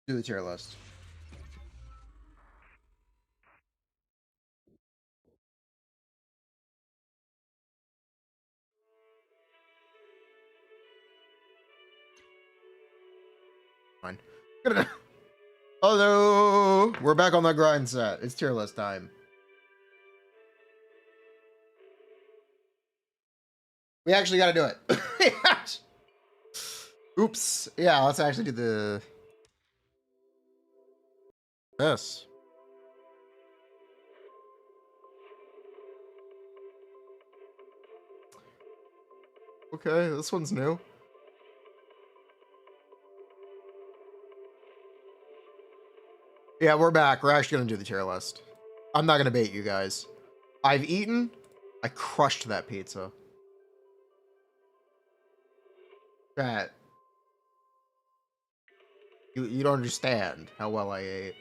Do the tier list. Fine. Hello, we're back on that grind set. It's tier list time. We actually got to do it. Oops. Yeah, let's actually do this. Okay, this one's new. Yeah, we're back. We're actually gonna do the tier list. I'm not gonna bait you guys. I've eaten. I crushed that pizza. That you don't understand how well I ate.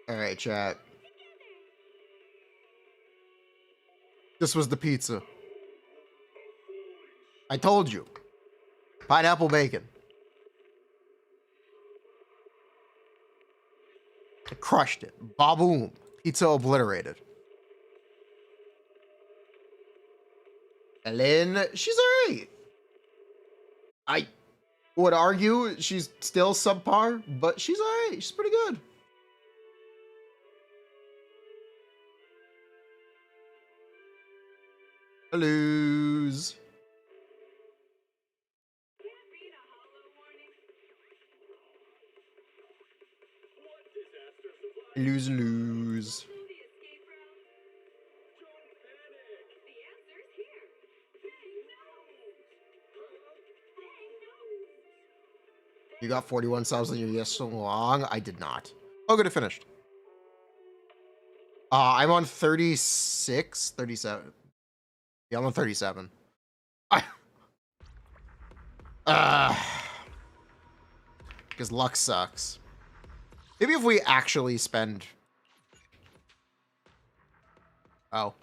All right, chat. This was the pizza. I told you. Pineapple bacon. I crushed it. Ba-boom. Pizza obliterated. Ellen, she's alright. I would argue she's still subpar, but she's alright. She's pretty good. Lose. Lose. You got 41 subs on your yes so long? I did not. Oh, good, it finished. I'm on 36, 37. Yeah, I'm on 37. Because luck sucks. Maybe if we actually spend... Oh.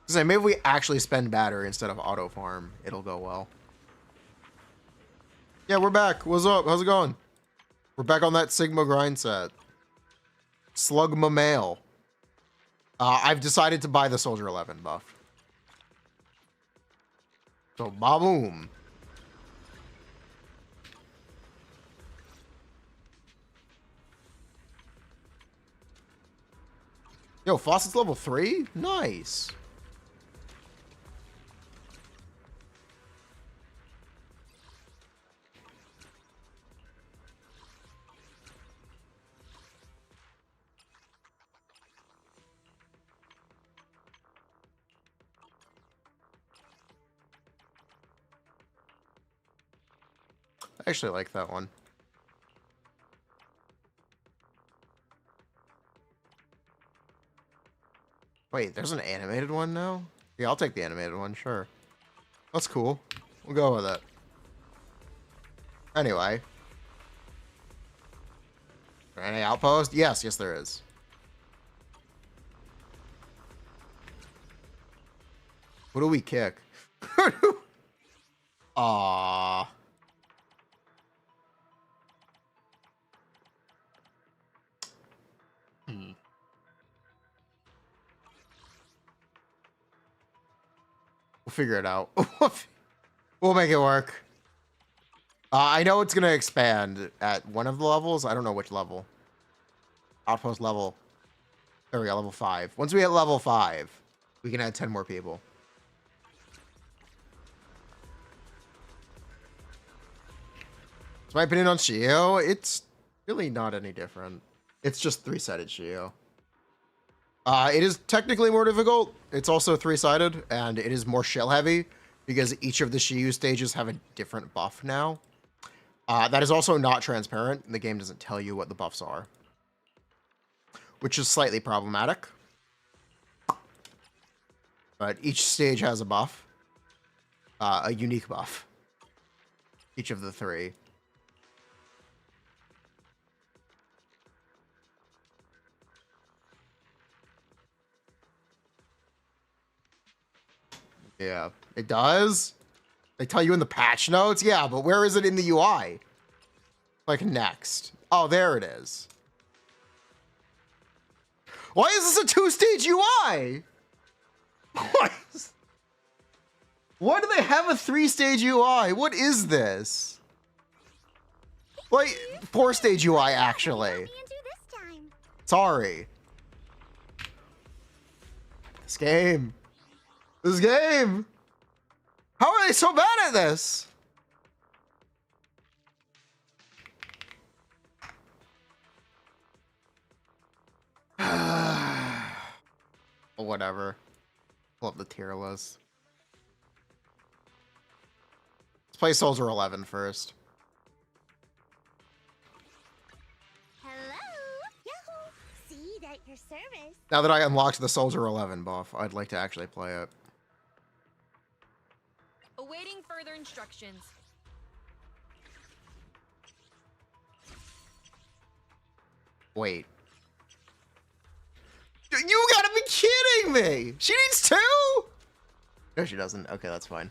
So maybe if we actually spend battery instead of auto farm, it'll go well. Yeah, we're back. What's up? How's it going? We're back on that Sigma grind set. Slugma Mail. I've decided to buy the Soldier 11 buff. So, ba-boom. Yo, Faucet's level 3? Nice. I actually like that one. Wait, there's an animated one now? Yeah, I'll take the animated one, sure. That's cool. We'll go with it. Anyway. Is there any outpost? Yes, yes there is. Who do we kick? Aww. We'll figure it out. We'll make it work. I know it's going to expand at one of the levels. I don't know which level. Outpost level. There we go, level 5. Once we hit level 5, we can add 10 more people. So my opinion on Shiyu, it's really not any different. It's just 3-sided Shiyu. It is technically more difficult. It's also 3-sided, and it is more shell heavy because each of the Shiyu stages have a different buff now. That is also not transparent. The game doesn't tell you what the buffs are, which is slightly problematic. But each stage has a buff, a unique buff. Each of the 3. Yeah, it does. They tell you in the patch notes? Yeah, but where is it in the UI? Like next. Oh, there it is. Why is this a 2-stage UI? Why do they have a 3-stage UI? What is this? Like, 4-stage UI, actually. Sorry. This game. This game. How are they so bad at this? Whatever. Pull up the tier list. Let's play Soldier 11 first. Your service. Now that I unlocked the Soldier 11 buff, I'd like to actually play it. Awaiting further instructions. Wait. You gotta be kidding me! She needs 2? No, she doesn't. Okay, that's fine.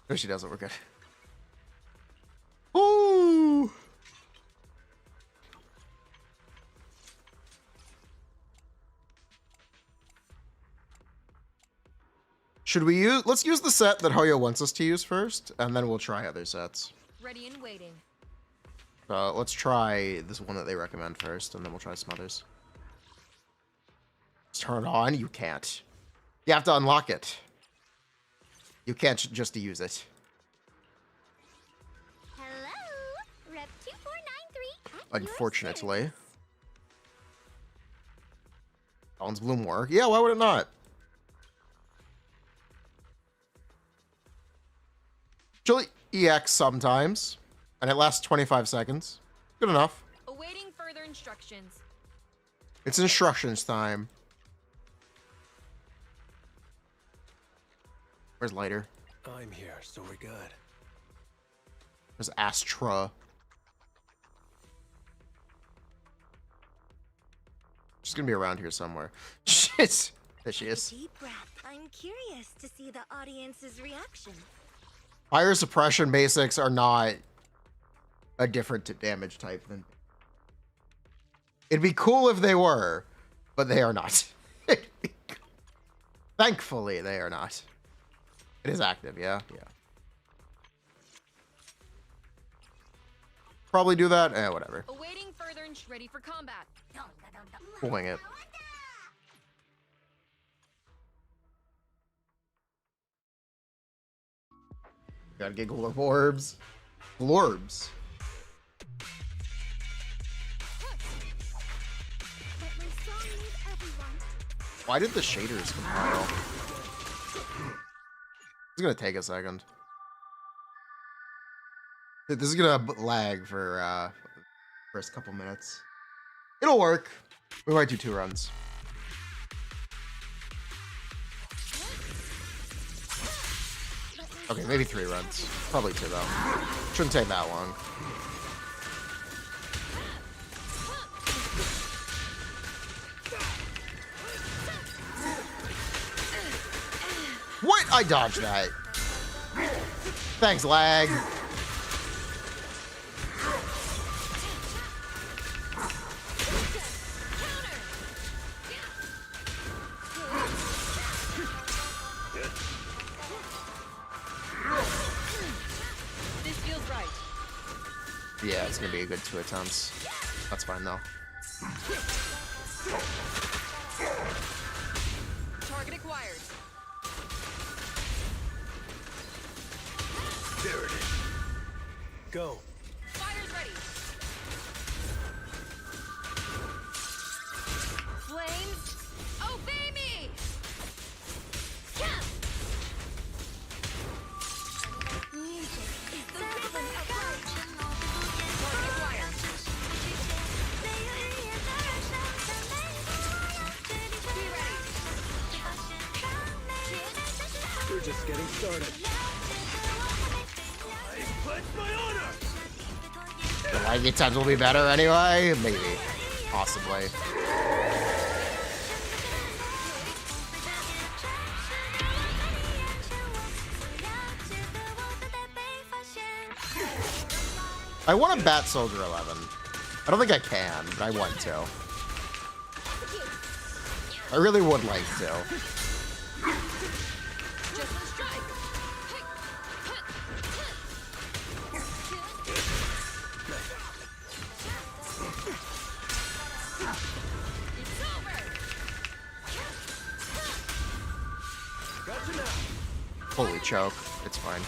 No, she doesn't. We're good. Ooh! Should we use... Let's use the set that Hoyo wants us to use first, and then we'll try other sets. Ready and waiting. Let's try this one that they recommend first, and then we'll try some others. Let's turn it on. You can't. You have to unlock it. You can't just use it. Hello, Rep 2493. Unfortunately. Dawn's Bloom work. Yeah, why would it not? She'll EX sometimes, and it lasts 25 seconds. Good enough. Awaiting further instructions. It's instructions time. Where's Lighter? I'm here, so we're good. There's Astra. She's gonna be around here somewhere. Shit! There she is. Deep breath. I'm curious to see the audience's reaction. Fire suppression basics are not a different damage type than... It'd be cool if they were, but they are not. Thankfully, they are not. It is active, yeah? Yeah. Probably do that? Eh, whatever. Awaiting further ready for combat. We'll wing it. Gotta get Glorbs. Glorbs. Why did the shaders compile? It's gonna take a second. This is gonna lag for first couple minutes. It'll work. We might do 2 runs. Okay, maybe 3 runs. Probably 2 though. Shouldn't take that long. What? I dodged that. Thanks, lag. This feels right. Yeah, it's gonna be a good 2 attempts. That's fine though. Target acquired. There it is. Go. Fire's ready. Flames, obey me! Music is the rhythm of life. Target acquired. Be ready. We're just getting started. I pledge my honor! The lagging times will be better anyway? Maybe. Possibly. I want to bat Soldier 11. I don't think I can, but I want to. I really would like to. Just one strike. It's over. Gotcha now. Holy choke. It's fine.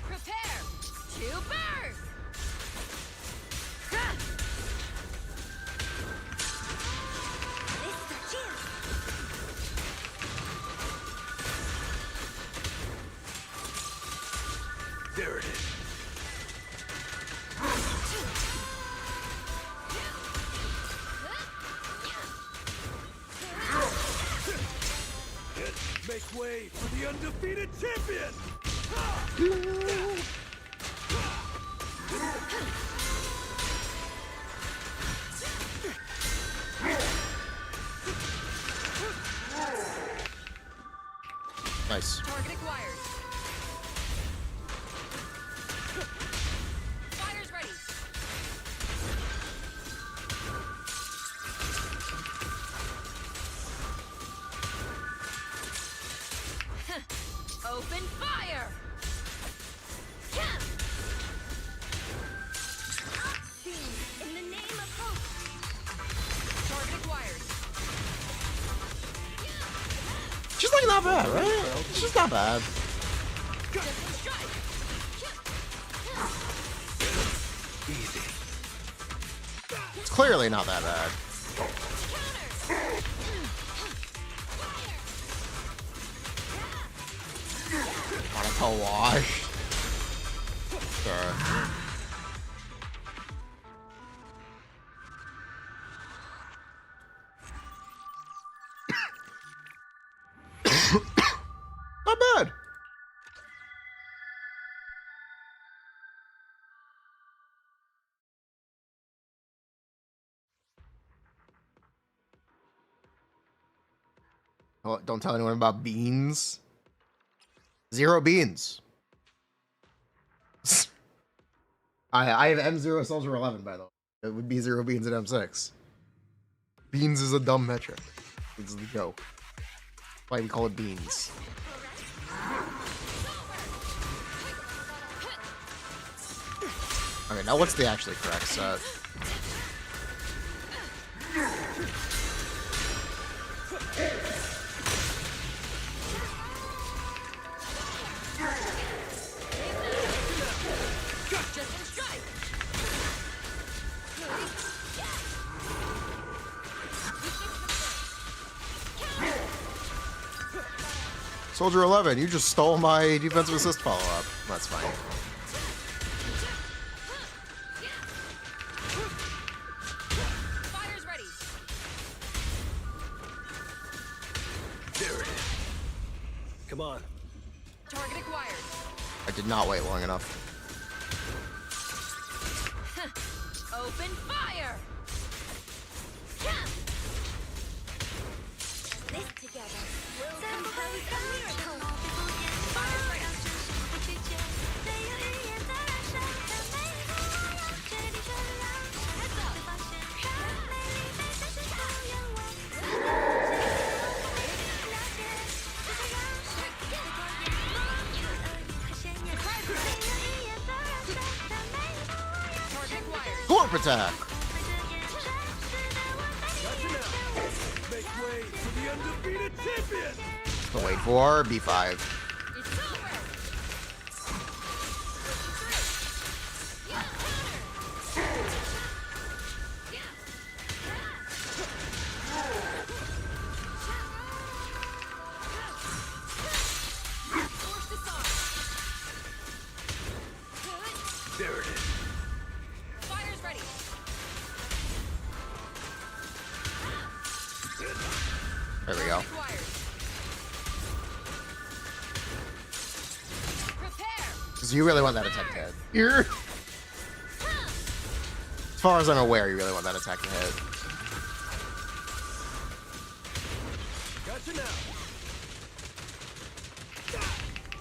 Prepare to burn. This is our chance. There it is. Make way for the undefeated champion! Nice. Target acquired. Fighters ready. Open fire. In the name of hope. Target acquired. She's like not bad, right? She's not bad. Just one strike. Easy. It's clearly not that bad. Wanna co-wash? Sure. Not bad. Oh, don't tell anyone about beans. 0 beans. I have M0 Soldier 11, by the way. It would be 0 beans at M6. Beans is a dumb metric. It's the joke. Why we call it beans. Okay, now what's the actually correct set? Just one strike. Soldier 11, you just stole my defensive assist follow-up. That's fine. Fighters ready. There it is. Come on. Target acquired. I did not wait long enough. Open fire. This together will compose a miracle. Fighters ready. Heads up. Target acquired. Corp attack! Gotcha now. Make way for the undefeated champion! So wait for B5. It's over. Force this on. There it is. Fighters ready. There we go. Acquired. Prepare. Because you really want that attack to hit. You're... As far as I'm aware, you really want that attack to hit. Gotcha now.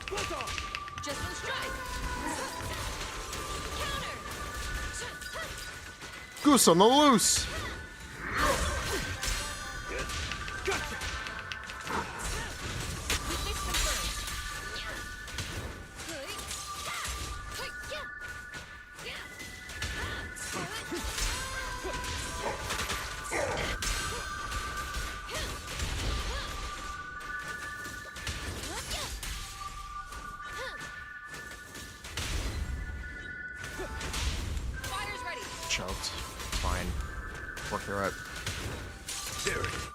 Split off. Just one strike. Counter. Goose on the loose. Weakness confirmed. Fire's ready. Choked. Fine. Work through it.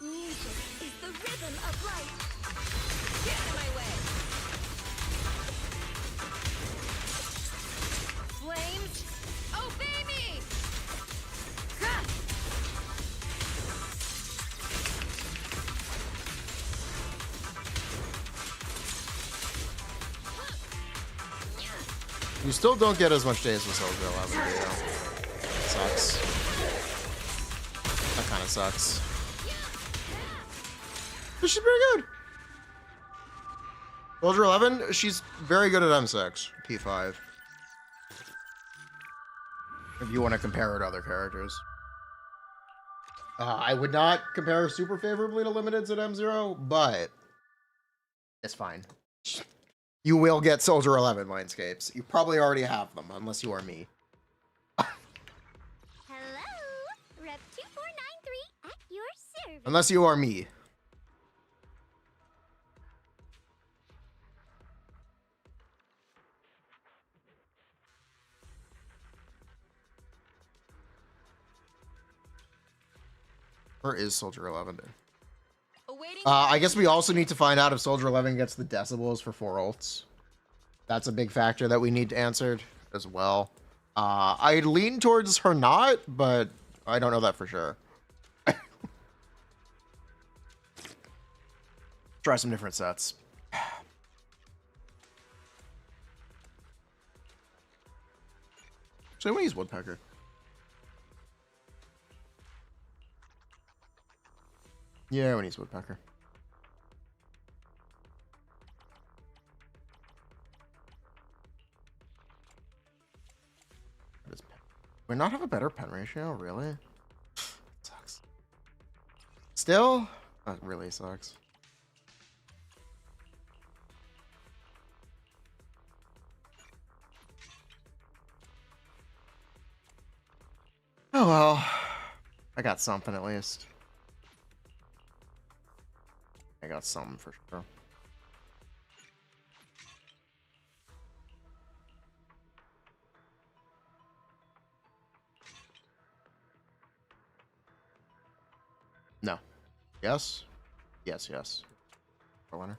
Music is the rhythm of life. Get out of my way. Flames, obey me. You still don't get as much days with Soldier 11, do you? Sucks. That kind of sucks. But she's pretty good. Soldier 11, she's very good at M6, P5. If you want to compare her to other characters. I would not compare her super favorably to Limiteds at M0, but it's fine. You will get Soldier 11 Mindscapes. You probably already have them, unless you are me. Hello, Rep 2493 at your service. Unless you are me. Where is Soldier 11? Awaiting. I guess we also need to find out if Soldier 11 gets the decibels for 4 ults. That's a big factor that we need to answer as well. I lean towards her not, but I don't know that for sure. Try some different sets. So I want to use Woodpecker. Yeah, I want to use Woodpecker. We not have a better pen ratio, really? Sucks. Still? That really sucks. Oh well. I got something at least. I got something for sure. No. Yes? Yes, yes. For winner.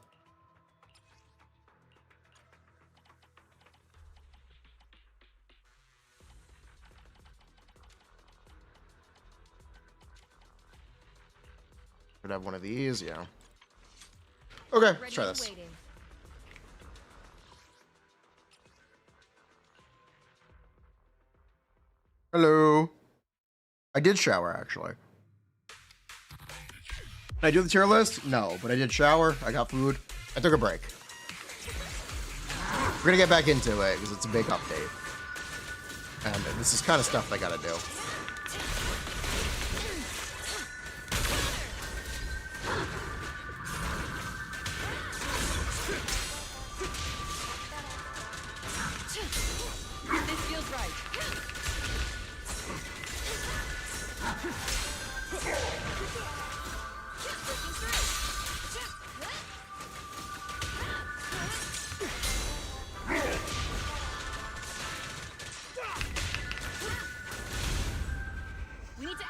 Could have one of these, yeah. Okay, let's Ready try and this. waiting. Hello. I did shower, actually. Did I do the tier list? No, but I did shower. I got food. I took a break. We're gonna get back into it because it's a big update. And this is kind of stuff I gotta do. This feels right. Working through. We need to.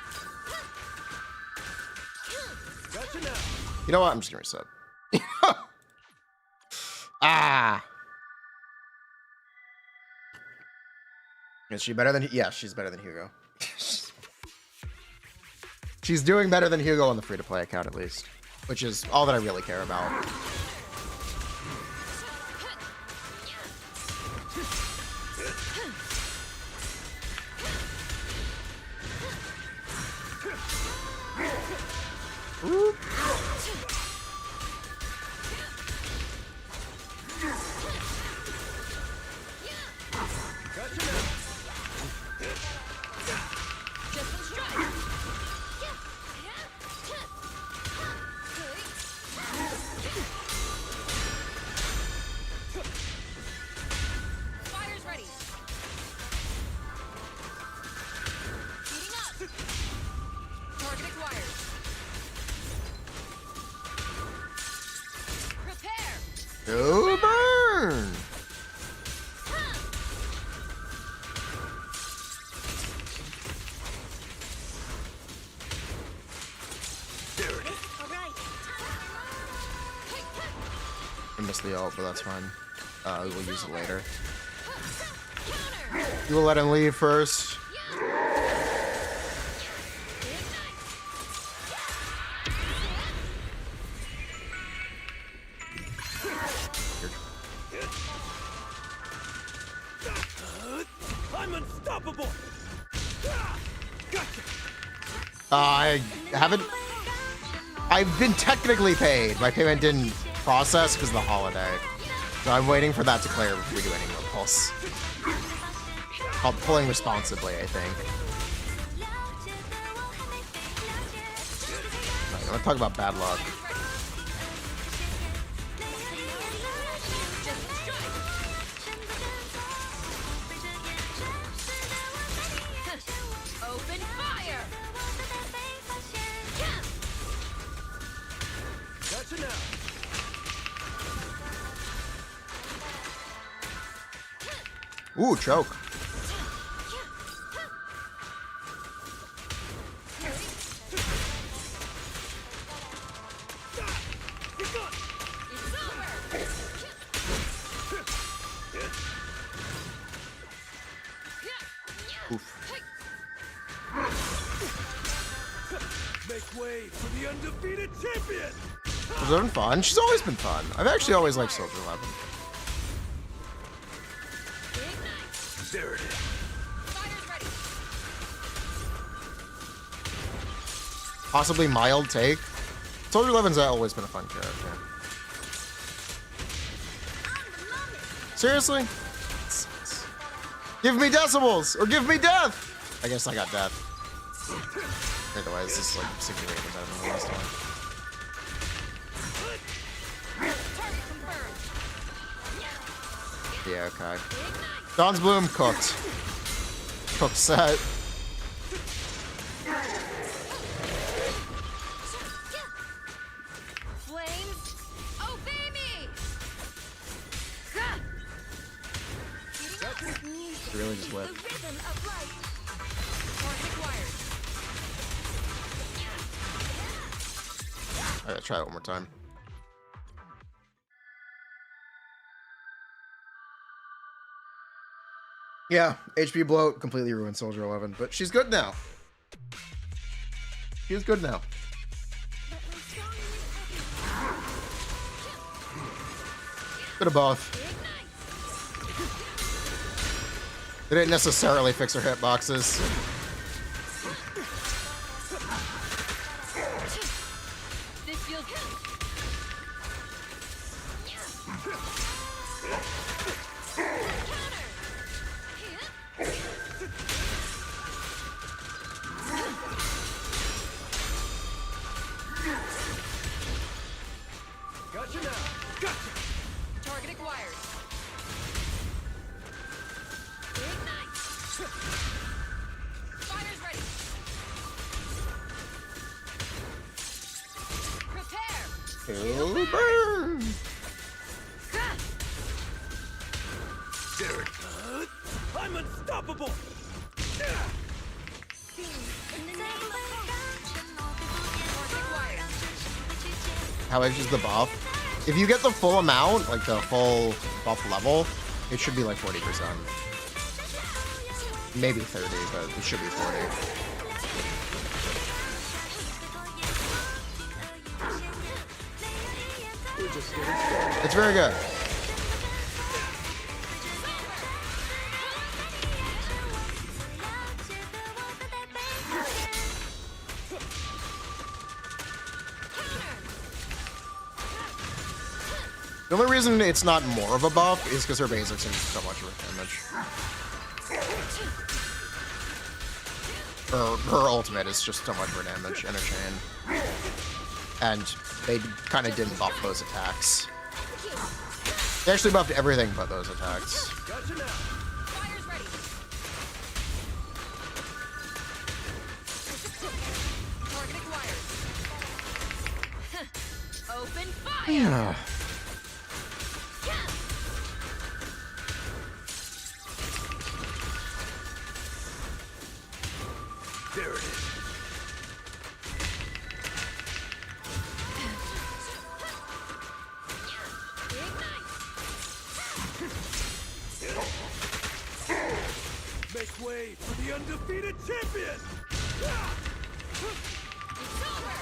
Gotcha now. You know what? I'm just gonna reset. Ah. Is she better than? Yeah, she's better than Hugo. She's doing better than Hugo on the free-to-play account, at least, which is all that I really care about. Oop. Go burn! Alright. I missed the ult, but that's fine. We'll use it later. Counter. You will let him leave first. I'm unstoppable. Gotcha. I haven't. I've been technically paid. My payment didn't process because of the holiday. So I'm waiting for that to clear before we do any more pulse. Called pulling responsibly, I think. I'm gonna talk about bad luck. Open fire. Gotcha now. Ooh, choke. It's over. Oof. Make way for the undefeated champion. Was that fun? She's always been fun. I've actually always liked Soldier 11. Ignite. There it is. Fire's ready. Possibly mild take. Soldier 11's always been a fun character. Seriously? Give me decibels or give me death. I guess I got death. Otherwise, this is like significantly better than the last one. Target confirmed. Yeah, okay. Ignite. Dawn's Bloom cooked. Cooked set. Flames, obey me. It really just The whipped. rhythm of life. Target acquired. I gotta try it one more time. Yeah, HP bloat completely ruined Soldier 11, but she's good now. She is good now. Bit of both. They didn't necessarily fix her hitboxes. This feels good. Gotcha now. Gotcha. Target acquired. Ignite. Fire's ready. Prepare. Oh, burn! There it is. I'm unstoppable. In the name of Target acquired. How much is the buff? If you get the full amount, like the full buff level, it should be like 40%. Maybe 30, but it should be 40. It's very good. The only reason it's not more of a buff is because her basics are so much more damage. Her ultimate is just so much more damage and her chain. And they kind of didn't buff those attacks. They actually buffed everything but those attacks. Gotcha now. Fire's ready. Target acquired. Open fire. Yeah. way for the undefeated champion! It's over.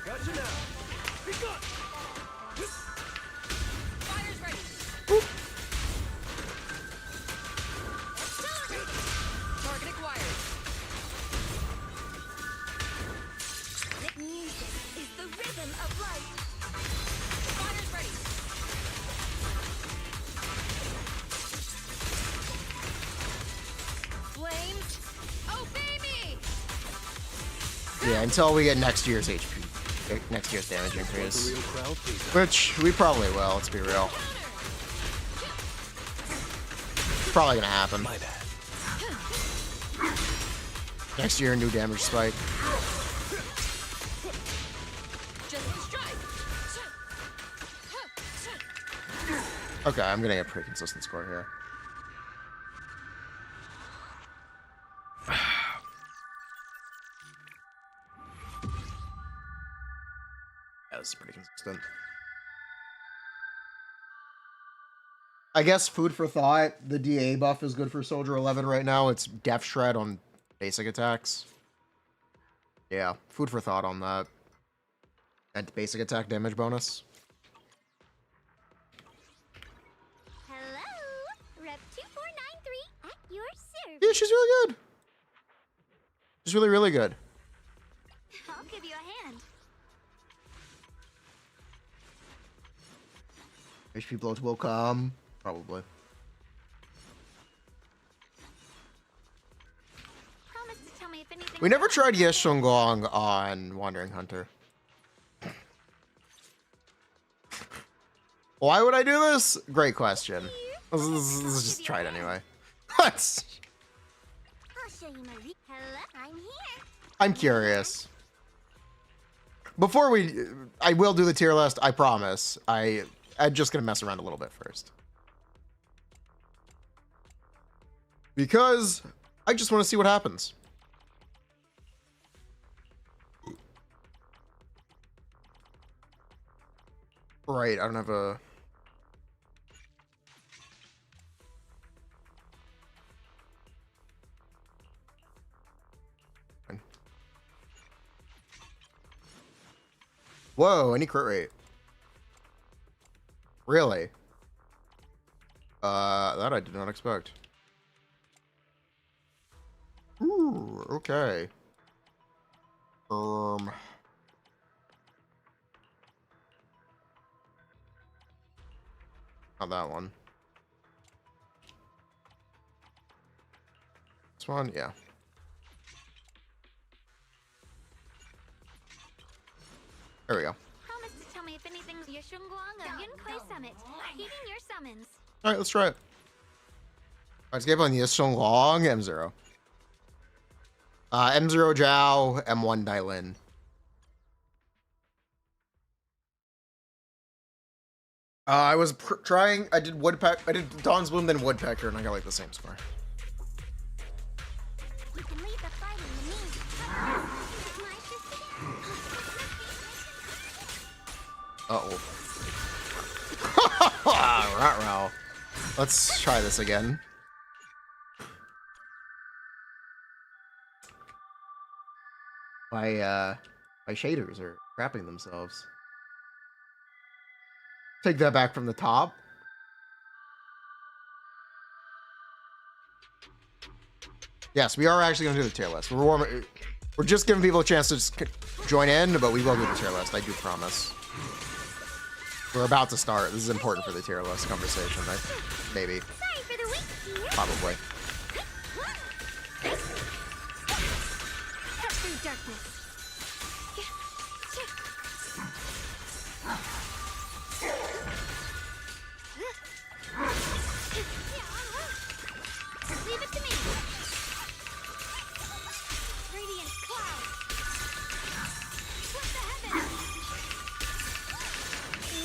Gotcha now! Be gone! Fires ready. Target acquired. Music is the rhythm of life. Fires ready. Flames, obey me. Yeah, until we get next year's HP, next year's damage increase, which we probably will. Let's be real. It's probably gonna happen. My bad. Next year, new damage spike. Just strike. Okay, I'm gonna get a pretty consistent score here. Yeah, this is pretty consistent. I guess food for thought, the DA buff is good for Soldier 11 right now. It's Death Shred on basic attacks. Yeah, food for thought on that. And basic attack damage bonus. Hello, Rep 2493 at your service. Yeah, she's really good. She's really, really good. I'll give you a hand. HP bloats will come. Probably. Promise to tell me if anything. We never tried Yes Shunggong on Wandering Hunter. Why would I do this? Great question. Let's just try it anyway. Let's. I'll show you my Hello, I'm here. I'm curious. Before I will do the tier list. I promise. I'm just gonna mess around a little bit first. Because I just want to see what happens. Right, I don't have a... Whoa, any crit rate. Really? That I did not expect. Ooh, okay. Not that one. This one, yeah. There we go. Promise to tell me if anything's your Shunguang of Yunkai Summit. Heeding your summons. All right, let's try it. Let's get on the Yisong M0. M0 Zhao, M1 Dailin. I was trying. I did Woodpecker. I did Dawn's Bloom, then Woodpecker, and I got like the same score. You can leave the fighting to me. Ruh-roh. Let's try this again. My shaders are crapping themselves. Take that back from the top. Yes, we are actually going to do the tier list. We're just giving people a chance to just join in, but we will do the tier list. I do promise. We're about to start. This is important for the tier list conversation. Maybe. Sorry for the weak here. Probably. Cut through darkness. Leave it to me. Radiant cloud. Split the heavens.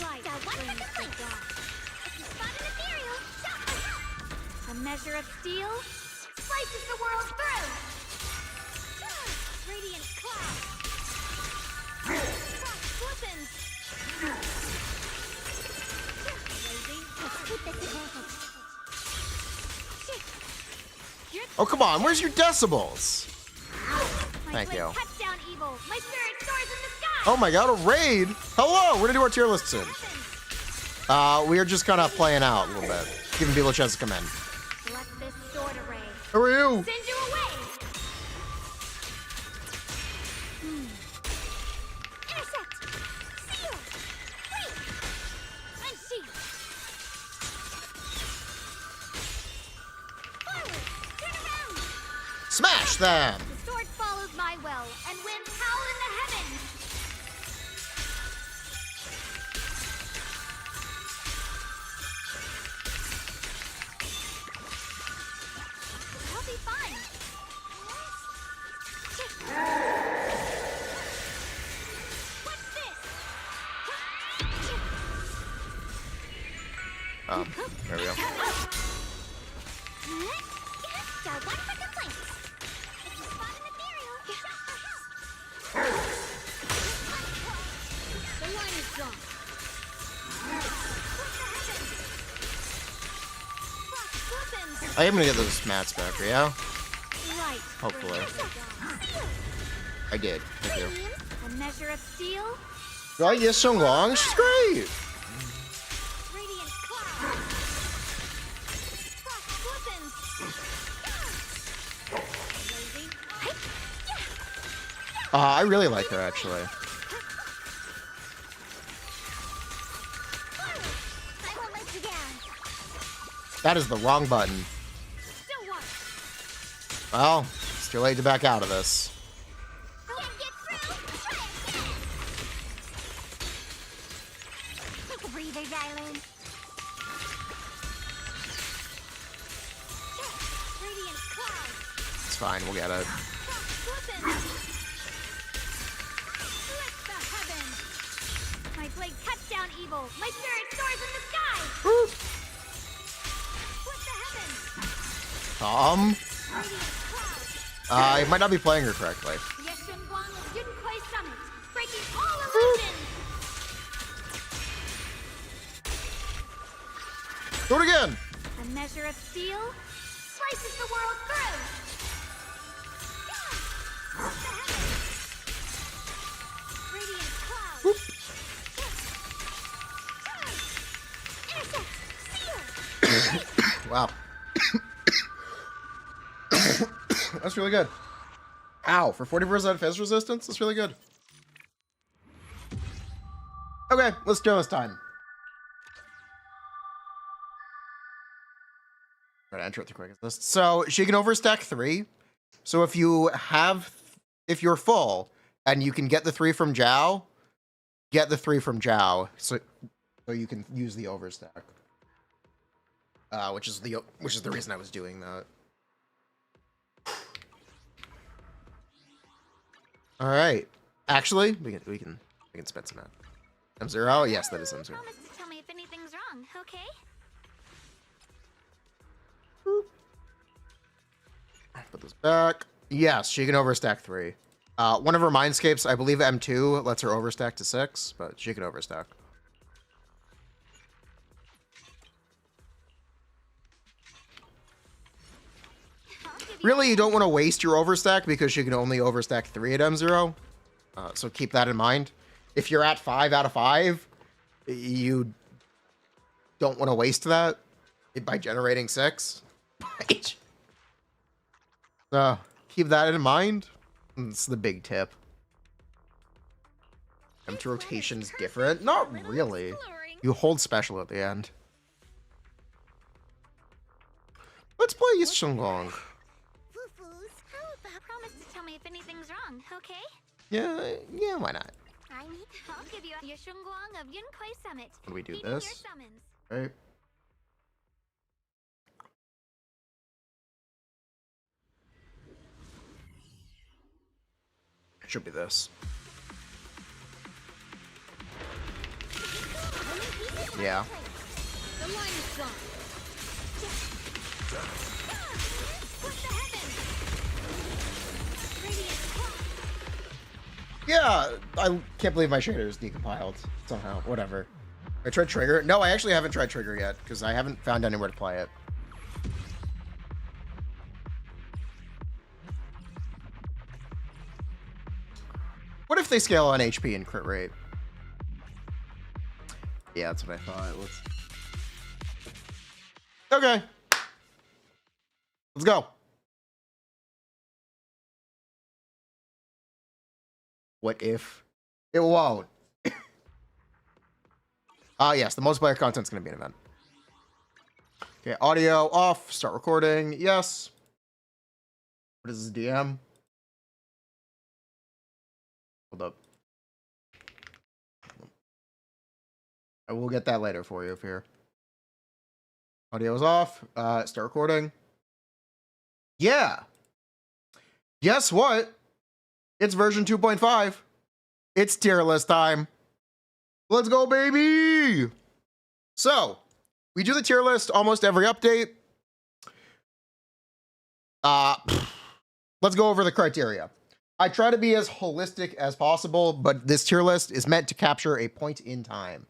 Light. Got one for the click. If you spot an ethereal, shot. A measure of steel slices the world through. Radiant cloud. keep this advantage. Oh, come on. Where's your decibels? My Thank blade you. cuts down evil. My spirit soars in the sky. Oh my god, a raid! Hello! We're gonna do our tier list soon. We are just kind of playing out a little bit. Giving people a chance to come in. Let this sword array Who are you? send you away. Intercept. Seal. Break. Unsheath. Forward. Turn around. Smash them! The sword follows my well, and winds howl in the heavens. I'll be fine. What's this? There we go. Got one for complaints. If you spot an ethereal, shout for help. The line is drawn. What's the heavens? Frost glistens. I am gonna get those mats back, yeah? Right. Hopefully. Seal. I did. Thank you. A measure of steel. Oh, yes, so long. She's great! Radiant cloud. Frost glistens. Blazing. I really like her, actually. I won't let you down. That is the wrong button. Still one. Well, it's too late to back out of this. Can't get through. Try again. Take a breather, darling. Radiant cloud. It's fine, we'll get it. Frost glistens. Split the heavens. My blade cuts down evil. My spirit soars in the sky. Woo. Split the heavens. Radiant cloud. I might not be playing her correctly. Yeshun Guang of Yunkai Summit, breaking all illusions. Do it again! A measure of steel slices the world through. Split the heavens. Radiant cloud. Intercept. Seal. Wow. That's really good. Ow, for 40% phase resistance? That's really good. Okay, let's do this time. Try to enter it the quickest list. So she can overstack 3. So if you're full and you can get the 3 from Zhao, get the 3 from Zhao. So you can use the overstack. Which is the reason I was doing that. All right. Actually, we can spend some M0. Yes, that is M0. Promise to tell me if anything's wrong, okay? Put this back. Yes, she can overstack 3. One of her mindscapes, I believe M2 lets her overstack to 6, but she can overstack. Really, you don't want to waste your overstack because you can only overstack 3 at M0. So keep that in mind. If you're at 5 out of 5, you don't want to waste that by generating 6. So keep that in mind. It's the big tip. M2 rotation is different. Not really. You hold special at the end. Let's play Yishunglong. Foo-foos, how about promise to tell me if anything's wrong, okay? Yeah, why not? I'll give you a Yeshunguang of Yunkai Summit. Can we do Meeting this? Your summons. Right. It should be this. Yeah. The line is drawn. Split the heavens. Radiant cloud. Yeah, I can't believe my shader is decompiled somehow. Whatever. I tried Trigger. No, I actually haven't tried Trigger yet because I haven't found anywhere to play it. What if they scale on HP and crit rate? Yeah, that's what I thought. Okay. Let's go. What if it won't? Yes, the multiplayer content's going to be an event. Okay, audio off, start recording. Yes. What is this DM? Hold up. I will get that later for you if here. Audio is off. Start recording. Yeah. Guess what? It's version 2.5. It's tier list time. Let's go, baby. So, we do the tier list almost every update. Let's go over the criteria. I try to be as holistic as possible, but this tier list is meant to capture a point in time.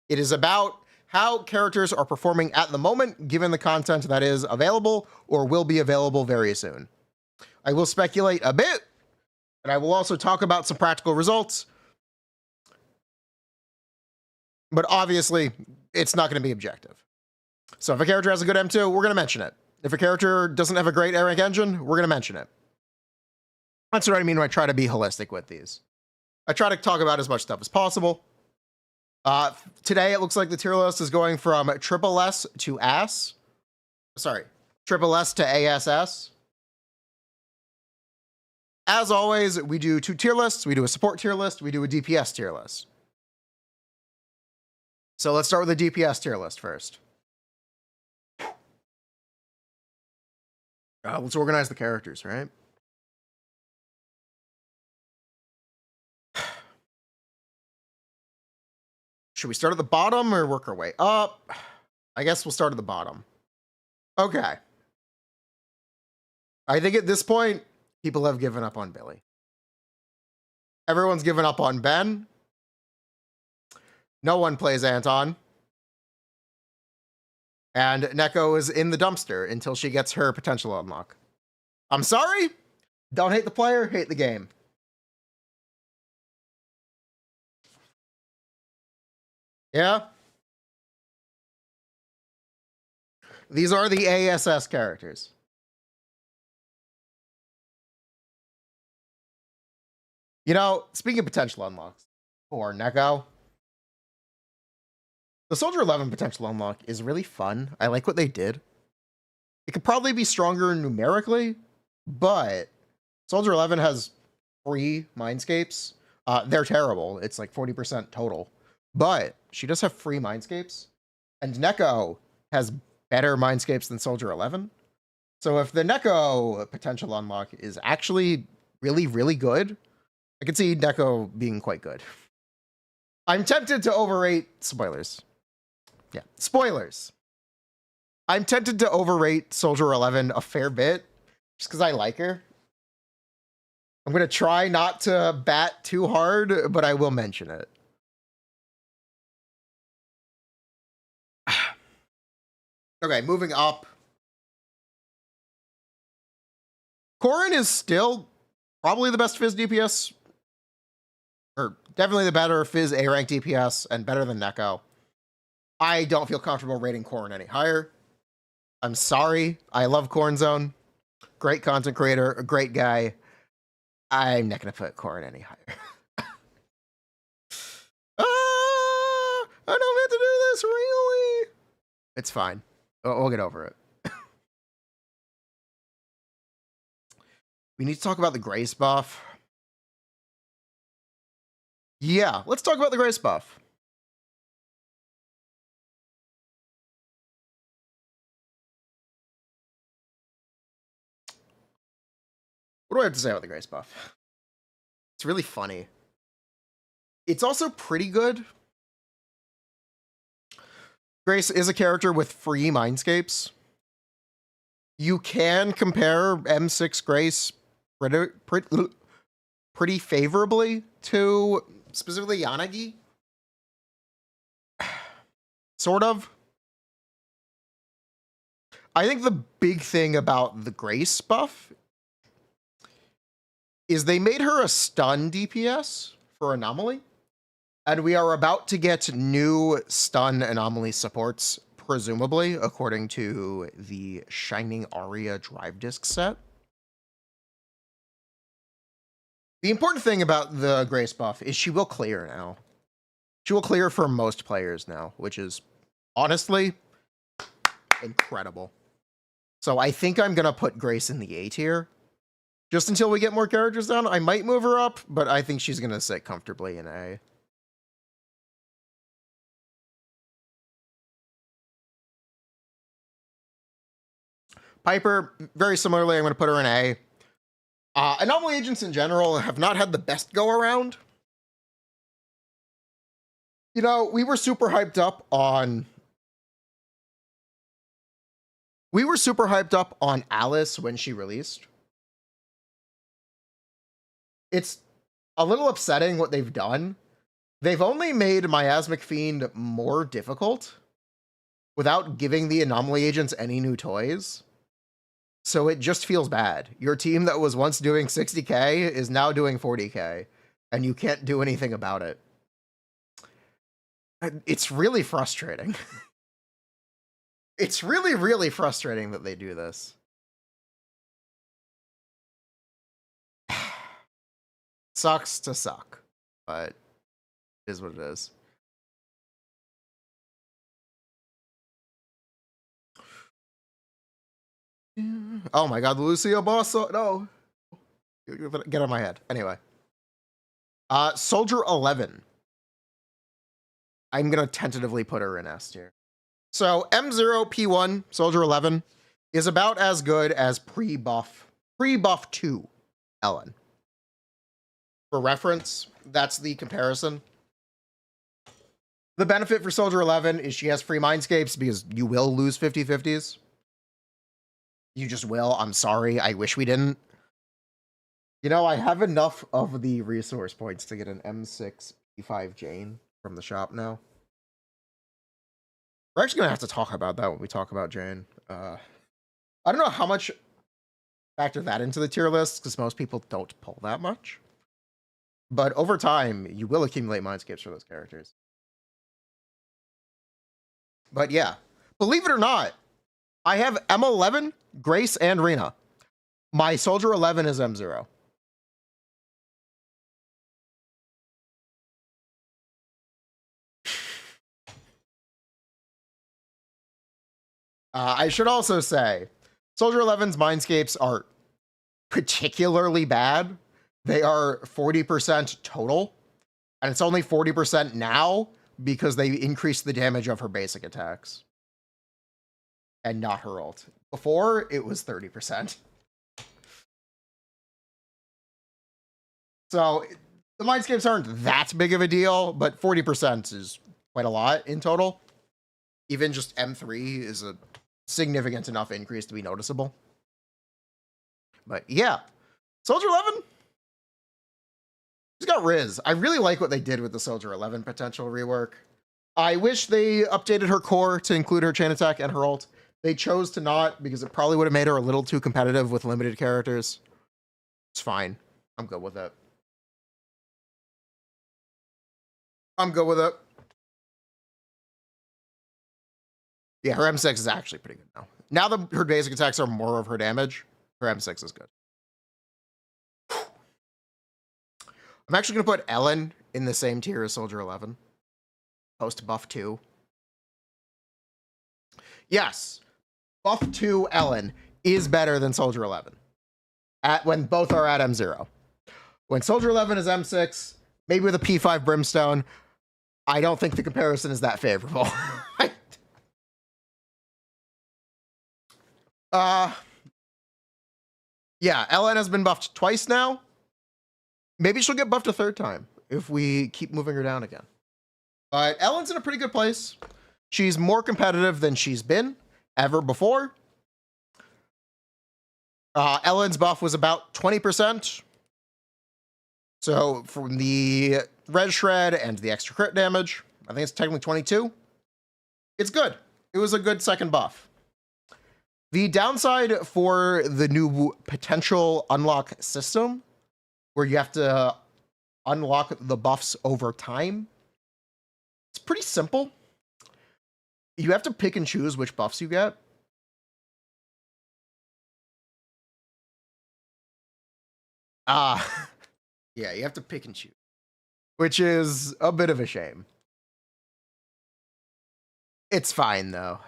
It is about how characters are performing at the moment, given the content that is available or will be available very soon. I will speculate a bit, and I will also talk about some practical results. But obviously, it's not going to be objective. So if a character has a good M2, we're going to mention it. If a character doesn't have a great A rank engine, we're going to mention it. That's what I mean when I try to be holistic with these. I try to talk about as much stuff as possible. Today, it looks like the tier list is going from triple S to ASS. Sorry, triple S to ASS. As always, we do 2 tier lists. We do a support tier list. We do a DPS tier list. So let's start with the DPS tier list first. Let's organize the characters, right? Should we start at the bottom or work our way up? I guess we'll start at the bottom. Okay. I think at this point, people have given up on Billy. Everyone's given up on Ben. No one plays Anton. And Neko is in the dumpster until she gets her potential unlock. I'm sorry. Don't hate the player, hate the game. Yeah. These are the ASS characters. You know, speaking of potential unlocks for Neko, the Soldier 11 potential unlock is really fun. I like what they did. It could probably be stronger numerically, but Soldier 11 has free mindscapes. They're terrible. It's like 40% total. But she does have free mindscapes. And Neko has better mindscapes than Soldier 11. So if the Neko potential unlock is actually really, really good, I could see Neko being quite good. I'm tempted to overrate spoilers. Yeah, spoilers. I'm tempted to overrate Soldier 11 a fair bit just because I like her. I'm going to try not to bat too hard, but I will mention it. Okay, moving up. Corrin is still probably the best Fizz DPS, or definitely the better Fizz A rank DPS and better than Neko. I don't feel comfortable rating Corrin any higher. I'm sorry. I love Corrin Zone. Great content creator, a great guy. I'm not going to put Corrin any higher. I don't meant to do this, really. It's fine. We'll get over it. We need to talk about the Grace buff. Yeah, let's talk about the Grace buff. What do I have to say about the Grace buff? It's really funny. It's also pretty good. Grace is a character with free mindscapes. You can compare M6 Grace pretty favorably to specifically Yanagi. sort of. I think the big thing about the Grace buff is they made her a stun DPS for Anomaly, and we are about to get new stun Anomaly supports, presumably, according to the Shining Aria Drive Disc set. The important thing about the Grace buff is she will clear now. She will clear for most players now, which is honestly incredible. So I think I'm going to put Grace in the A tier. Just until we get more characters down. I might move her up, but I think she's going to sit comfortably in A. Piper, very similarly, I'm going to put her in A. Anomaly agents in general have not had the best go around. You know, we were super hyped up on Alice when she released. It's a little upsetting what they've done. They've only made Miasmic Fiend more difficult without giving the Anomaly agents any new toys. So it just feels bad. Your team that was once doing 60k is now doing 40k, and you can't do anything about it. It's really frustrating. It's really, really frustrating that they do this. Sucks to suck, but it is what it is. Oh my god, the Lucio boss, no. Get out of my head. Anyway. Soldier 11. I'm gonna tentatively put her in S tier. So M0 P1 Soldier 11 is about as good as pre-buff 2 Ellen. For reference, that's the comparison. The benefit for Soldier 11 is she has free Mindscapes because you will lose 50/50s. You just will. I'm sorry. I wish we didn't. You know, I have enough of the resource points to get an M6 P5 Jane from the shop now. We're actually going to have to talk about that when we talk about Jane. I don't know how much factor that into the tier list, because most people don't pull that much. But over time, you will accumulate Mindscapes for those characters. But yeah, believe it or not, I have M11, Grace, and Rena. My Soldier 11 is M0. I should also say, Soldier 11's Mindscapes are particularly bad. They are 40% total, and it's only 40% now because they increased the damage of her basic attacks. And not her ult. Before, it was 30%. So, the Mindscapes aren't that big of a deal, but 40% is quite a lot in total. Even just M3 is a significant enough increase to be noticeable. But yeah, Soldier 11, he's got Riz. I really like what they did with the Soldier 11 potential rework. I wish they updated her core to include her chain attack and her ult. They chose to not because it probably would have made her a little too competitive with limited characters. It's fine. I'm good with it. I'm good with it. Yeah, her M6 is actually pretty good now. Now that her basic attacks are more of her damage, her M6 is good. I'm actually going to put Ellen in the same tier as Soldier 11. Post buff 2. Yes, buff 2 Ellen is better than Soldier 11. When both are at M0. When Soldier 11 is M6, maybe with a P5 Brimstone, I don't think the comparison is that favorable. Yeah, Ellen has been buffed twice now. Maybe she'll get buffed a third time if we keep moving her down again. But Ellen's in a pretty good place. She's more competitive than she's been ever before. Ellen's buff was about 20%. So from the Red Shred and the extra crit damage, I think it's technically 22. It's good. It was a good second buff. The downside for the new potential unlock system, where you have to unlock the buffs over time, it's pretty simple. You have to pick and choose which buffs you get. Yeah, you have to pick and choose, which is a bit of a shame. It's fine, though.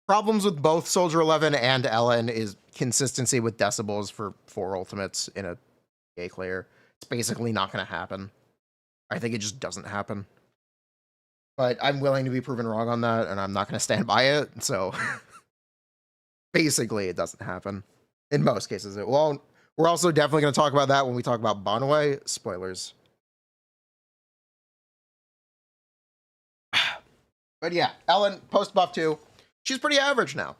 Problems with both Soldier 11 and Ellen is consistency with decibels for 4 ultimates in a gay clear. It's basically not going to happen. I think it just doesn't happen. But I'm willing to be proven wrong on that, and I'm not going to stand by it, so... basically, it doesn't happen. In most cases, it won't. We're also definitely going to talk about that when we talk about Bonaway. Spoilers. But yeah, Ellen, post-buff 2. She's pretty average now.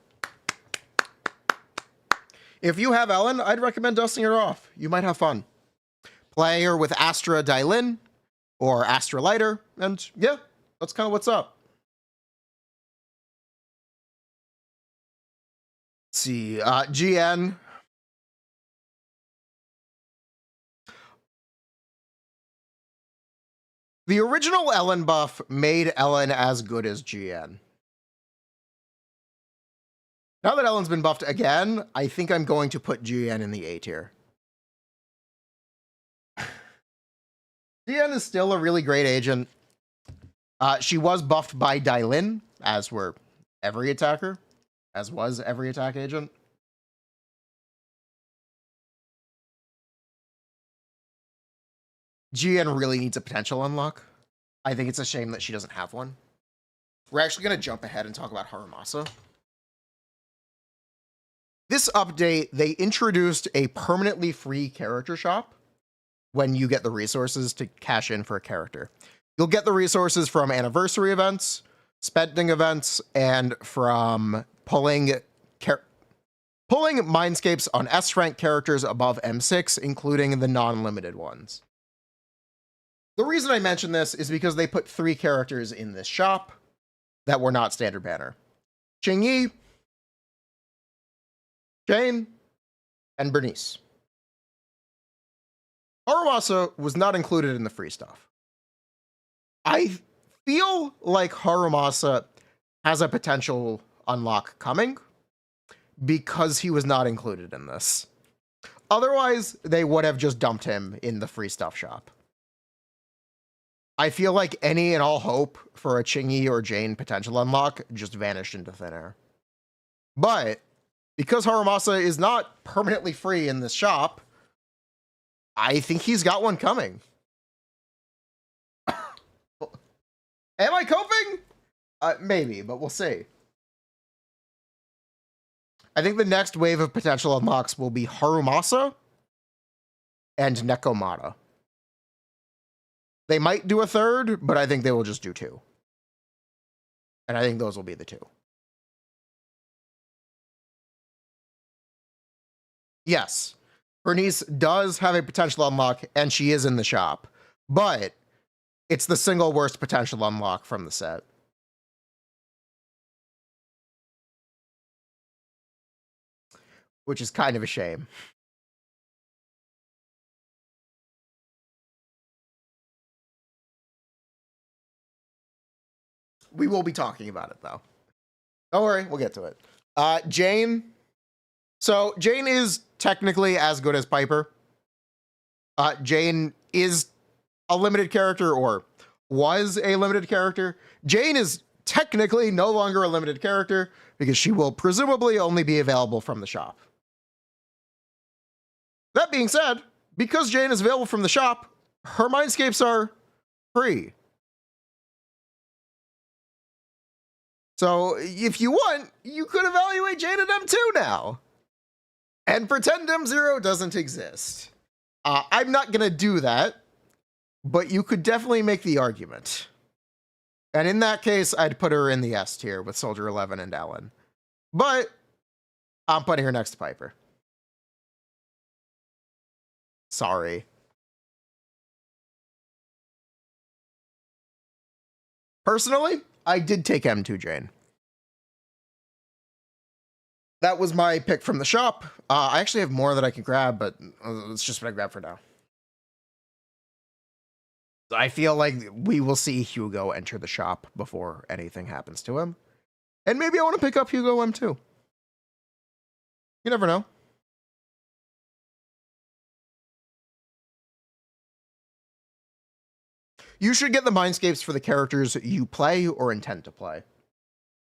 If you have Ellen, I'd recommend dusting her off. You might have fun. Play her with Astra Dylin or Astra Lighter, and yeah, that's kind of what's up. Let's see, GN. The original Ellen buff made Ellen as good as GN. Now that Ellen's been buffed again, I think I'm going to put GN in the A tier. GN is still a really great agent. She was buffed by Dylin, as were every attacker, as was every attack agent. GN really needs a potential unlock. I think it's a shame that she doesn't have one. We're actually going to jump ahead and talk about Harumasa. This update, they introduced a permanently free character shop when you get the resources to cash in for a character. You'll get the resources from anniversary events, spending events, and from pulling Mindscapes on S-rank characters above M6, including the non-limited ones. The reason I mention this is because they put 3 characters in this shop that were not standard banner. Qingyi, Jane, and Bernice. Harumasa was not included in the free stuff. I feel like Harumasa has a potential unlock coming because he was not included in this. Otherwise, they would have just dumped him in the free stuff shop. I feel like any and all hope for a Qingyi or Jane potential unlock just vanished into thin air. But because Harumasa is not permanently free in this shop, I think he's got one coming. Am I coping? Maybe, but we'll see. I think the next wave of potential unlocks will be Harumasa and Nekomata. They might do a third, but I think they will just do 2. And I think those will be the 2. Yes, Bernice does have a potential unlock, and she is in the shop. But it's the single worst potential unlock from the set. Which is kind of a shame. We will be talking about it, though. Don't worry, we'll get to it. Jane. So, Jane is technically as good as Piper. Jane is a limited character, or was a limited character. Jane is technically no longer a limited character because she will presumably only be available from the shop. That being said, because Jane is available from the shop, her Mindscapes are free. So if you want, you could evaluate Jane at M2 now. And pretend M0 doesn't exist. I'm not going to do that, but you could definitely make the argument. And in that case, I'd put her in the S tier with Soldier 11 and Ellen. But I'm putting her next to Piper. Sorry. Personally, I did take M2 Jane. That was my pick from the shop. I actually have more that I can grab, but it's just what I grab for now. I feel like we will see Hugo enter the shop before anything happens to him. And maybe I want to pick up Hugo M2. You never know. You should get the mindscapes for the characters you play or intend to play.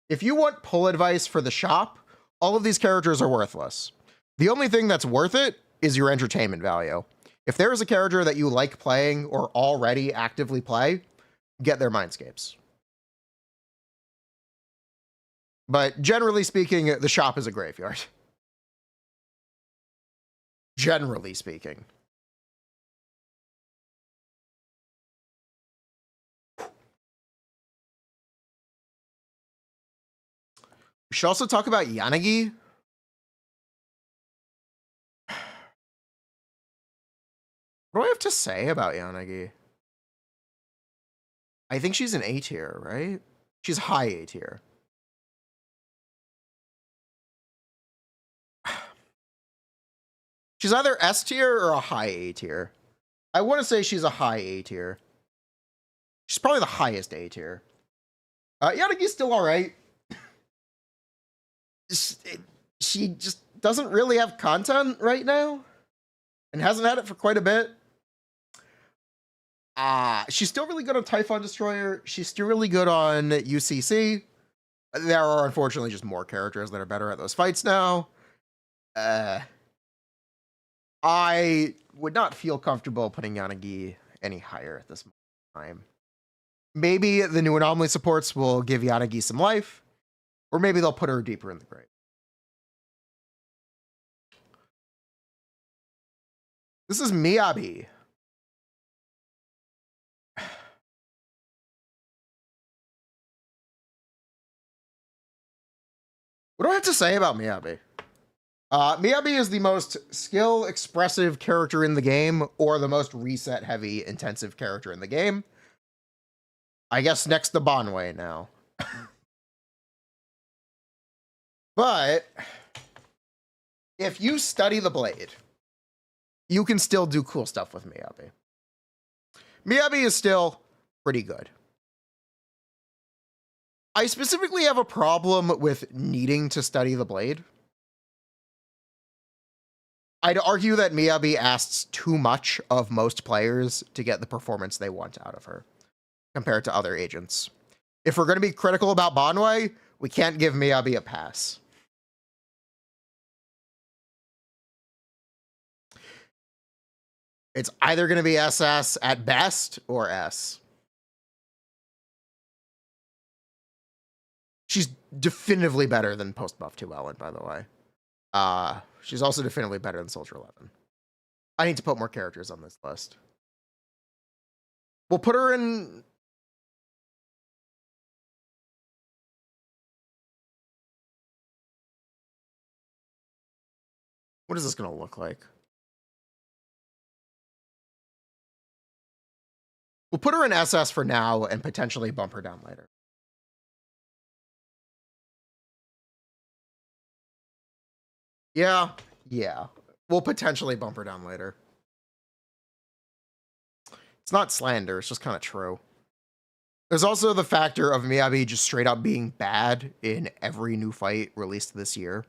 If you want pull advice for the shop, all of these characters are worthless. The only thing that's worth it is your entertainment value. If there is a character that you like playing or already actively play, get their mindscapes. But generally speaking, the shop is a graveyard. Generally speaking. We should also talk about Yanagi. What do I have to say about Yanagi? I think she's an A tier, right? She's high A tier. She's either S tier or a high A tier. I want to say she's a high A tier. She's probably the highest A tier. Yanagi's still all right. She just doesn't really have content right now and hasn't had it for quite a bit. She's still really good on Typhon Destroyer. She's still really good on UCC. There are unfortunately just more characters that are better at those fights now. I would not feel comfortable putting Yanagi any higher at this time. Maybe the new anomaly supports will give Yanagi some life, or maybe they'll put her deeper in the grave. This is Miyabi. What do I have to say about Miyabi? Miyabi is the most skill-expressive character in the game, or the most reset-heavy, intensive character in the game. I guess next to Banwei now. But if you study the blade, you can still do cool stuff with Miyabi. Miyabi is still pretty good. I specifically have a problem with needing to study the blade. I'd argue that Miyabi asks too much of most players to get the performance they want out of her, compared to other agents. If we're going to be critical about Banwei, we can't give Miyabi a pass. It's either going to be SS at best or S. She's definitively better than post-buff 2 Ellen, by the way. She's also definitively better than Soldier 11. I need to put more characters on this list. We'll put her in... What is this going to look like? We'll put her in SS for now and potentially bump her down later. Yeah. We'll potentially bump her down later. It's not slander, it's just kind of true. There's also the factor of Miyabi just straight up being bad in every new fight released this year.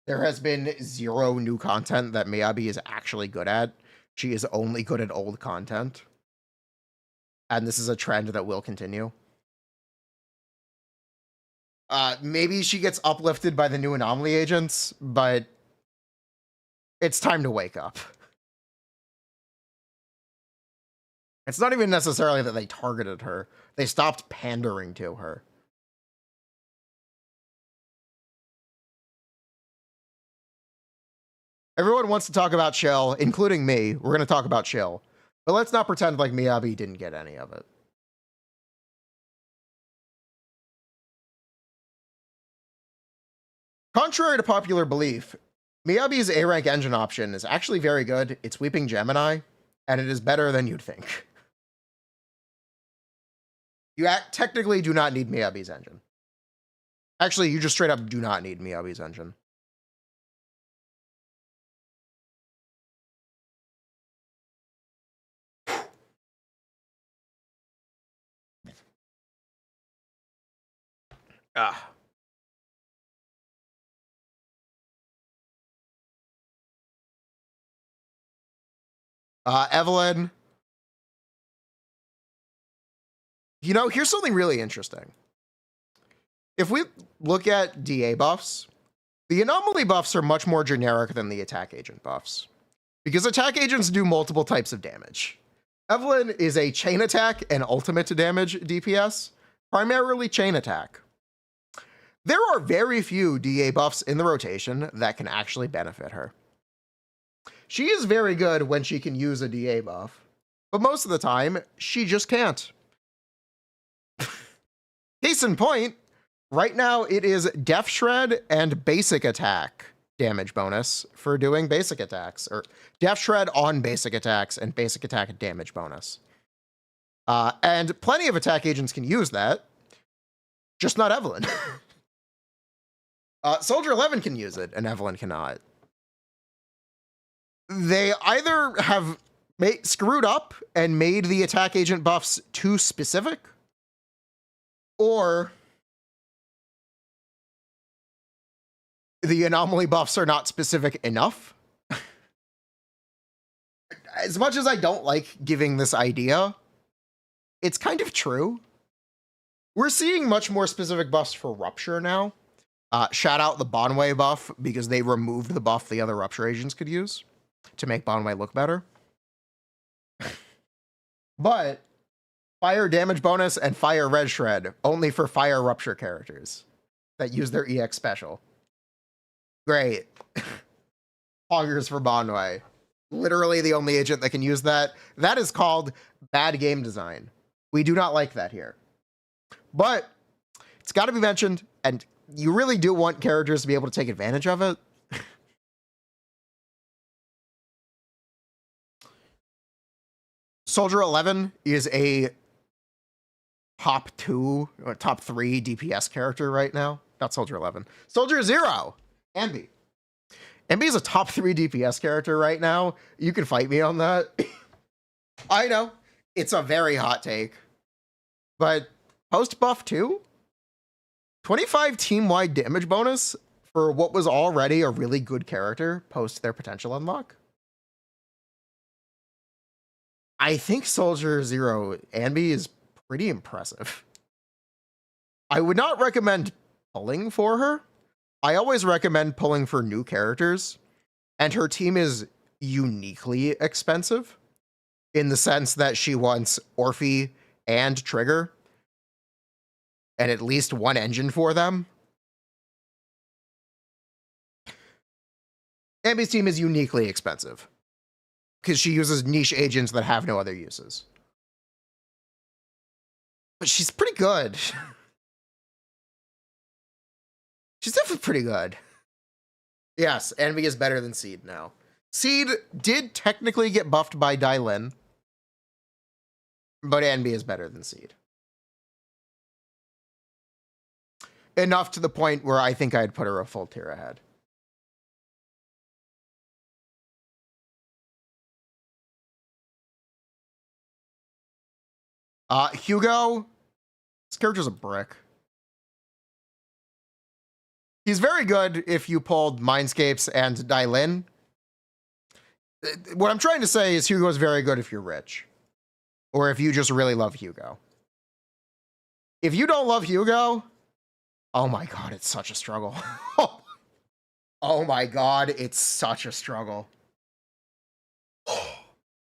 There has been zero new content that Miyabi is actually good at. She is only good at old content. And this is a trend that will continue. Maybe she gets uplifted by the new anomaly agents, but it's time to wake up. It's not even necessarily that they targeted her. They stopped pandering to her. Everyone wants to talk about Chill, including me. We're going to talk about Chill. But let's not pretend like Miyabi didn't get any of it. Contrary to popular belief, Miyabi's A-rank engine option is actually very good. It's Weeping Gemini, and it is better than you'd think. You technically do not need Miyabi's engine. Actually, you just straight up do not need Miyabi's engine. Ah. Evelyn. You know, here's something really interesting. If we look at DA buffs, the anomaly buffs are much more generic than the attack agent buffs, because attack agents do multiple types of damage. Evelyn is a chain attack and ultimate damage DPS, primarily chain attack. There are very few DA buffs in the rotation that can actually benefit her. She is very good when she can use a DA buff, but most of the time, she just can't. Case in point, right now it is Def Shred and basic attack damage bonus for doing basic attacks, or Def Shred on basic attacks and basic attack damage bonus. And plenty of attack agents can use that, just not Evelyn. Soldier 11 can use it, and Evelyn cannot. They either have screwed up and made the attack agent buffs too specific, or the anomaly buffs are not specific enough. As much as I don't like giving this idea, it's kind of true. We're seeing much more specific buffs for Rupture now. Shout out the Bonway buff, because they removed the buff the other Rupture agents could use to make Bonway look better. But fire damage bonus and fire red shred only for fire Rupture characters that use their EX special. Great. Hoggers for Bonway. Literally the only agent that can use that. That is called bad game design. We do not like that here. But it's got to be mentioned, and you really do want characters to be able to take advantage of it. Soldier 11 is a top 2 or top 3 DPS character right now. Not Soldier 11. Soldier 0, Ambi. Ambi is a top 3 DPS character right now. You can fight me on that. I know. It's a very hot take. But post buff 2? 25 team-wide damage bonus for what was already a really good character post their potential unlock? I think Soldier 0 Ambi is pretty impressive. I would not recommend pulling for her. I always recommend pulling for new characters, and her team is uniquely expensive in the sense that she wants Orphe and Trigger and at least one engine for them. Ambi's team is uniquely expensive because she uses niche agents that have no other uses. But she's pretty good. She's definitely pretty good. Yes, Envy is better than Seed now. Seed did technically get buffed by Dylin, but Envy is better than Seed. Enough to the point where I think I'd put her a full tier ahead. Hugo, this character's a brick. He's very good if you pulled Mindscapes and Dylin. What I'm trying to say is Hugo's very good if you're rich. Or if you just really love Hugo. If you don't love Hugo, oh my god, it's such a struggle. Oh my god, it's such a struggle.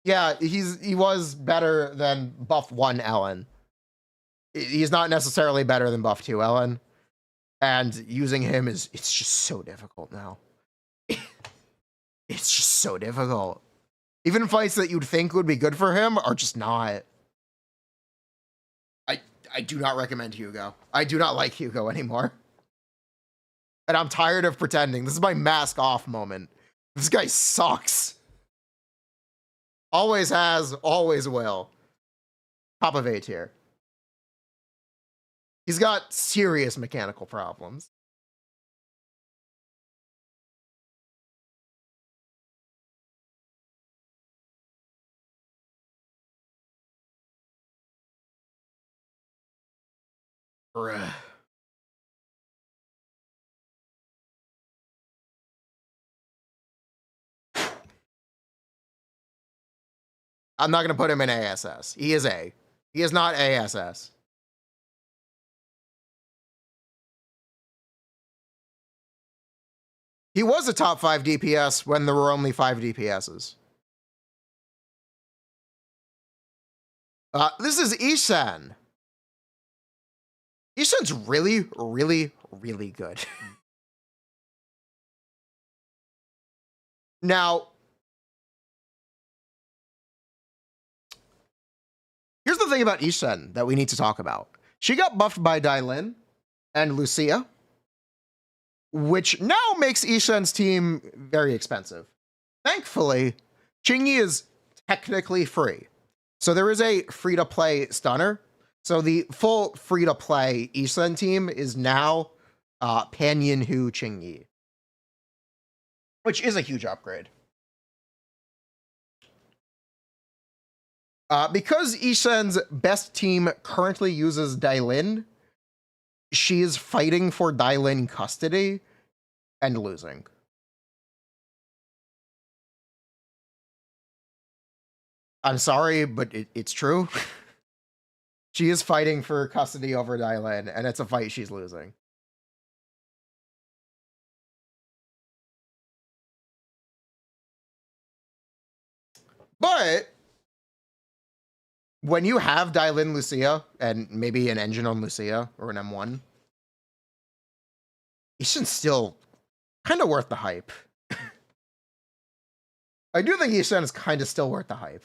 Yeah, he was better than buff 1 Ellen. He's not necessarily better than buff 2 Ellen. And using him it's just so difficult now. It's just so difficult. Even fights that you'd think would be good for him are just not. I do not recommend Hugo. I do not like Hugo anymore. And I'm tired of pretending. This is my mask off moment. This guy sucks. Always has, always will. Top of A tier. He's got serious mechanical problems. Bruh. I'm not going to put him in ASS. He is A. He is not ASS. He was a top 5 DPS when there were only 5 DPSs. This is Ishan. Ishan's really, really, really good. Now, here's the thing about Ishan that we need to talk about. She got buffed by Dailin and Lucia, which now makes Ishan's team very expensive. Thankfully, Qingyi is technically free. So there is a free-to-play stunner. So the full free-to-play Ishan team is now Pan Yinhu Qingyi, which is a huge upgrade. Because Ishan's best team currently uses Dailin, she is fighting for Dailin custody and losing. I'm sorry, but it's true. She is fighting for custody over Dailin, and it's a fight she's losing. But when you have Dailin Lucia, and maybe an engine on Lucia, or an M1, Ishan's still kind of worth the hype. I do think Ishan is kind of still worth the hype.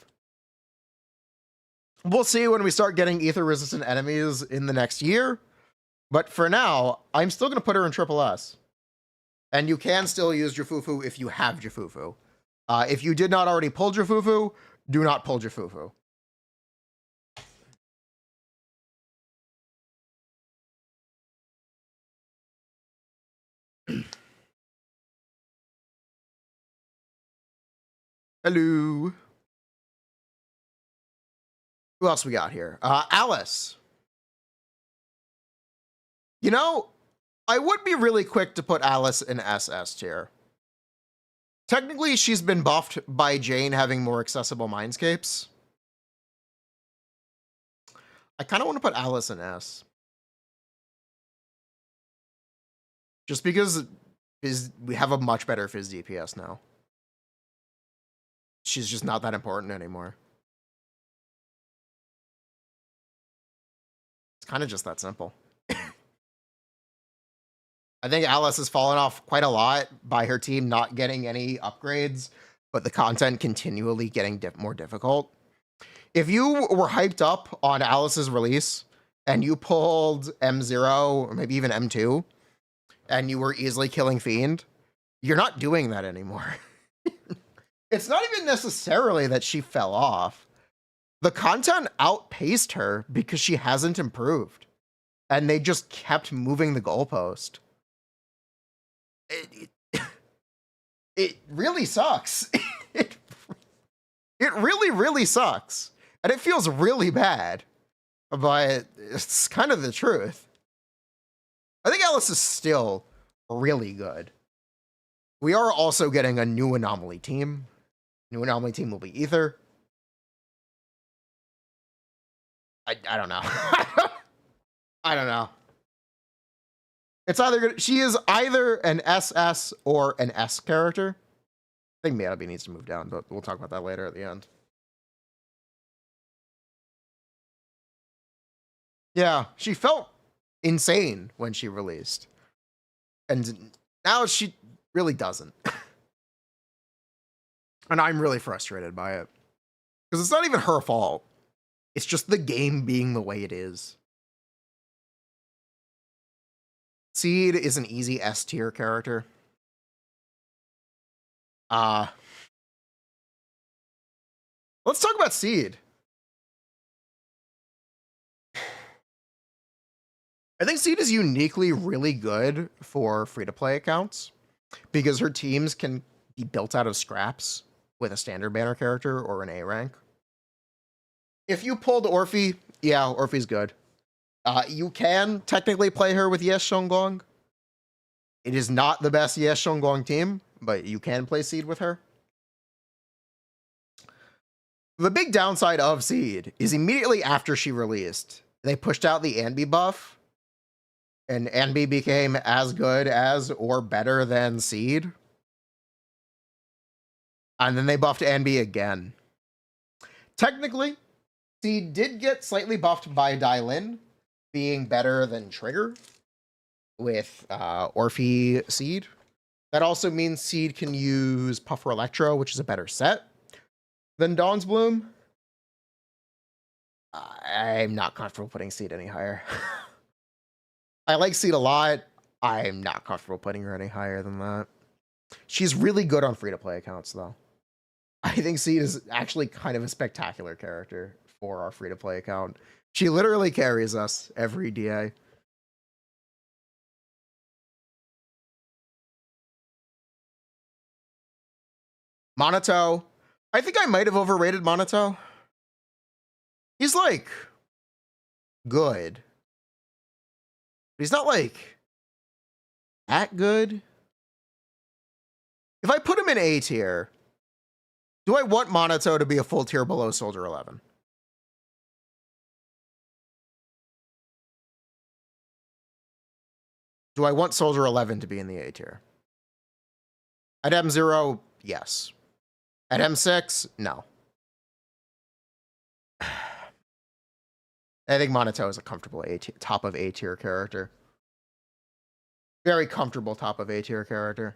We'll see when we start getting ether-resistant enemies in the next year. But for now, I'm still going to put her in Triple S. And you can still use Jufufu if you have Jufufu. If you did not already pull Jufufu, do not pull Jufufu. Hello. Who else we got here? Alice. You know, I would be really quick to put Alice in SS tier. Technically, she's been buffed by Jane having more accessible mindscapes. I kind of want to put Alice in S. Just because we have a much better Fizz DPS now. She's just not that important anymore. It's kind of just that simple. I think Alice has fallen off quite a lot by her team not getting any upgrades, but the content continually getting more difficult. If you were hyped up on Alice's release and you pulled M0 or maybe even M2 and you were easily killing Fiend, you're not doing that anymore. It's not even necessarily that she fell off. The content outpaced her because she hasn't improved. And they just kept moving the goalpost. It really sucks. It really, really sucks. And it feels really bad. But it's kind of the truth. I think Alice is still really good. We are also getting a new Anomaly team. New Anomaly team will be Ether. I don't know. I don't know. It's either good. She is either an SS or an S character. I think Maybe needs to move down, but we'll talk about that later at the end. Yeah, she felt insane when she released. And now she really doesn't. And I'm really frustrated by it. Because it's not even her fault. It's just the game being the way it is. Seed is an easy S tier character. Let's talk about Seed. I think Seed is uniquely really good for free-to-play accounts because her teams can be built out of scraps with a standard banner character or an A rank. If you pulled Orphe, yeah, Orphe's good. You can technically play her with Yes Shonggong. It is not the best Yes Shonggong team, but you can play Seed with her. The big downside of Seed is immediately after she released, they pushed out the Anbi buff, and Anbi became as good as or better than Seed. And then they buffed Anbi again. Technically, Seed did get slightly buffed by Dailin, being better than Trigger with Orphe Seed. That also means Seed can use Puffer Electro, which is a better set than Dawn's Bloom. I'm not comfortable putting Seed any higher. I like Seed a lot. I'm not comfortable putting her any higher than that. She's really good on free-to-play accounts, though. I think Seed is actually kind of a spectacular character for our free-to-play account. She literally carries us every DA. Monato. I think I might have overrated Monato. He's like good. But he's not like that good. If I put him in A tier, do I want Monato to be a full tier below Soldier 11? Do I want Soldier 11 to be in the A tier? At M0, yes. At M6, no. I think Monato is a comfortable top of A tier character. Very comfortable top of A tier character.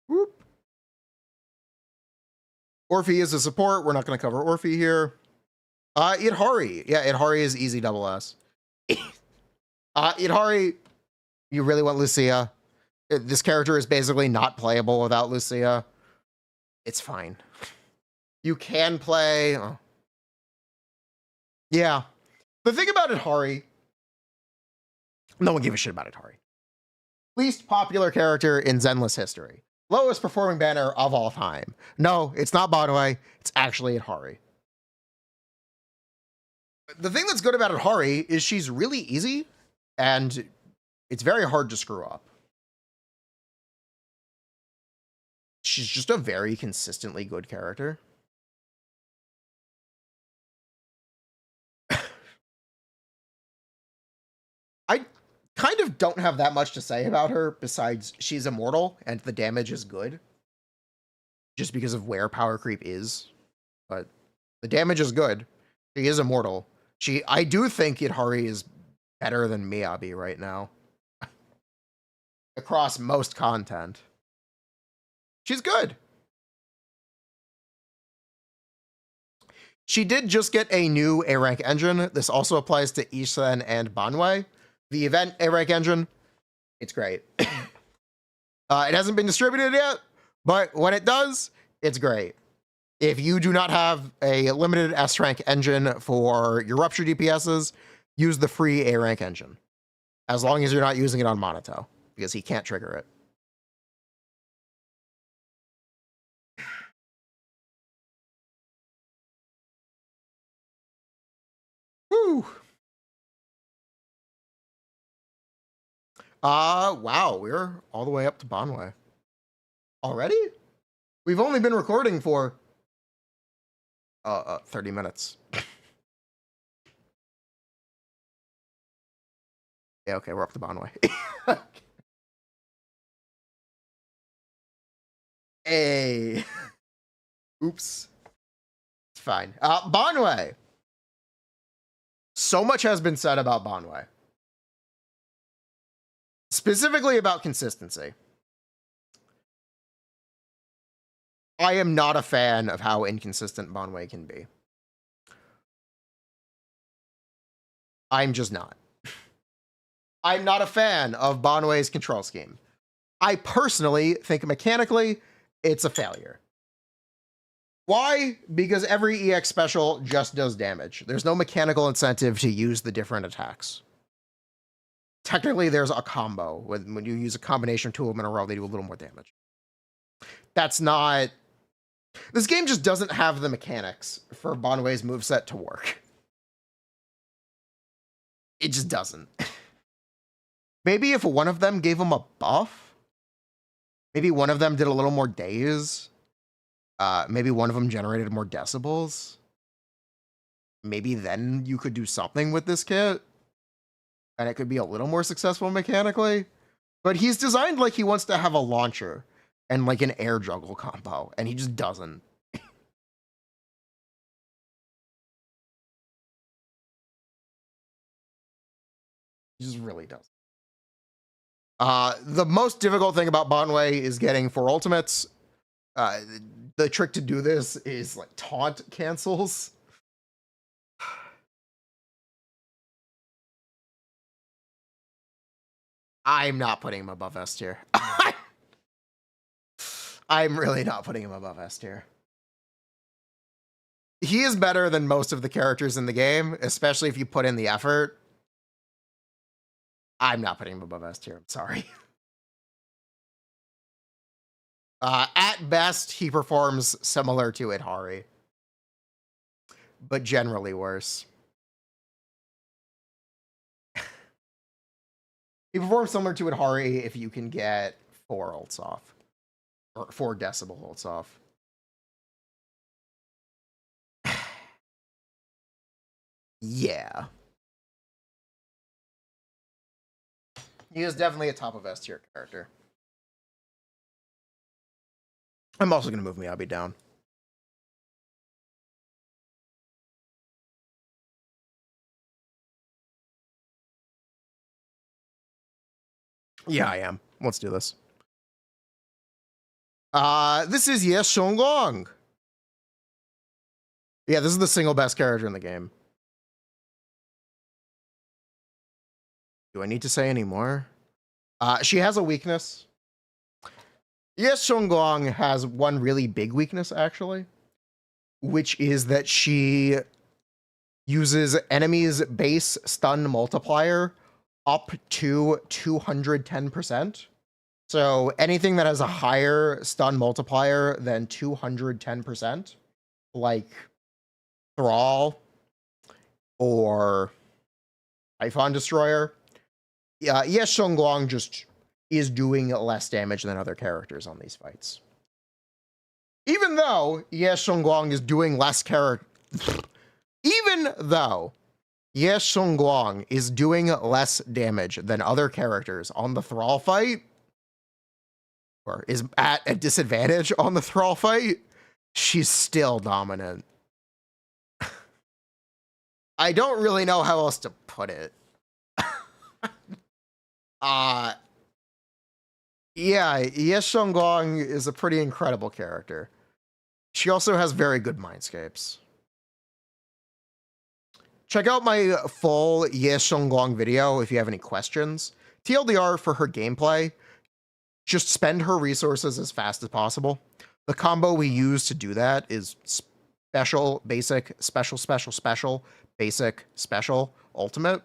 Whoop. Orphe is a support. We're not going to cover Orphe here. Idhari. Yeah, Idhari is easy double S. Idhari, you really want Lucia. This character is basically not playable without Lucia. It's fine. You can play. Oh. Yeah. The thing about Idhari, no one gave a shit about Idhari. Least popular character in Zenless history. Lowest performing banner of all time. No, it's not Banwei. It's actually Idhari. The thing that's good about Idhari is she's really easy, and it's very hard to screw up. She's just a very consistently good character. I kind of don't have that much to say about her besides she's immortal and the damage is good. Just because of where power creep is. But the damage is good. She is immortal. I do think Idhari is better than Miyabi right now. Across most content. She's good. She did just get a new A-Rank engine. This also applies to Isen and Banwei. The event A-Rank engine, it's great. It hasn't been distributed yet, but when it does, it's great. If you do not have a limited S-Rank engine for your Rupture DPSs, use the free A-Rank engine. As long as you're not using it on Monato, because he can't trigger it. Woo! Wow, we're all the way up to Banwei. Already? We've only been recording for 30 minutes. Yeah, okay, we're up to Banwei. Hey. Oops. It's fine. Banwei. So much has been said about Banwei. Specifically about consistency. I am not a fan of how inconsistent Banwei can be. I'm just not. I'm not a fan of Banwei's control scheme. I personally think mechanically it's a failure. Why? Because every EX special just does damage. There's no mechanical incentive to use the different attacks. Technically, there's a combo. When you use a combination of two of them in a row, they do a little more damage. That's not... This game just doesn't have the mechanics for Banwei's moveset to work. It just doesn't. Maybe if one of them gave him a buff, maybe one of them did a little more days, maybe one of them generated more decibels, maybe then you could do something with this kit, and it could be a little more successful mechanically. But he's designed like he wants to have a launcher and like an air juggle combo, and he just doesn't. He just really doesn't. The most difficult thing about Banwei is getting 4 ultimates. The trick to do this is like taunt cancels. I'm not putting him above S tier. I'm really not putting him above S tier. He is better than most of the characters in the game, especially if you put in the effort. I'm not putting him above S tier. I'm sorry. At best, he performs similar to Idhari, but generally worse. He performs similar to Idhari if you can get 4 ults off, or 4 decibel ults off. Yeah. He is definitely a top of S tier character. I'm also going to move Miyabi down. Yeah, I am. Let's do this. This is Yes Shonglong. Yeah, this is the single best character in the game. Do I need to say any more? She has a weakness. Yes, Shonglong has one really big weakness, actually, which is that she uses enemies' base stun multiplier up to 210%. So anything that has a higher stun multiplier than 210%, like Thrall or Typhon Destroyer, yes, Shonglong just is doing less damage than other characters on these fights. Even though yes, Shonglong is doing less even though yes, Shonglong is doing less damage than other characters on the Thrall fight, or is at a disadvantage on the Thrall fight, she's still dominant. I don't really know how else to put it. Yeah, Yes Shonglong is a pretty incredible character. She also has very good mindscapes. Check out my full Yes Shonglong video if you have any questions. TLDR for her gameplay, just spend her resources as fast as possible. The combo we use to do that is special, basic, special, special, special, basic, special, ultimate.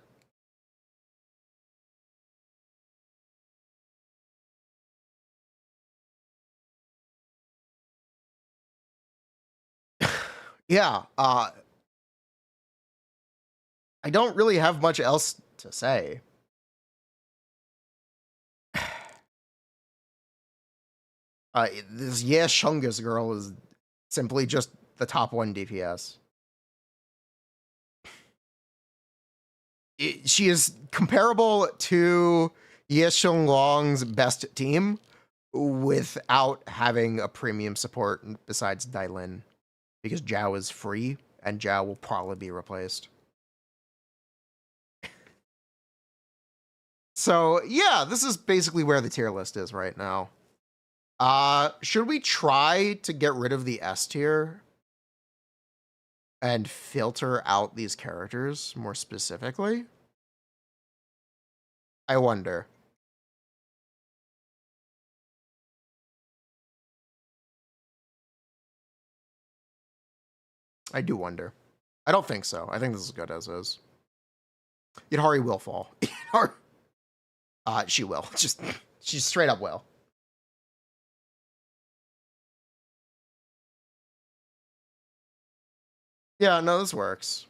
Yeah, I don't really have much else to say. This Yes Shungus girl is simply just the top 1 DPS. She is comparable to Yes Shonglong's best team without having a premium support besides Dailin, because Zhao is free and Zhao will probably be replaced. So yeah, this is basically where the tier list is right now. Should we try to get rid of the S tier and filter out these characters more specifically? I wonder. I do wonder. I don't think so. I think this is good as is. Yadhari will fall. She will. She's straight up will. Yeah, no, this works.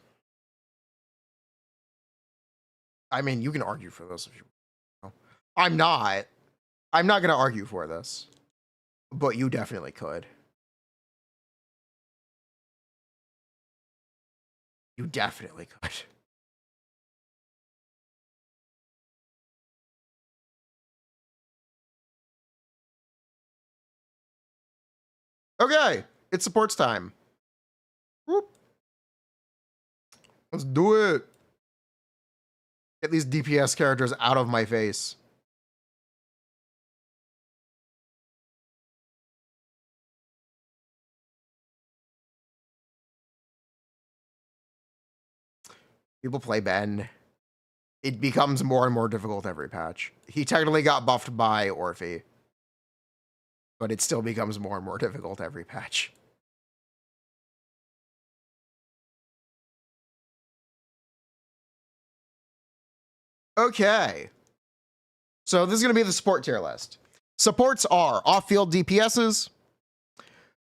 I mean, you can argue for this if you want. I'm not. I'm not going to argue for this. But you definitely could. You definitely could. Okay, it's supports time. Whoop. Let's do it. Get these DPS characters out of my face. People play Ben. It becomes more and more difficult every patch. He technically got buffed by Orphe, but it still becomes more and more difficult every patch. Okay. So this is going to be the support tier list. Supports are off-field DPSs,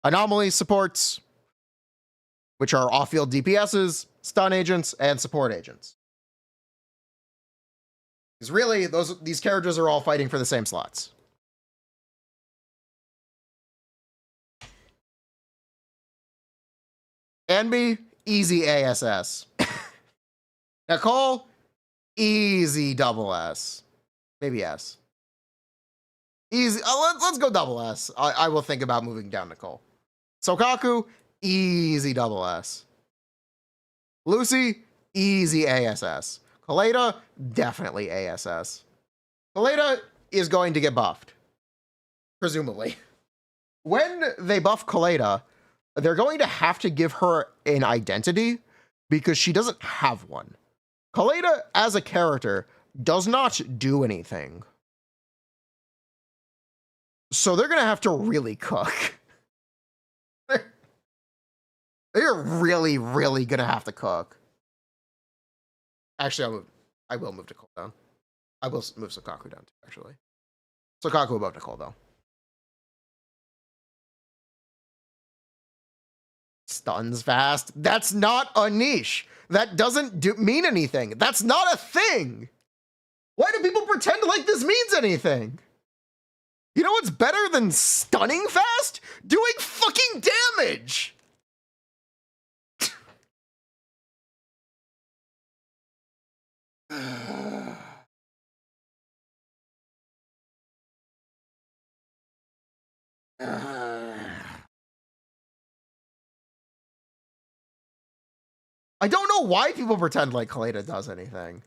anomaly supports, which are off-field DPSs, stun agents, and support agents. Because really, these characters are all fighting for the same slots. Anby, easy ASS. Nicole, easy double S. Maybe S. Easy. Let's go double S. I will think about moving down Nicole. Sokaku, easy double S. Lucy, easy ASS. Kaleda, definitely ASS. Kaleda is going to get buffed. Presumably. When they buff Kaleda, they're going to have to give her an identity because she doesn't have one. Kaleda, as a character, does not do anything. So they're going to have to really cook. They're really, really going to have to cook. Actually, I will move Nicole down. I will move Sokaku down, too, actually. Sokaku above Nicole, though. Stuns fast. That's not a niche. That doesn't mean anything. That's not a thing. Why do people pretend like this means anything? You know what's better than stunning fast? Doing fucking damage. I don't know why people pretend like Kaleda does anything.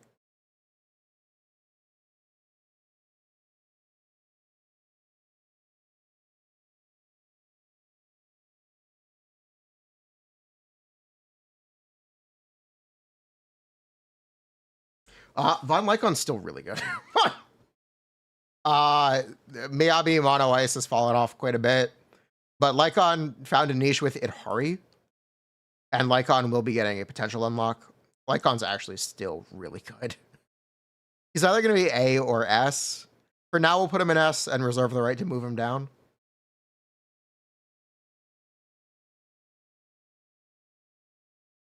Von Lycon's still really good. Miyabi Mono Ice has fallen off quite a bit, but Lycon found a niche with Idhari, and Lycon will be getting a potential unlock. Lycon's actually still really good. He's either going to be A or S. For now, we'll put him in S and reserve the right to move him down.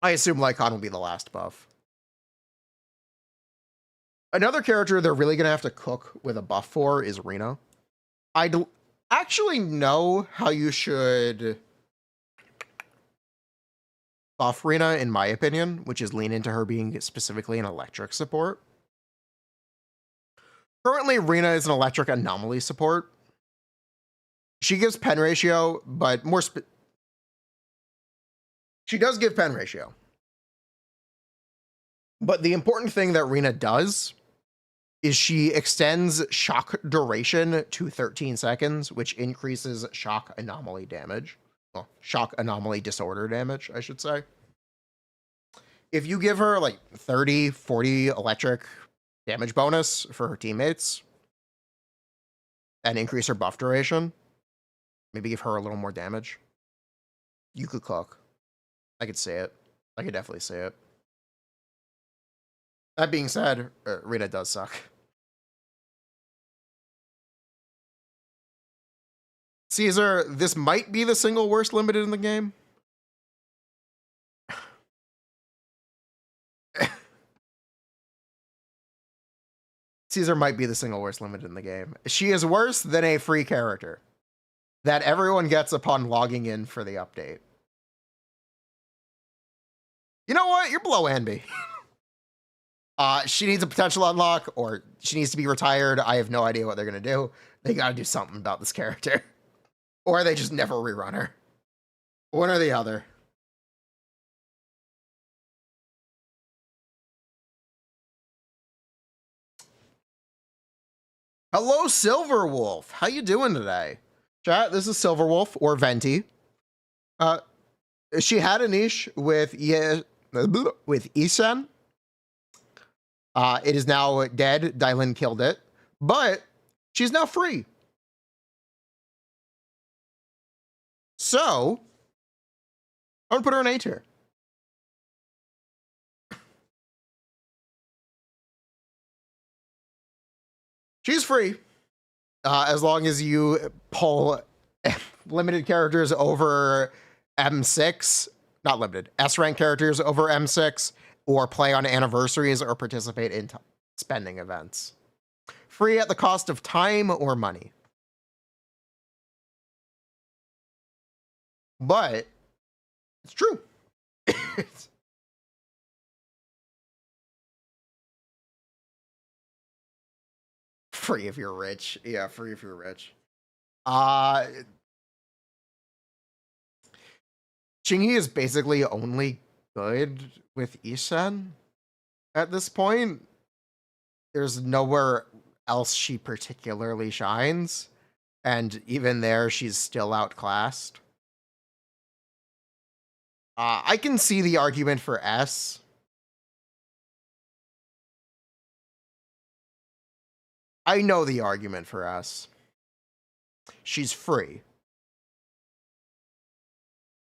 I assume Lycon will be the last buff. Another character they're really going to have to cook with a buff for is Rena. I don't actually know how you should buff Rena, in my opinion, which is lean into her being specifically an electric support. Currently, Rena is an electric anomaly support. She gives pen ratio, but more she does give pen ratio. But the important thing that Rena does is she extends shock duration to 13 seconds, which increases shock anomaly damage. Well, shock anomaly disorder damage, I should say. If you give her like 30, 40 electric damage bonus for her teammates and increase her buff duration. Maybe give her a little more damage. You could cook. I could see it. I could definitely see it. That being said, Rita does suck. Caesar, this might be the single worst limited in the game. Caesar might be the single worst limited in the game. She is worse than a free character that everyone gets upon logging in for the update. You know what? You're below Anby. She needs a potential unlock, or she needs to be retired. I have no idea what they're going to do. They got to do something about this character. Or they just never rerun her. One or the other. Hello, Silverwolf. How you doing today? Chat, this is Silverwolf, or Venti. She had a niche with Isen. It is now dead. Dylan killed it. But she's now free. So, I'm gonna put her in A tier. She's free. As long as you pull limited characters over M6, not limited, S-rank characters over M6, or play on anniversaries or participate in spending events. Free at the cost of time or money. But it's true. Free if you're rich. Yeah, free if you're rich. Chingy is basically only good with Isen at this point. There's nowhere else she particularly shines. And even there, she's still outclassed. I can see the argument for S. I know the argument for S. She's free.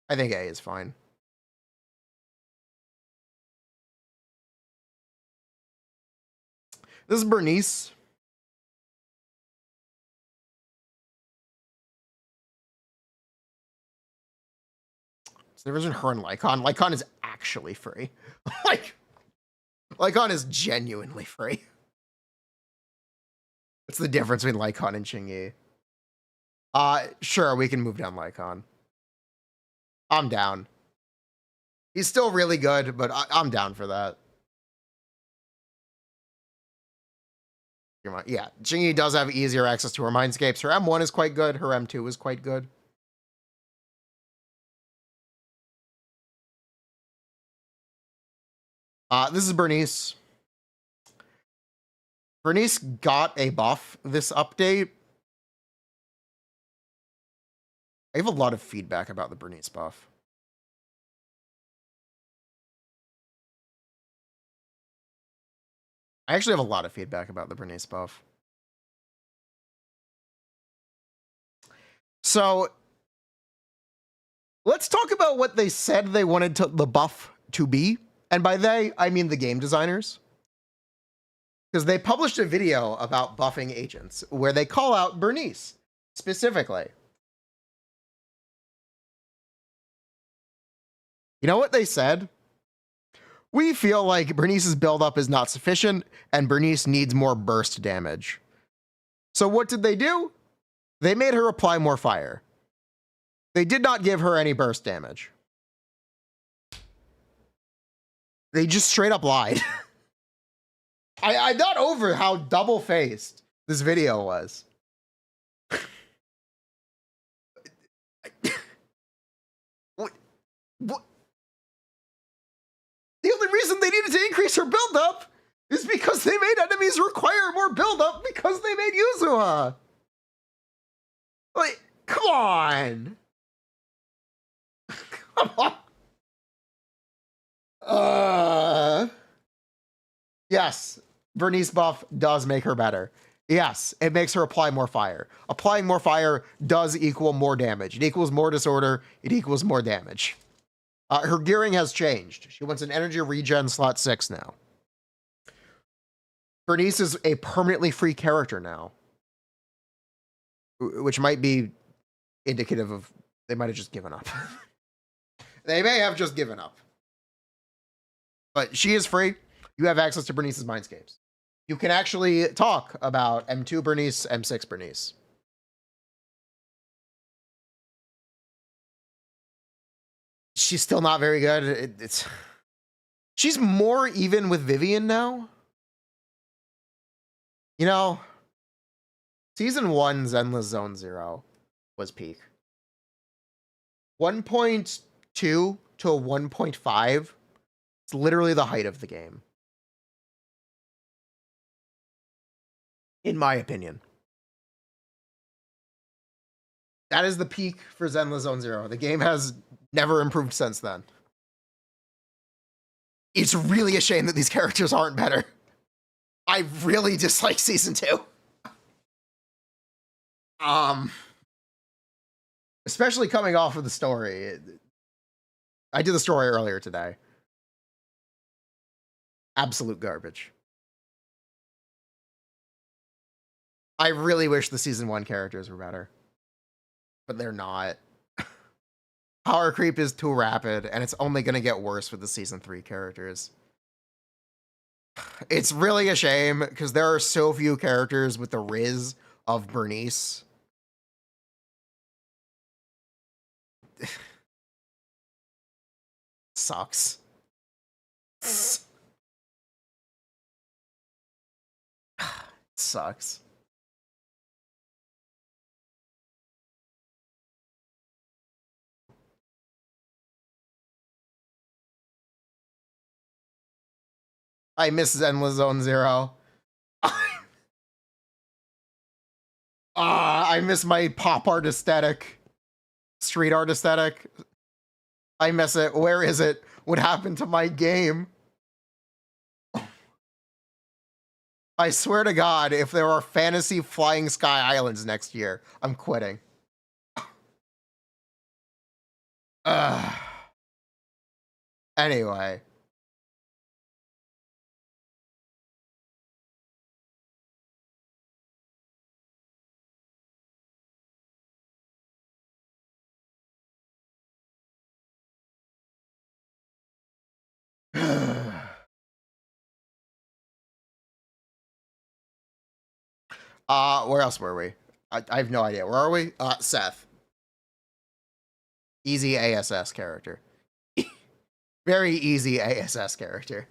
I think A is fine. This is Bernice. What's the difference between her and Lycon? Lycon is actually free. Lycon is genuinely free. What's the difference between Lycon and Chingy? Sure, we can move down Lycon. I'm down. He's still really good, but I'm down for that. Yeah, Chingy does have easier access to her mindscapes. Her M1 is quite good. Her M2 is quite good. This is Bernice. Bernice got a buff this update. I have a lot of feedback about the Bernice buff. I actually have a lot of feedback about the Bernice buff. So, let's talk about what they said they wanted the buff to be. And by they, I mean the game designers. Because they published a video about buffing agents where they call out Bernice specifically. You know what they said? We feel like Bernice's buildup is not sufficient and Bernice needs more burst damage. So what did they do? They made her apply more fire. They did not give her any burst damage. They just straight up lied. I'm not over how double-faced this video was. What? The only reason they needed to increase her buildup is because they made enemies require more buildup because they made Yuzua. Like, come on. Come on. Yes. Bernice buff does make her better. Yes, it makes her apply more fire. Applying more fire does equal more damage. It equals more disorder. It equals more damage. Her gearing has changed. She wants an energy regen slot 6 now. Bernice is a permanently free character now, which might be indicative of they might have just given up. They may have just given up. But she is free. You have access to Bernice's Mindscapes. You can actually talk about M2 Bernice, M6 Bernice. She's still not very good. She's more even with Vivian now. You know, Season 1 Zenless Zone 0 was peak. 1.2 to 1.5 is literally the height of the game. In my opinion. That is the peak for Zenless Zone 0. The game has never improved since then. It's really a shame that these characters aren't better. I really dislike Season 2. Especially coming off of the story. I did the story earlier today. Absolute garbage. I really wish the Season 1 characters were better. But they're not. Power creep is too rapid, and it's only going to get worse with the Season 3 characters. It's really a shame, because there are so few characters with the Riz of Bernice. Sucks. Sucks. I miss Zenless Zone 0. I miss my pop art aesthetic. Street art aesthetic. I miss it. Where is it? What happened to my game? I swear to God, if there are fantasy flying sky islands next year, I'm quitting. Anyway. Where else were we? I have no idea. Where are we? Seth. Easy ASS character. Very easy ASS character.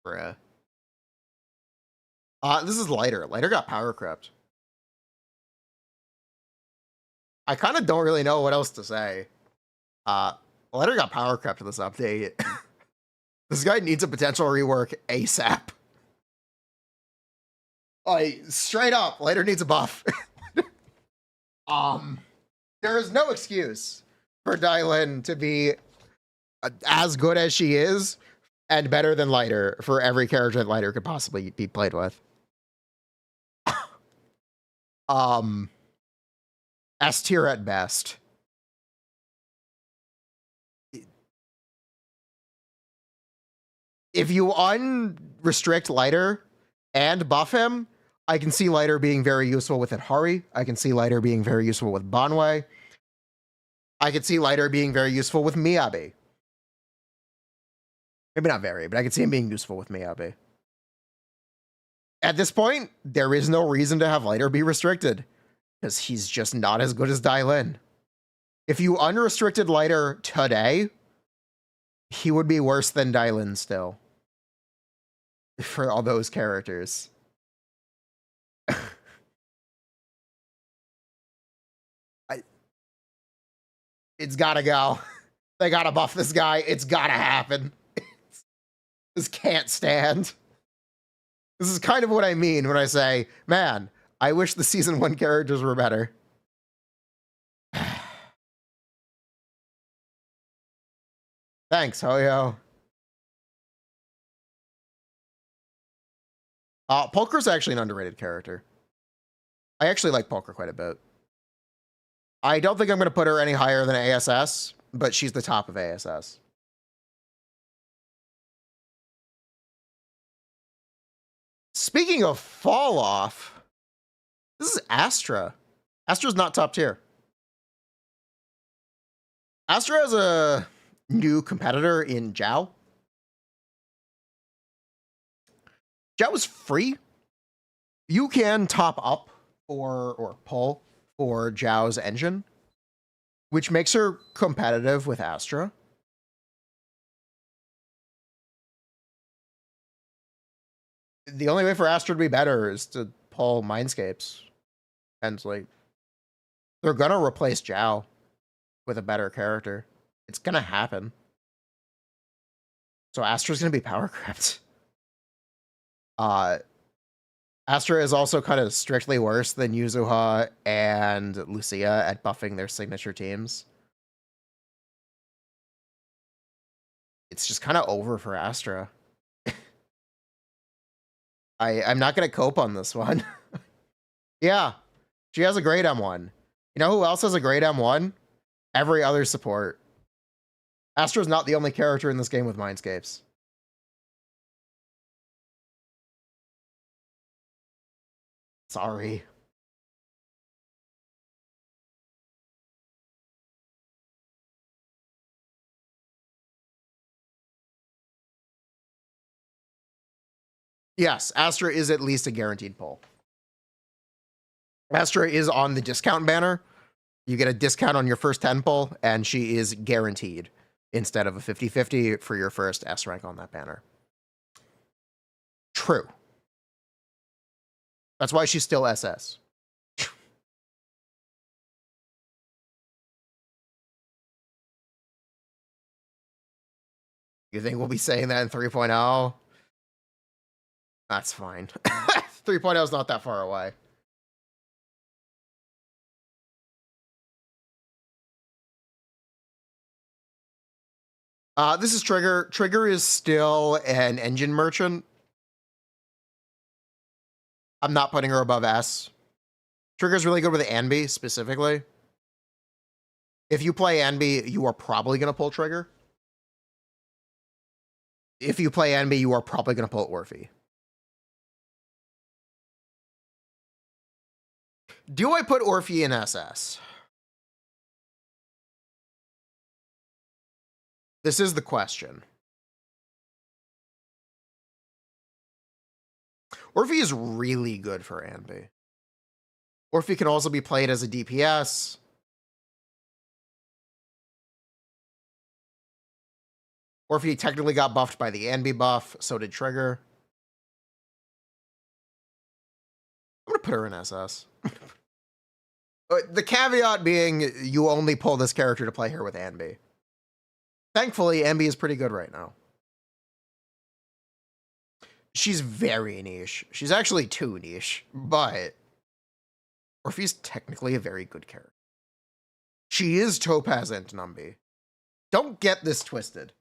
Bruh. This is Lighter. Lighter got power crept. I kind of don't really know what else to say. Lighter got power crept to this update. This guy needs a potential rework ASAP. Like, straight up, Lighter needs a buff. There is no excuse for Dylan to be as good as she is and better than Lighter for every character that Lighter could possibly be played with. S tier at best. If you unrestrict Lighter and buff him, I can see Lighter being very useful with Hari. I can see Lighter being very useful with Banwei. I could see Lighter being very useful with Miyabi. Maybe not very, but I could see him being useful with Miyabi. At this point, there is no reason to have Lighter be restricted, because he's just not as good as Dylan. If you unrestricted Lighter today, he would be worse than Dylan still. For all those characters. It's gotta go. They gotta buff this guy. It's gotta happen. This can't stand. This is kind of what I mean when I say, man, I wish the season 1 characters were better. Thanks, Hoyo. Polkar's actually an underrated character. I actually like Polkar quite a bit. I don't think I'm going to put her any higher than ASS, but she's the top of ASS. Speaking of fall off, this is Astra. Astra's not top tier. Astra has a new competitor in Zhao. Zhao is free. You can top up or pull for Zhao's engine, which makes her competitive with Astra. The only way for Astra to be better is to pull Mindscapes. And like, they're gonna replace Zhao with a better character. It's gonna happen. So Astra's gonna be power crept. Astra is also kind of strictly worse than Yuzuha and Lucia at buffing their signature teams. It's just kind of over for Astra. I'm not going to cope on this one. Yeah, she has a great M1. You know who else has a great M1? Every other support. Astra's not the only character in this game with Mindscapes. Sorry. Yes, Astra is at least a guaranteed pull. Astra is on the discount banner. You get a discount on your first 10 pull, and she is guaranteed instead of a 50-50 for your first S rank on that banner. True. That's why she's still SS. You think we'll be saying that in 3.0? That's fine. 3.0 is not that far away. This is Trigger. Trigger is still an engine merchant. I'm not putting her above S. Trigger's really good with Anby, specifically. If you play Anby, you are probably going to pull Trigger. If you play Anby, you are probably going to pull Orphe. Do I put Orphe in SS? This is the question. Orphe is really good for Anby. Orphe can also be played as a DPS. Orphe technically got buffed by the Anby buff, so did Trigger. I'm gonna put her in SS. The caveat being, you only pull this character to play her with Anby. Thankfully, Anby is pretty good right now. She's very niche. She's actually too niche, but Orphe's technically a very good character. She is Topaz and Numby. Don't get this twisted.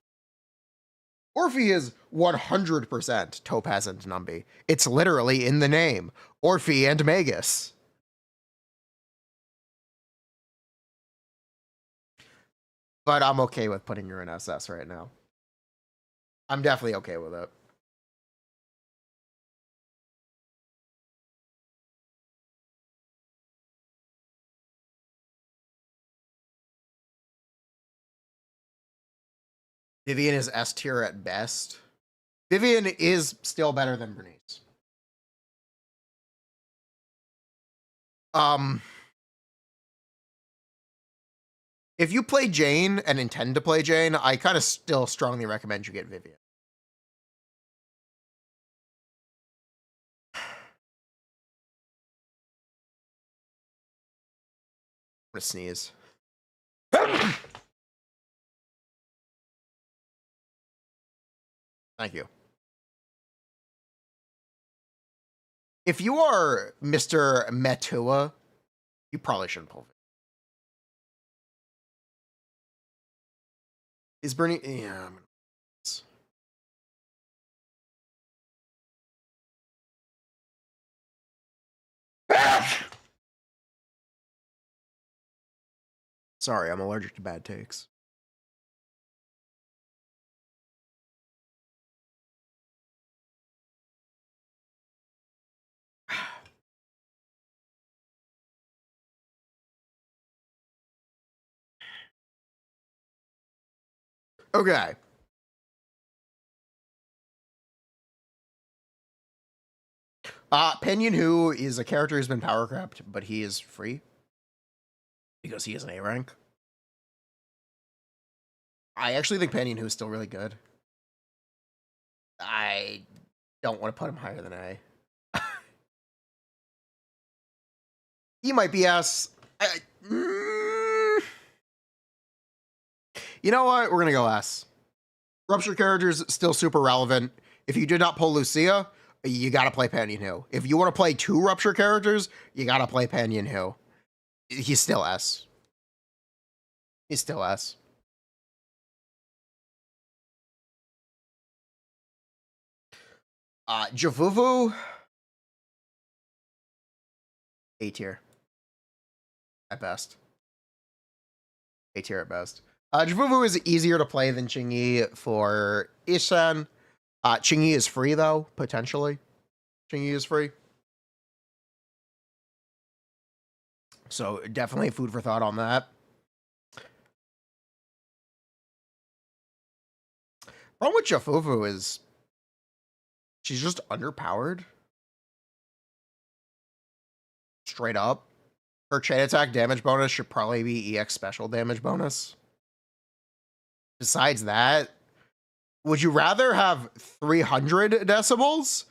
Orphe is 100% Topaz and Numby. It's literally in the name. Orphe and Magus. But I'm okay with putting her in SS right now. I'm definitely okay with it. Vivian is S tier at best. Vivian is still better than Bernice. If you play Jane and intend to play Jane, I kind of still strongly recommend you get Vivian. I'm gonna sneeze. Thank you. If you are Mr. Metua, you probably shouldn't pull. Is Bernie? Yeah. Sorry, I'm allergic to bad takes. Okay. Penyon Hu is a character who's been power crept, but he is free because he is an A rank. I actually think Penyon Hu is still really good. I don't want to put him higher than A. He might be S. You know what? We're gonna go S. Rupture characters still super relevant. If you did not pull Lucia, you gotta play Penyon Hu. If you want to play 2 Rupture characters, you gotta play Penyon Hu. He's still S. He's still S. Javuvu, A tier at best. A tier at best. Javuvu is easier to play than Qingyi for Ishan. Qingyi is free though, potentially. Qingyi is free. So definitely food for thought on that. Problem with Javuvu is she's just underpowered. Straight up. Her chain attack damage bonus should probably be EX special damage bonus. Besides that, would you rather have 300 decibels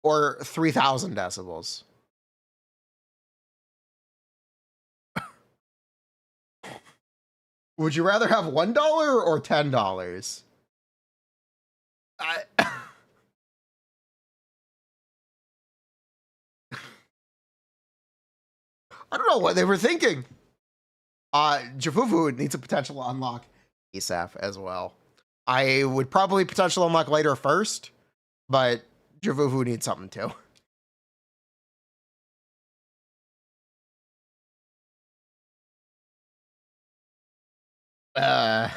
or 3,000 decibels? Would you rather have $1 or $10? I don't know what they were thinking. Javuvu needs a potential unlock ASAP as well. I would probably potential unlock later first, but Javuvu needs something too. Yeah.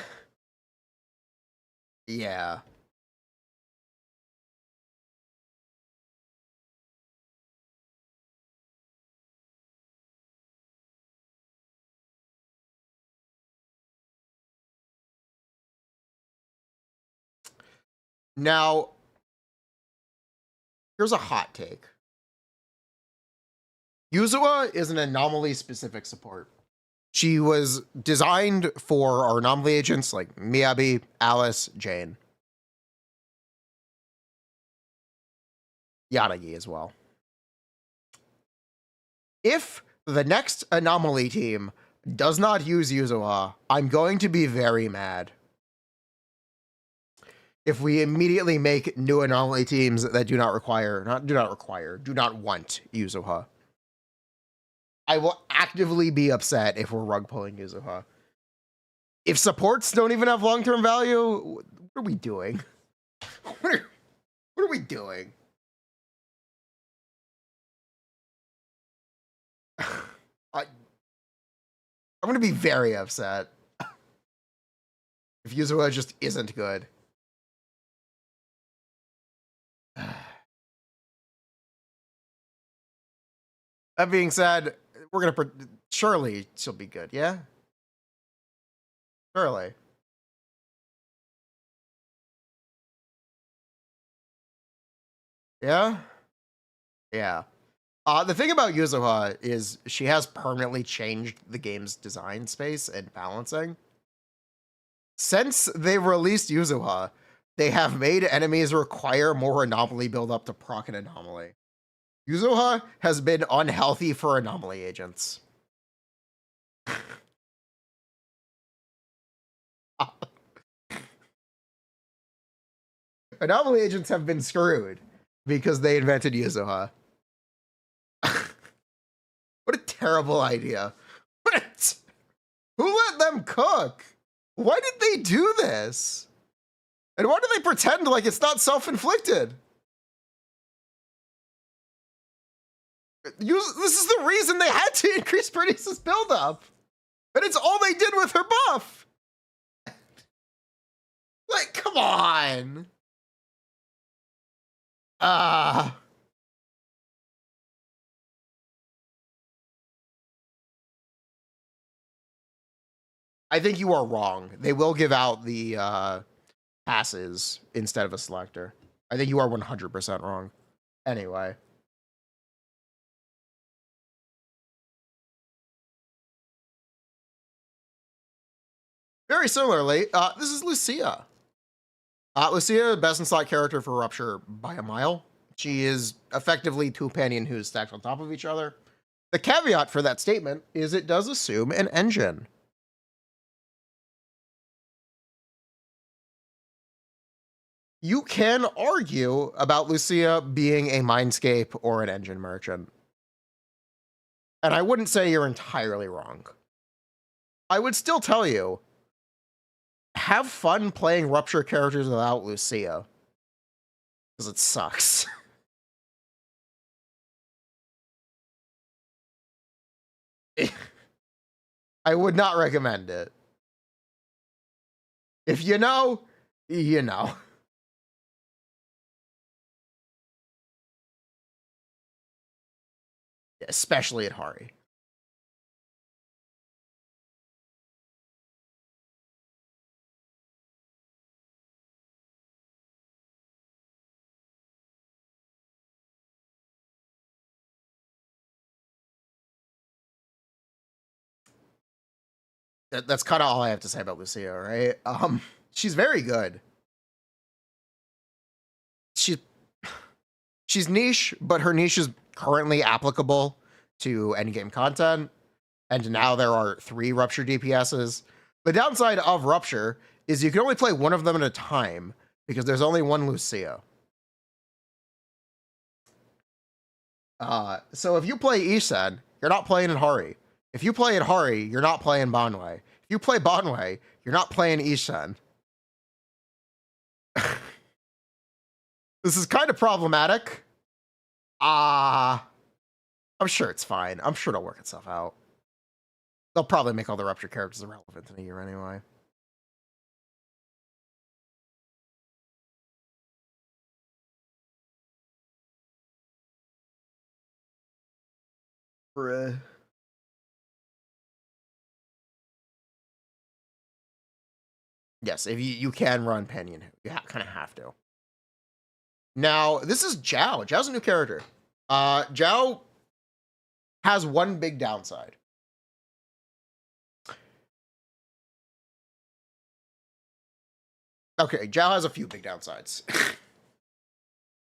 Now, here's a hot take. Yuzua is an anomaly-specific support. She was designed for our anomaly agents like Miyabi, Alice, Jane. Yanagi as well. If the next anomaly team does not use Yuzua, I'm going to be very mad. If we immediately make new anomaly teams that do not want Yuzua. I will actively be upset if we're rug pulling Yuzua. If supports don't even have long-term value, what are we doing? What are we doing? I'm going to be very upset if Yuzua just isn't good. That being said, we're going to... Surely she'll be good, yeah? Surely. Yeah? Yeah. The thing about Yuzua is she has permanently changed the game's design space and balancing. Since they released Yuzua, they have made enemies require more anomaly build-up to proc an anomaly. Yuzua has been unhealthy for anomaly agents. Anomaly agents have been screwed because they invented Yuzuha. What a terrible idea. What? Who let them cook? Why did they do this? And why do they pretend like it's not self-inflicted? This is the reason they had to increase Bernice's buildup. And it's all they did with her buff. Like, come on. I think you are wrong. They will give out the passes instead of a selector. I think you are 100% wrong. Anyway. Very similarly, this is Lucia. Lucia, best in slot character for Rupture by a mile. She is effectively two Panion who's stacked on top of each other. The caveat for that statement is it does assume an engine. You can argue about Lucia being a Mindscape or an engine merchant. And I wouldn't say you're entirely wrong. I would still tell you, have fun playing Rupture characters without Lucia. Because it sucks. I would not recommend it. If you know, you know. Especially at Hari. That's kind of all I have to say about Lucia, right? She's very good. She's niche, but her niche is currently applicable to endgame content. And now there are 3 Rupture DPSs. The downside of Rupture is you can only play one of them at a time because there's only one Lucia. So if you play Isen, you're not playing in Hari. If you play in Hari, you're not playing Banwei. If you play Banwei, you're not playing Isen. This is kind of problematic. I'm sure it's fine. I'm sure it'll work itself out. They'll probably make all the Rupture characters irrelevant in a year anyway. Bruh. Yes, if you can run Pinion, you kind of have to. Now, this is Zhao. Zhao's a new character. Zhao has one big downside. Okay, Zhao has a few big downsides.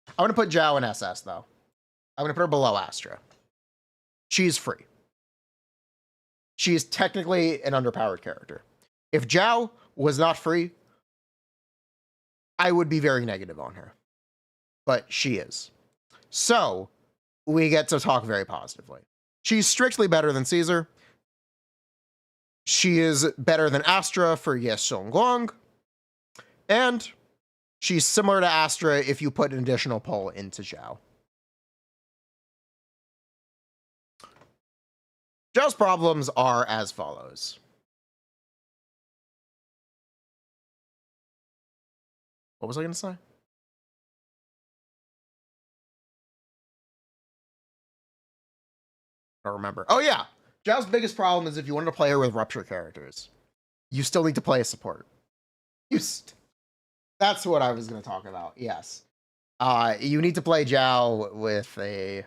I'm going to put Zhao in SS, though. I'm going to put her below Astra. She's free. She is technically an underpowered character. If Zhao was not free, I would be very negative on her. But she is. So, we get to talk very positively. She's strictly better than Caesar. She is better than Astra for Yes Guang. And she's similar to Astra if you put an additional pull into Zhao. Zhao's problems are as follows. What was I going to say? I don't remember. Oh, yeah. Zhao's biggest problem is if you want to play her with Rupture characters, you still need to play a support. That's what I was going to talk about. Yes. You need to play Zhao with a...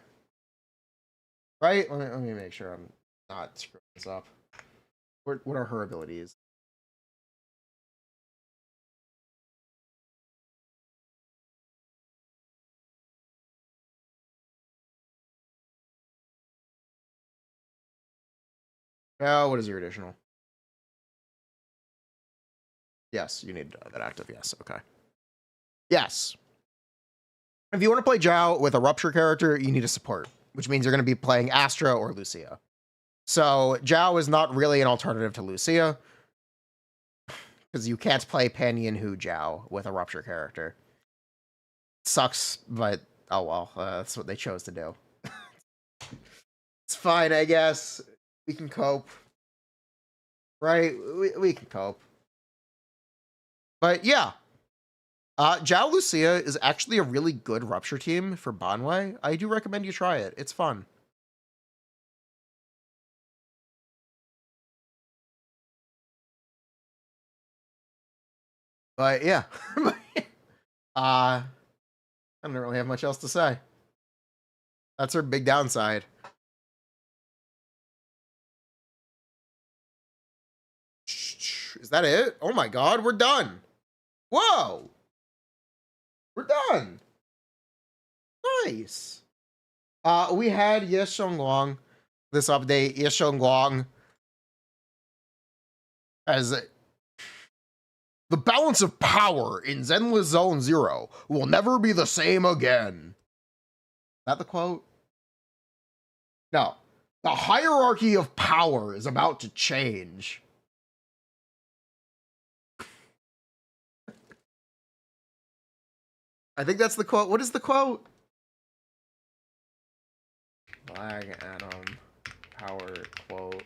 Right? Let me make sure I'm not screwing this up. What are her abilities? Oh, what is your additional? Yes, you need that active. Yes, okay. Yes. If you want to play Zhao with a Rupture character, you need a support, which means you're going to be playing Astra or Lucia. So Zhao is not really an alternative to Lucia, because you can't play Panyan Hu Zhao with a Rupture character. Sucks, but oh well, that's what they chose to do. It's fine, I guess. We can cope. Right? We can cope. But yeah. Zhao Lucia is actually a really good Rupture team for Banwei. I do recommend you try it. It's fun. But yeah. I don't really have much else to say. That's her big downside. Is that it? Oh my god, we're done. Whoa! We're done. Nice. We had Yes Xiongguang this update. Yes Xiongguang as the balance of power in Zenless Zone 0 will never be the same again. Is that the quote? No. The hierarchy of power is about to change. I think that's the quote. What is the quote? Flag Atom power quote.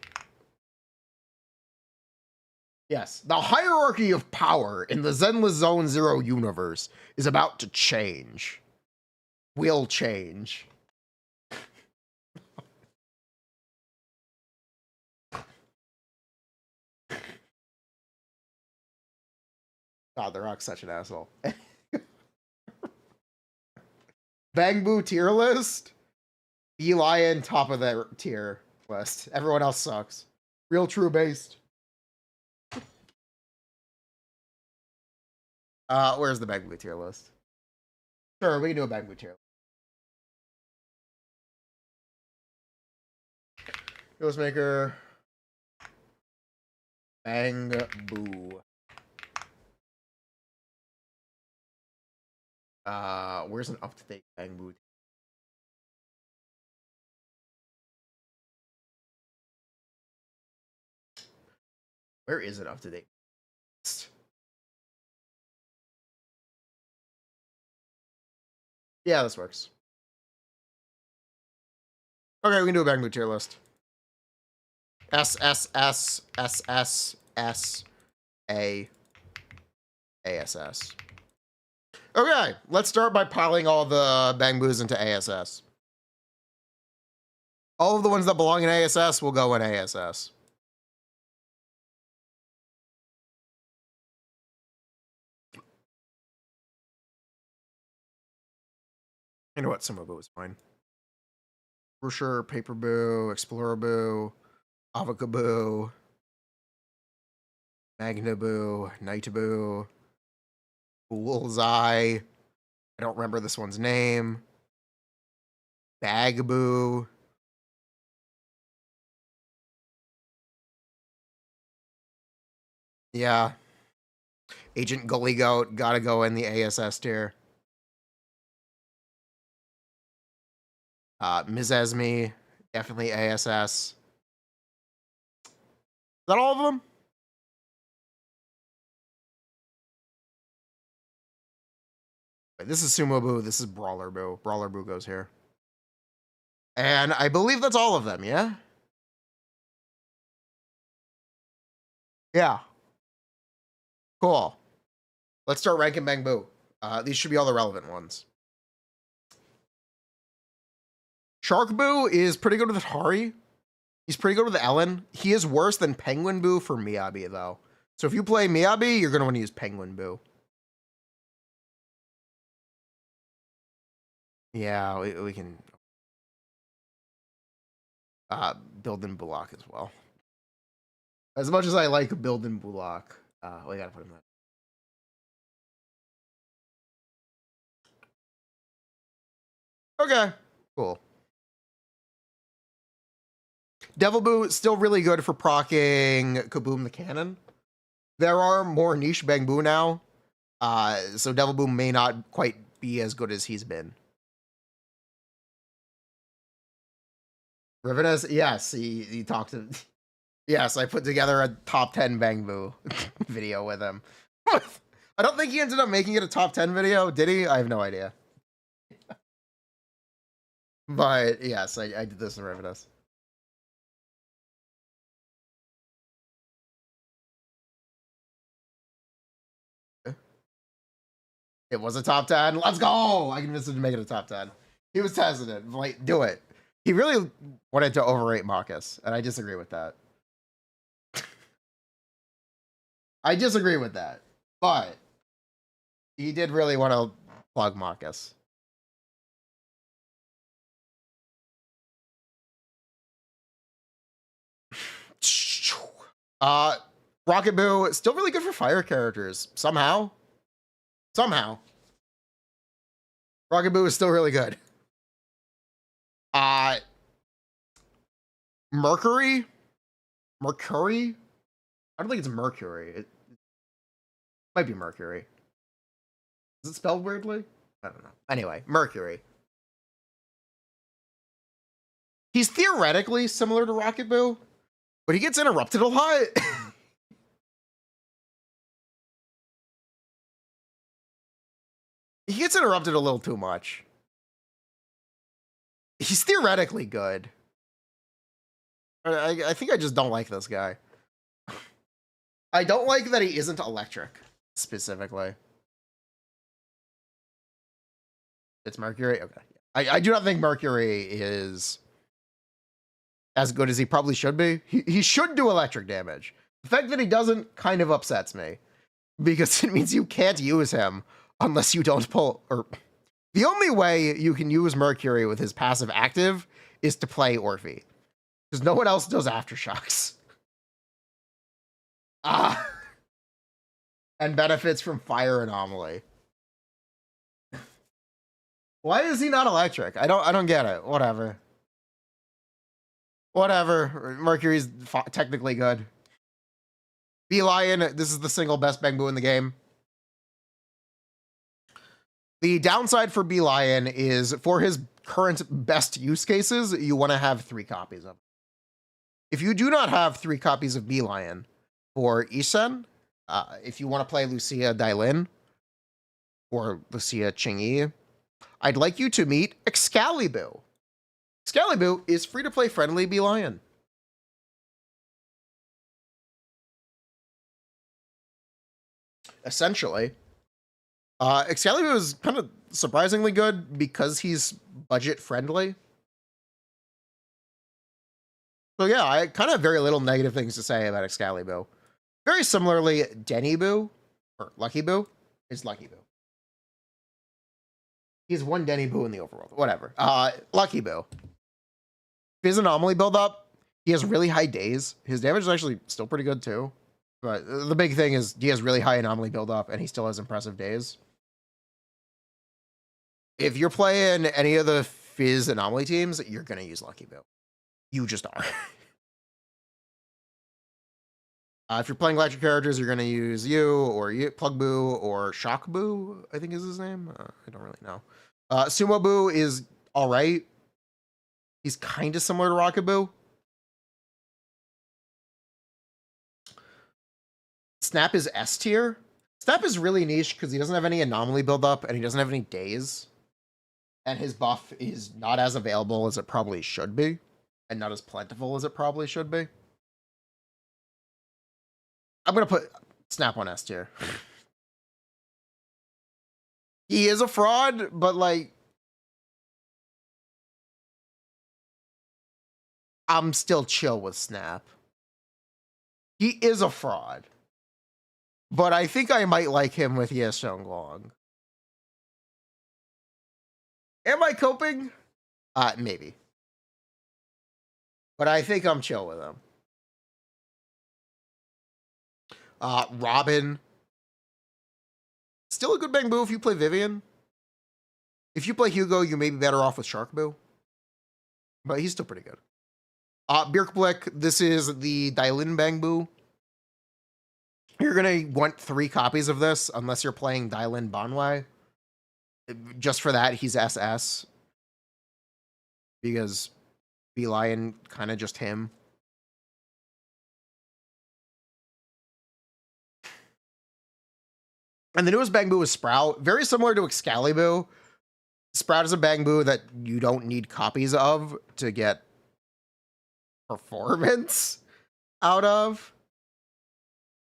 Yes, the hierarchy of power in the Zenless Zone 0 universe is about to change. Will change. God, The Rock's such an asshole. Bangboo tier list? Lion top of the tier list. Everyone else sucks. Real true based. Where's the Bangboo tier list? Sure, we can do a Bangboo tier list. Ghostmaker. Bangboo. Where's an up-to-date Bangboo? Where is it up-to-date? Yeah, this works. Okay, we can do a Bangboo tier list. S S S S S S A ASS. Okay, let's start by piling all the Bangboos into ASS. All of the ones that belong in ASS will go in ASS. You know what? Sumoboo is fine. For sure, Paperboo, Exploraboo, Avocaboo, Magnaboo, Nightaboo, Bullseye. I don't remember this one's name. Bagboo. Yeah. Agent Gully Goat, gotta go in the ASS tier. Ms. Esme, definitely ASS. Is that all of them? Wait, this is Sumoboo, this is Brawlerboo. Brawlerboo goes here. And I believe that's all of them, yeah? Yeah. Cool. Let's start ranking Bangboo. These should be all the relevant ones. Sharkboo is pretty good with Hari. He's pretty good with Ellen. He is worse than Penguin Boo for Miyabi, though. So if you play Miyabi, you're going to want to use Penguin Boo. Yeah, we can build in Bullock as well. As much as I like build in Bullock, we gotta put him there. Okay, cool. Devil Boo still really good for proccing Kaboom the Cannon. There are more niche Bangboo now, so Devil Boo may not quite be as good as he's been. Rivetus, yes, he talked to. Yes, I put together a top 10 Bangboo video with him. I don't think he ended up making it a top 10 video, did he? I have no idea. But yes, I did this in Rivetus. It was a top 10. Let's go! I convinced him to make it a top 10. He was testing it. Like, do it. He really wanted to overrate Marcus, and I disagree with that. I disagree with that. But he did really want to plug Marcus. Rocket Boo, still really good for fire characters. Somehow. Rocket Boo is still really good. Mercury? I don't think it's Mercury. It might be Mercury. Is it spelled weirdly? I don't know. Anyway, Mercury. He's theoretically similar to Rocket Boo, but he gets interrupted a lot. He gets interrupted a little too much. He's theoretically good. I think I just don't like this guy. I don't like that he isn't electric, specifically. It's Mercury? Okay. I do not think Mercury is as good as he probably should be. He should do electric damage. The fact that he doesn't kind of upsets me, because it means you can't use him unless you don't pull, or the only way you can use Mercury with his passive active is to play Orphe, because no one else does aftershocks. And benefits from fire anomaly. Why is he not electric? I don't get it. Whatever. Mercury's technically good. Bee-Lion, this is the single best Bangboo in the game. The downside for Bee-Lion is, for his current best use cases, you want to have 3 copies of him. If you do not have 3 copies of Bee-Lion for Isen, if you want to play Lucia Dailin or Lucia Qingyi, I'd like you to meet Excalibur. Excalibur is free-to-play friendly Bee-Lion. Essentially. Excalibur is kind of surprisingly good because he's budget friendly. So yeah, I kind of have very little negative things to say about Excalibur. Very similarly, Denny Boo, or Lucky Boo, is Lucky Boo. He's one Denny Boo in the overworld. Whatever. Lucky Boo. His anomaly build up, he has really high days. His damage is actually still pretty good too. But the big thing is he has really high anomaly build up and he still has impressive days. If you're playing any of the Fizz anomaly teams, you're going to use Lucky Boo. You just are. If you're playing electric characters, you're going to use you or Plug Boo or Shock Boo, I think is his name. I don't really know. Sumo Boo is all right. He's kind of similar to Rocket Boo. Snap is S tier. Snap is really niche because he doesn't have any anomaly buildup and he doesn't have any days. And his buff is not as available as it probably should be. And not as plentiful as it probably should be. I'm going to put Snap on S tier. He is a fraud, but like, I'm still chill with Snap. He is a fraud. But I think I might like him with Ye Xianglong. Am I coping? Maybe. But I think I'm chill with him. Robin. Still a good Bangboo if you play Vivian. If you play Hugo, you may be better off with Shark Boo. But he's still pretty good. Birkblick, this is the Dailin Bangboo. You're going to want 3 copies of this unless you're playing Dailin Banwei. Just for that, he's SS. Because Beelion kind of just him. And the newest Bangboo is Sprout. Very similar to Excalibur. Sprout is a Bangboo that you don't need copies of to get performance out of.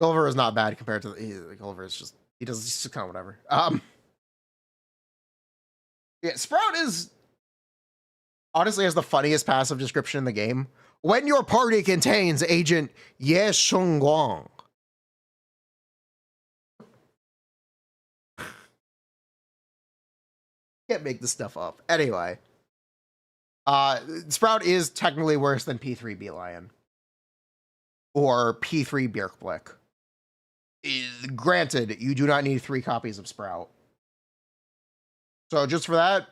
Gulliver is not bad compared to Gulliver is just he's just kind of whatever. Yeah, Sprout is honestly has the funniest passive description in the game. When your party contains Agent Ye Shengguang. Can't make this stuff up. Anyway. Sprout is technically worse than P3 Beelion. Or P3 Bjerkblick. Granted, you do not need 3 copies of Sprout. So just for that,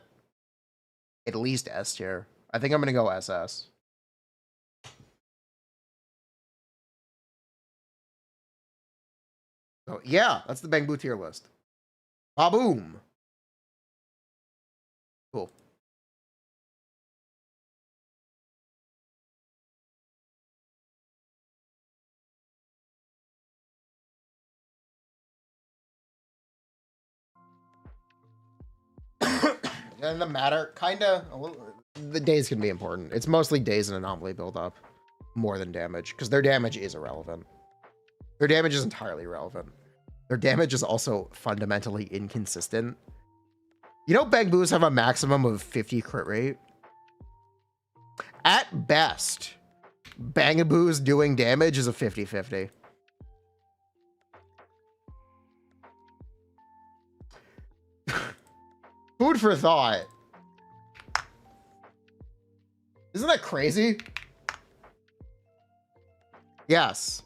at least S tier. I think I'm going to go SS. So yeah, that's the Bangboo tier list. Ba-boom. Cool. And the matter, kinda, the days can be important. It's mostly days and anomaly build up more than damage, because their damage is irrelevant. Their damage is entirely irrelevant. Their damage is also fundamentally inconsistent. You know, Bangboos have a maximum of 50 crit rate. At best, Bangaboos doing damage is a 50-50. Food for thought. Isn't that crazy? Yes.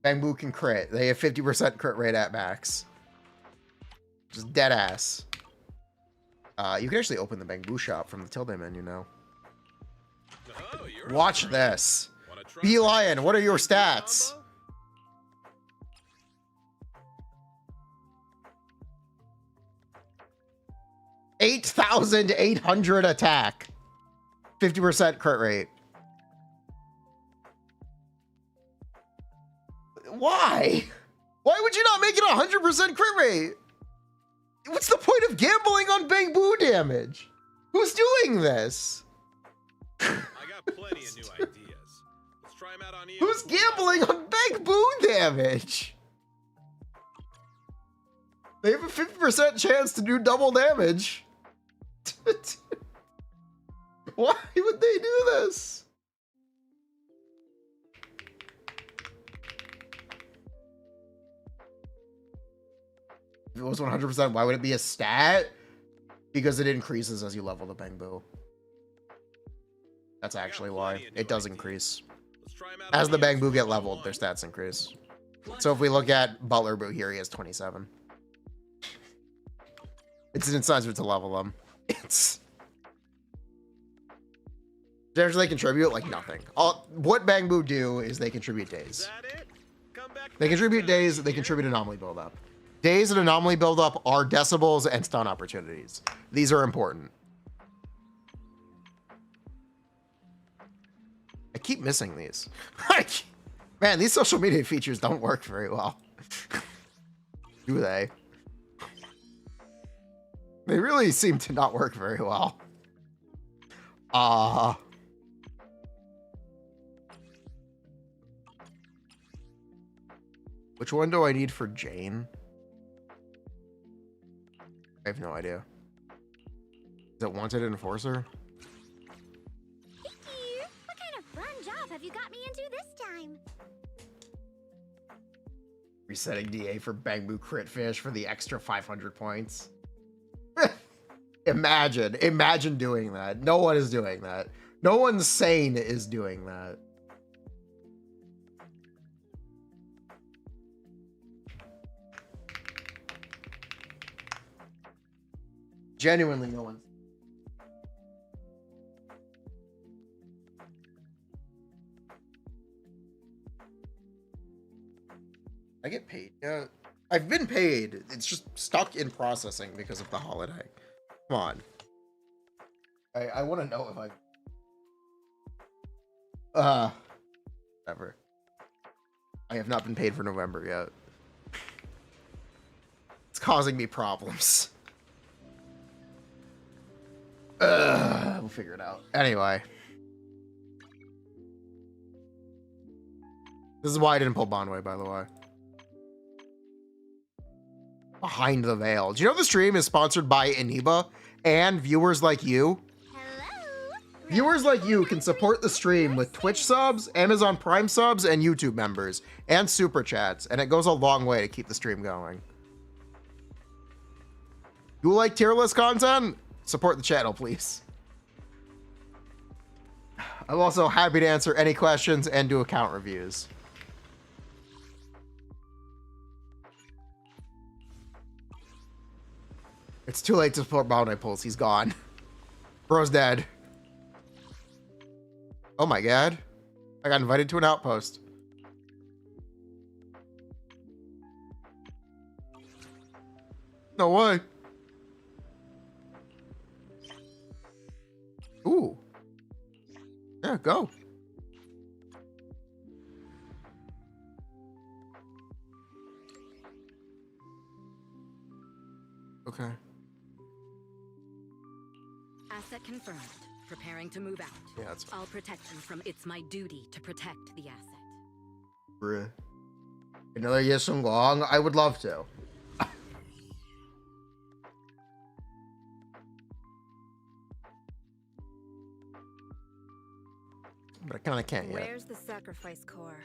Bangboo can crit. They have 50% crit rate at max. Just dead ass. You can actually open the Bangboo shop from the tilde menu now. Oh, Watch this. Beelion, what are your stats? $8,800 attack. 50% crit rate. Why? Why would you not make it 100% crit rate? What's the point of gambling on Bangboo damage? Who's doing this? I got plenty of new ideas. Let's try them out on you. Who's gambling on Bangboo damage? They have a 50% chance to do double damage. Why would they do this? If it was 100%, why would it be a stat? Because it increases as you level the Bangboo. That's actually why. It does increase. As the Bangboo get leveled, their stats increase. So if we look at Butler Boo here, he has 27. It's an incentive to level them. It's... Damage they contribute? Like nothing. What Bangboo do is they contribute days. They contribute days, they contribute anomaly buildup. Days and anomaly buildup are decibels and stun opportunities. These are important. I keep missing these. Man, these social media features don't work very well. Do they? They really seem to not work very well. Which one do I need for Jane? I have no idea. Is it Wanted Enforcer? Hickey, what kind of fun job have you got me into this time? Resetting DA for Bangboo Crit Fish for the extra 500 points. Imagine doing that. No one is doing that. No one sane is doing that. Genuinely no one. I get paid. Yeah, I've been paid. It's just stuck in processing because of the holiday. Come on. I want to know if whatever. I have not been paid for November yet. It's causing me problems. We'll figure it out. Anyway. This is why I didn't pull Bonway, by the way. Behind the Veil. Do you know the stream is sponsored by Aniba and viewers like you? Hello. Viewers like you can support the stream with Twitch subs, Amazon Prime subs, and YouTube members, and super chats, and it goes a long way to keep the stream going. You like tier list content? Support the channel, please. I'm also happy to answer any questions and do account reviews. It's too late to support Bounty Pulse. He's gone. Bro's dead. Oh my god. I got invited to an outpost. No way. Ooh. Yeah, go. Okay. Asset confirmed. Preparing to move out. Yeah, that's fine. I'll protect you from it's my duty to protect the asset. Bruh. Another yes and long? I would love to. But I kind of can't yet. Where's the sacrifice core?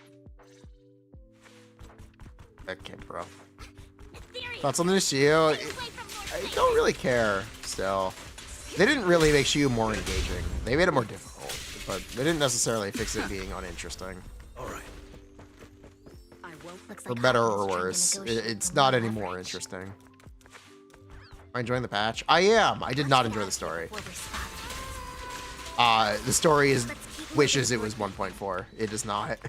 Okay, bro. Ethereal. Thoughts on the Shiyu? I don't really care still. They didn't really make Shiyu more engaging. They made it more difficult, but they didn't necessarily fix it being uninteresting. All right. I won't. Looks For like better Outpost or trying to worse, negotiate it's for not more any more leverage. interesting. Am I enjoying the patch? I am. I did not enjoy the story. Before we're spotted. The story is wishes it was 1.4. It is not.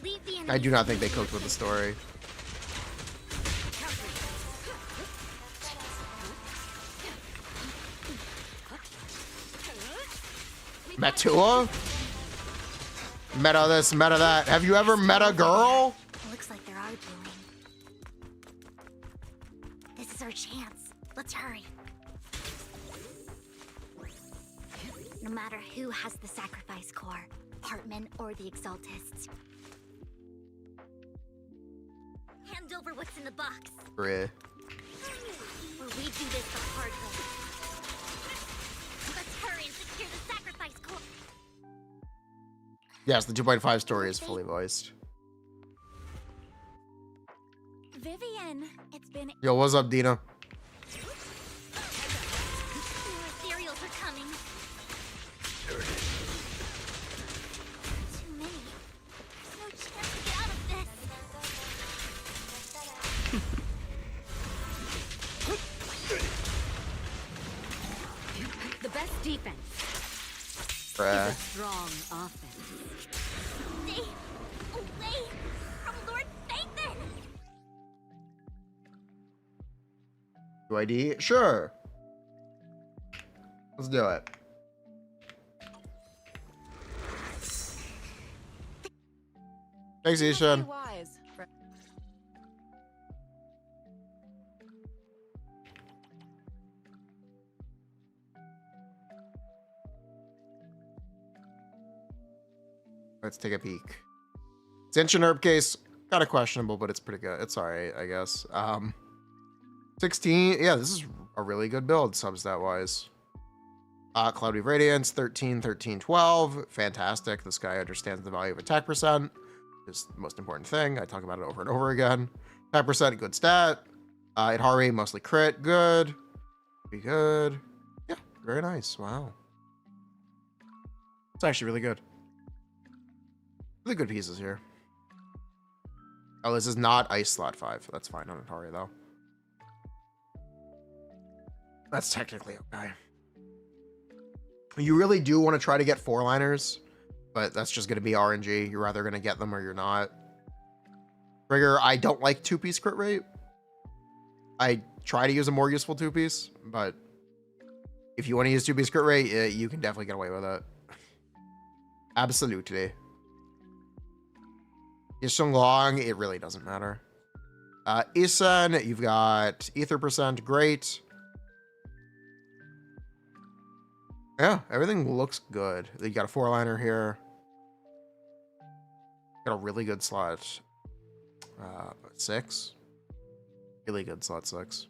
Leave the I do not think they cooked with the story. Metua? Meta this, meta that. Have you ever met a girl? Looks like they're arguing. This is our chance. Let's hurry. No matter who has the sacrifice core, Hartman or the Exaltists. Hand over what's in the box. Bruh. Or we do this the hard way. Let's hurry and secure the sacrifice core. Yes, the 2.5 story is fully voiced. Vivian, it's been Yo, what's up, Dina? More ethereals are coming. Too many. There's no chance to get out of this. The best defense Bruh. is a strong offense. Stay away from Lord Nathan. UID? Sure. Let's do it. Thanks, Ishan. Let's take a peek. Genshin herb case, kind of questionable, but it's pretty good. It's alright, I guess. 16, yeah, this is a really good build, substat wise. Cloudy Radiance, 13, 13, 12. Fantastic. This guy understands the value of attack percent. Is the most important thing. I talk about it over and over again. Attack percent, good stat. Hit heart rate, mostly crit, good. Be good. Yeah, very nice. Wow. It's actually really good. Really good pieces here. Oh, this is not Ice Slot 5. That's fine on Atari, though. That's technically okay. You really do want to try to get 4-liners but that's just going to be RNG. You're either going to get them or you're not. Trigger, I don't like 2-piece crit rate. I try to use a more useful 2-piece, but if you want to use 2-piece crit rate, you can definitely get away with it. Absolutely. Yisheng Long, it really doesn't matter. Isan, you've got Ether percent, great. Yeah, everything looks good. You got a 4-liner here. Got a really good slot. 6. Really good slot 6.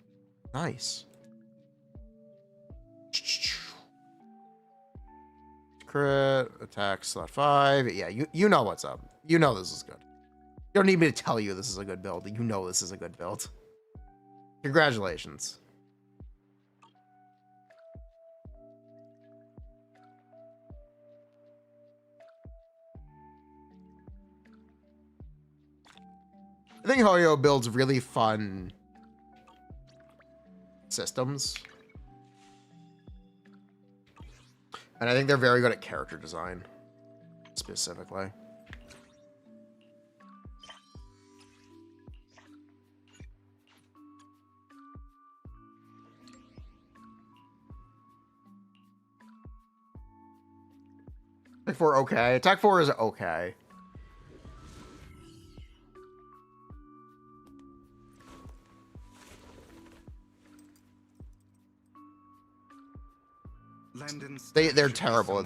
Nice. Crit, attack, slot 5. Yeah, you know what's up. You know this is good. You don't need me to tell you this is a good build. You know this is a good build. Congratulations. I think Hoyo builds really fun systems. And I think they're very good at character design, specifically. Attack 4, okay. Attack 4 is okay. They're terrible.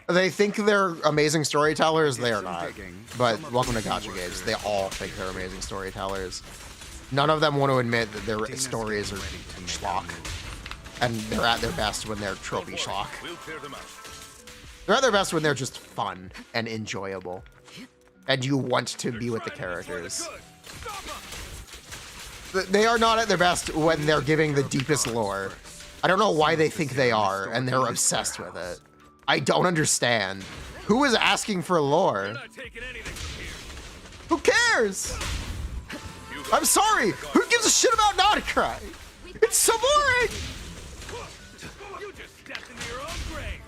They think they're amazing storytellers. They are not. But welcome to Gacha Games. They all think they're amazing storytellers. None of them want to admit that their stories are schlock. And they're at their best when they're trophy schlock. They're at their best when they're just fun and enjoyable. And you want to be with the characters. They are not at their best when they're giving the deepest lore. I don't know why they think they are, and they're obsessed with it. I don't understand. Who is asking for lore? Who cares? I'm sorry. Who gives a shit about Nodcry? It's so boring. You just stepped into your own grave.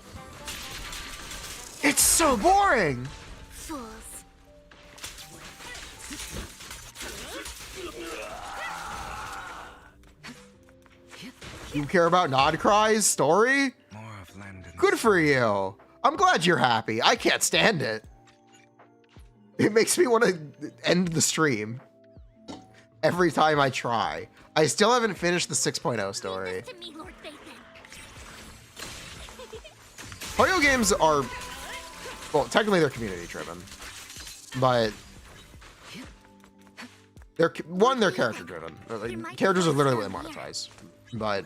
It's so boring. Fools. You care about Nodcry's story? Good for you. I'm glad you're happy. I can't stand it. It makes me want to end the stream every time I try. I still haven't finished the 6.0 story. Leave this to me, Lord Phaethon. Hoyo games are, well, technically they're community driven, but they're character driven. Like, characters are literally what they monetize, but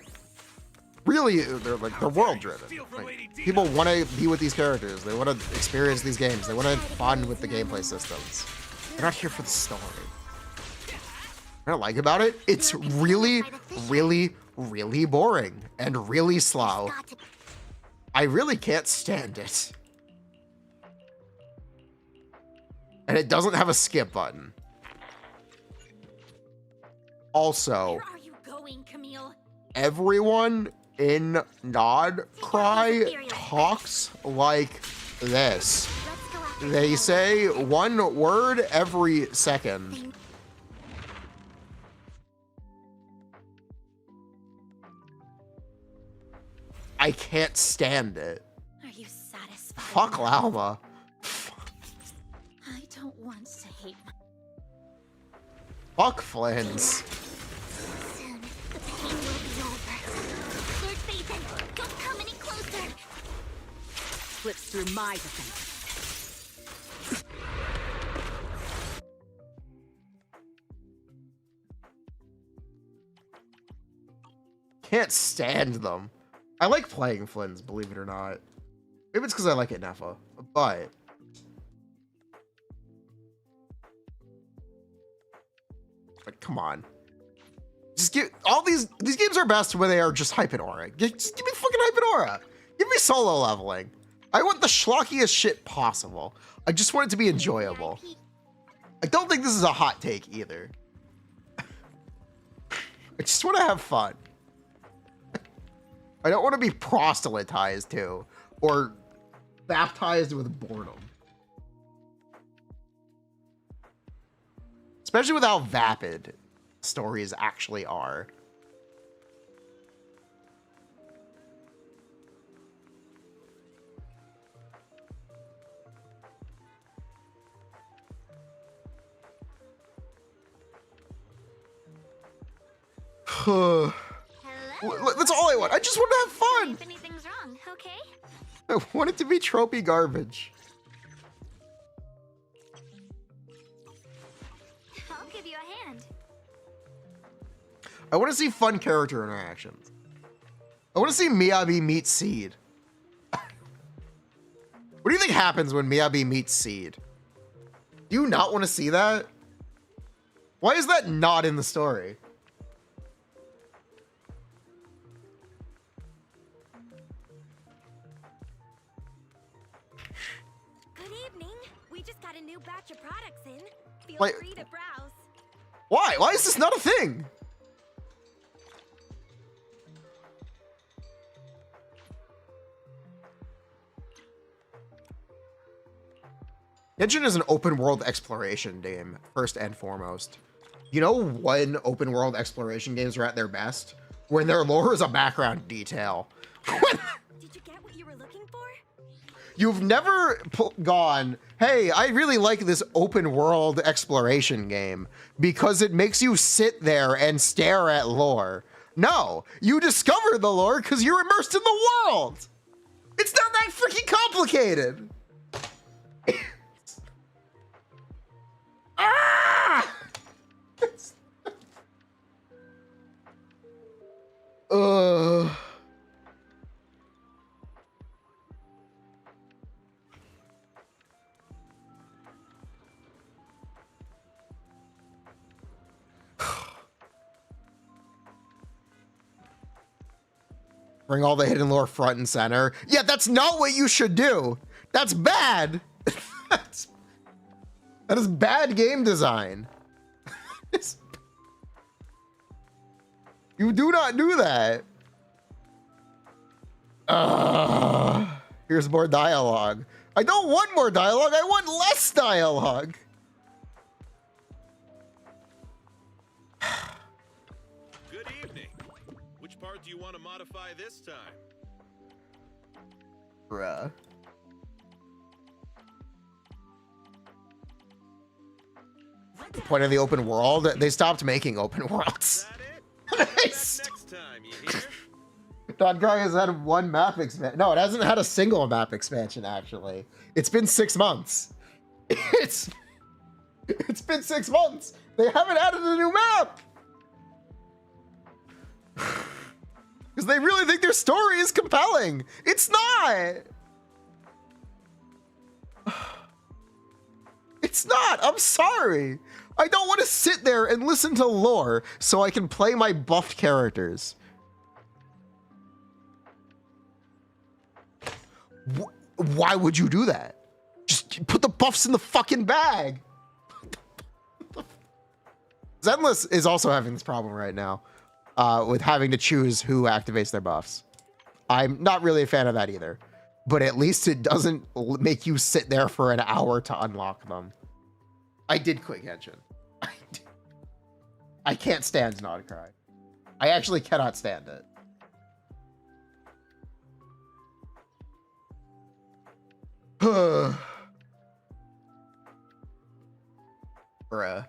really they're world driven. Like, people want to be with these characters. They want to experience these games. They want to have fun with the gameplay systems. They're not here for the story. What I don't like about it, it's really, really, really boring and really slow. I really can't stand it. And it doesn't have a skip button. Also, Where are you going, Camille? everyone in Nodcry talks like this. Let's go after They Camille. say one word every second. I can't stand it. Are you satisfied? Fuck Llama. I don't want to hate my Fuck Flins. soon. The pain will be over. Lord Phaethon, don't come any closer. Slips through my defense. Can't stand them. I like playing Flins, believe it or not. Maybe it's because I like it Nefa, but come on. Just give all these games are best when they are just hype and aura. Just give me fucking hype and aura. Give me solo leveling. I want the schlockiest shit possible. I just want it to be enjoyable. I don't think this is a hot take either. I just want to have fun. I don't want to be proselytized to, or baptized with boredom. Especially with how vapid stories actually are. Hello? That's all I want. I just want to have fun. If anything's wrong, okay? I want it to be tropey garbage. I'll give you a hand. I want to see fun character interactions. I want to see Miyabi meet Seed. What do you think happens when Miyabi meets Seed? Do you not want to see that? Why is that not in the story? Good evening. We just got a new batch of products in. Feel Like- free to browse. Why? Why is this not a thing? Genshin is an open world exploration game, first and foremost. You know when open world exploration games are at their best? When their lore is a background detail. Did you get what you were looking for? You've never gone, hey, I really like this open world exploration game because it makes you sit there and stare at lore. No, you discover the lore because you're immersed in the world. It's not that freaking complicated. Ah! Bring all the hidden lore front and center. Yeah, that's not what you should do. That's bad. That is bad game design. You do not do that. Here's more dialogue. I don't want more dialogue. I want less dialogue. Good evening. Which part do you want to modify this time? Bruh. The point of the open world, they stopped making open worlds. Is that it? Back next time, you hear? Honkai has had one map expansion. No, it hasn't had a single map expansion, actually. It's been 6 months. It's been 6 months. They haven't added a new map. Because they really think their story is compelling. It's not. It's not. I'm sorry. I don't want to sit there and listen to lore so I can play my buffed characters. Why would you do that? Just put the buffs in the fucking bag. Zenless is also having this problem right now with having to choose who activates their buffs. I'm not really a fan of that either, but at least it doesn't make you sit there for an hour to unlock them. I did quit Genshin. I can't stand Nodcry. I actually cannot stand it. Bruh.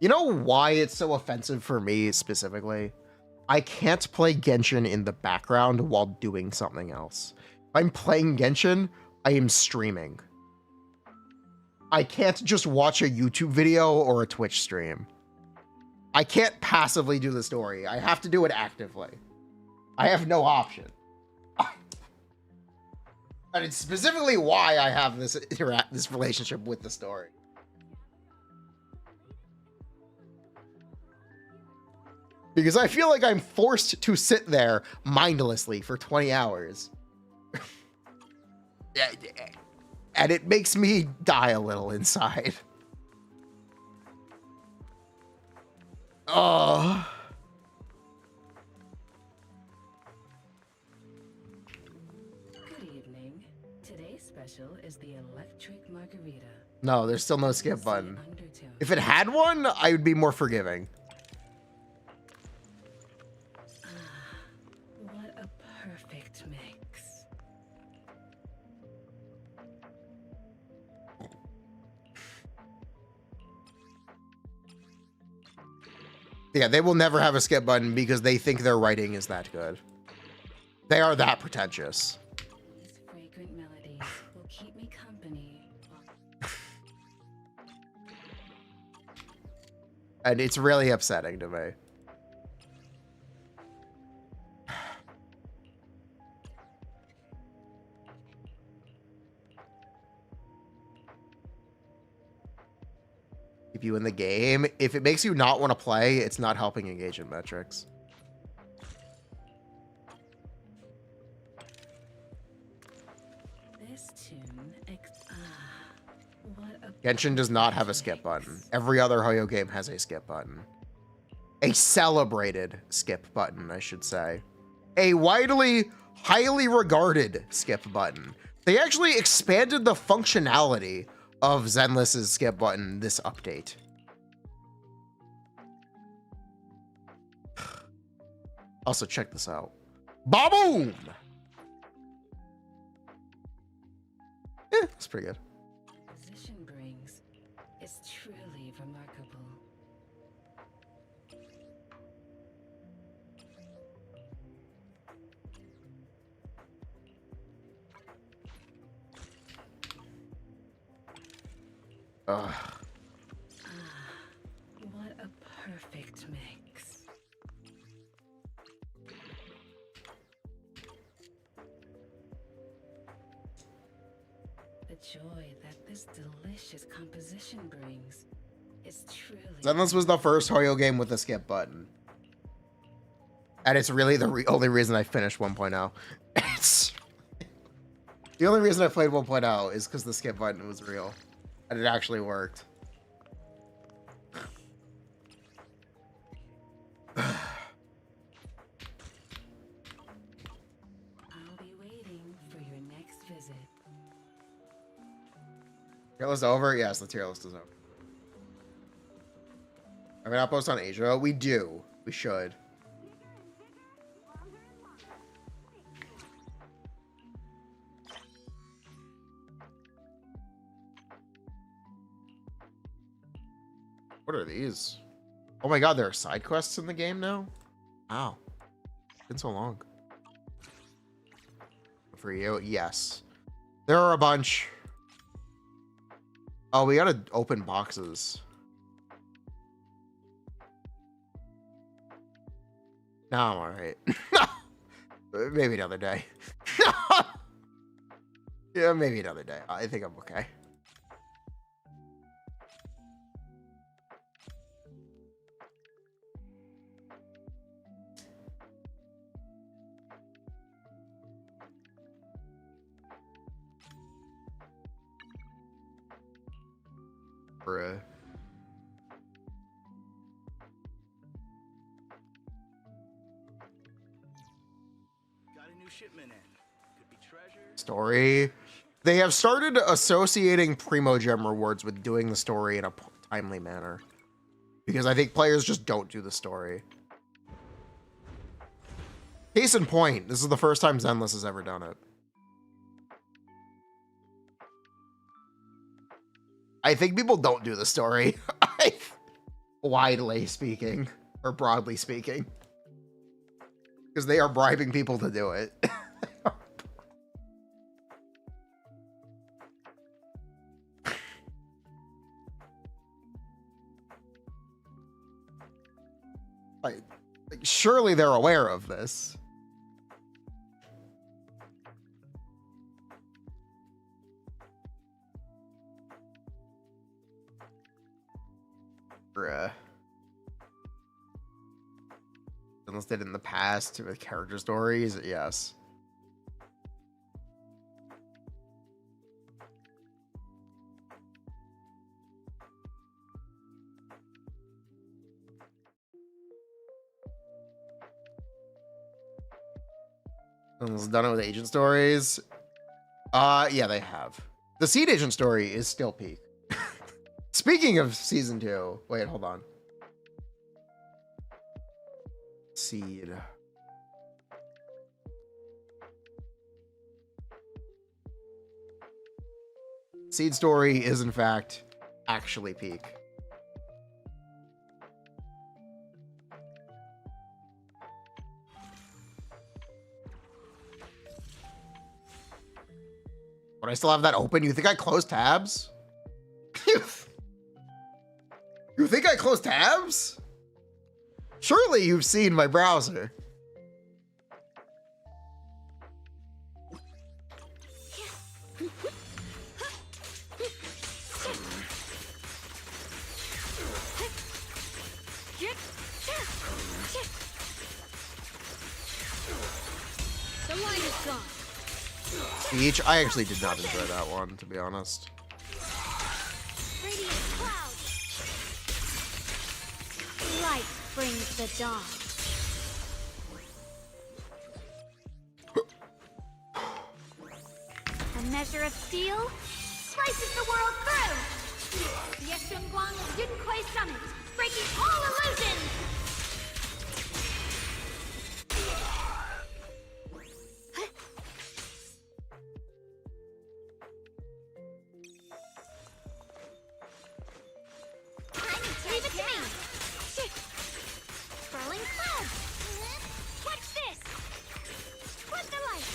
You know why it's so offensive for me specifically? I can't play Genshin in the background while doing something else. If I'm playing Genshin, I am streaming. I can't just watch a YouTube video or a Twitch stream. I can't passively do the story. I have to do it actively. I have no option. And it's specifically why I have this relationship with the story. Because I feel like I'm forced to sit there mindlessly for 20 hours. And it makes me die a little inside. Oh. No, there's still no skip button. Undertow. If it had one, I would be more forgiving. What a perfect mix. Yeah, they will never have a skip button because they think their writing is that good. They are that pretentious. These fragrant melodies will keep me company. And it's really upsetting to me. Keep you in the game. If it makes you not want to play, it's not helping engagement metrics. This tune, what a Genshin does not have a skip button. Every other Hoyo game has a skip button. A celebrated skip button, I should say. A widely, highly regarded skip button. They actually expanded the functionality of Zenless's skip button this update. Also, check this out. Ba-boom! That's pretty good. position brings is truly remarkable. Ugh. What a perfect mix. The joy that this delicious composition brings is truly... Zenless was the first Hoyo game with a skip button. And it's really the only reason I finished 1.0. It's... The only reason I played 1.0 is because the skip button was real. And it actually worked. I'll be waiting for your next visit. Tier list over? Yes, the tier list is over. Have an outpost on Asia? We do. We should. What are these? Oh my god, there are side quests in the game now? Wow. It's been so long. For you? Yes. There are a bunch. Oh, we gotta open boxes. No, I'm alright. Maybe another day. Yeah, maybe another day. I think I'm okay. Bruh. Got a new shipment in. Could be treasure. Story. They have started associating Primo Gem rewards with doing the story in a timely manner. Because I think players just don't do the story. Case in point, this is the first time Zenless has ever done it. I think people don't do the story. Widely speaking, or broadly speaking. Because they are bribing people to do it. like, surely they're aware of this. Bruh. Unless did in the past with character stories, yes. Unless done it with agent stories. Yeah, they have. The seed agent story is still peak. Speaking of season 2, wait, hold on. Seed. Seed story is in fact actually peak. But I still have that open. You think I closed tabs? You think I closed tabs? Surely you've seen my browser. The line is gone. Beach, I actually did not enjoy that one, to be honest. Radiant cloud. Light brings the dawn. A measure of steel slices the world through. Yeshunguang of Yunquai Summit, breaking all illusions. Leave it to me. Swirling clouds. Watch this. What the light?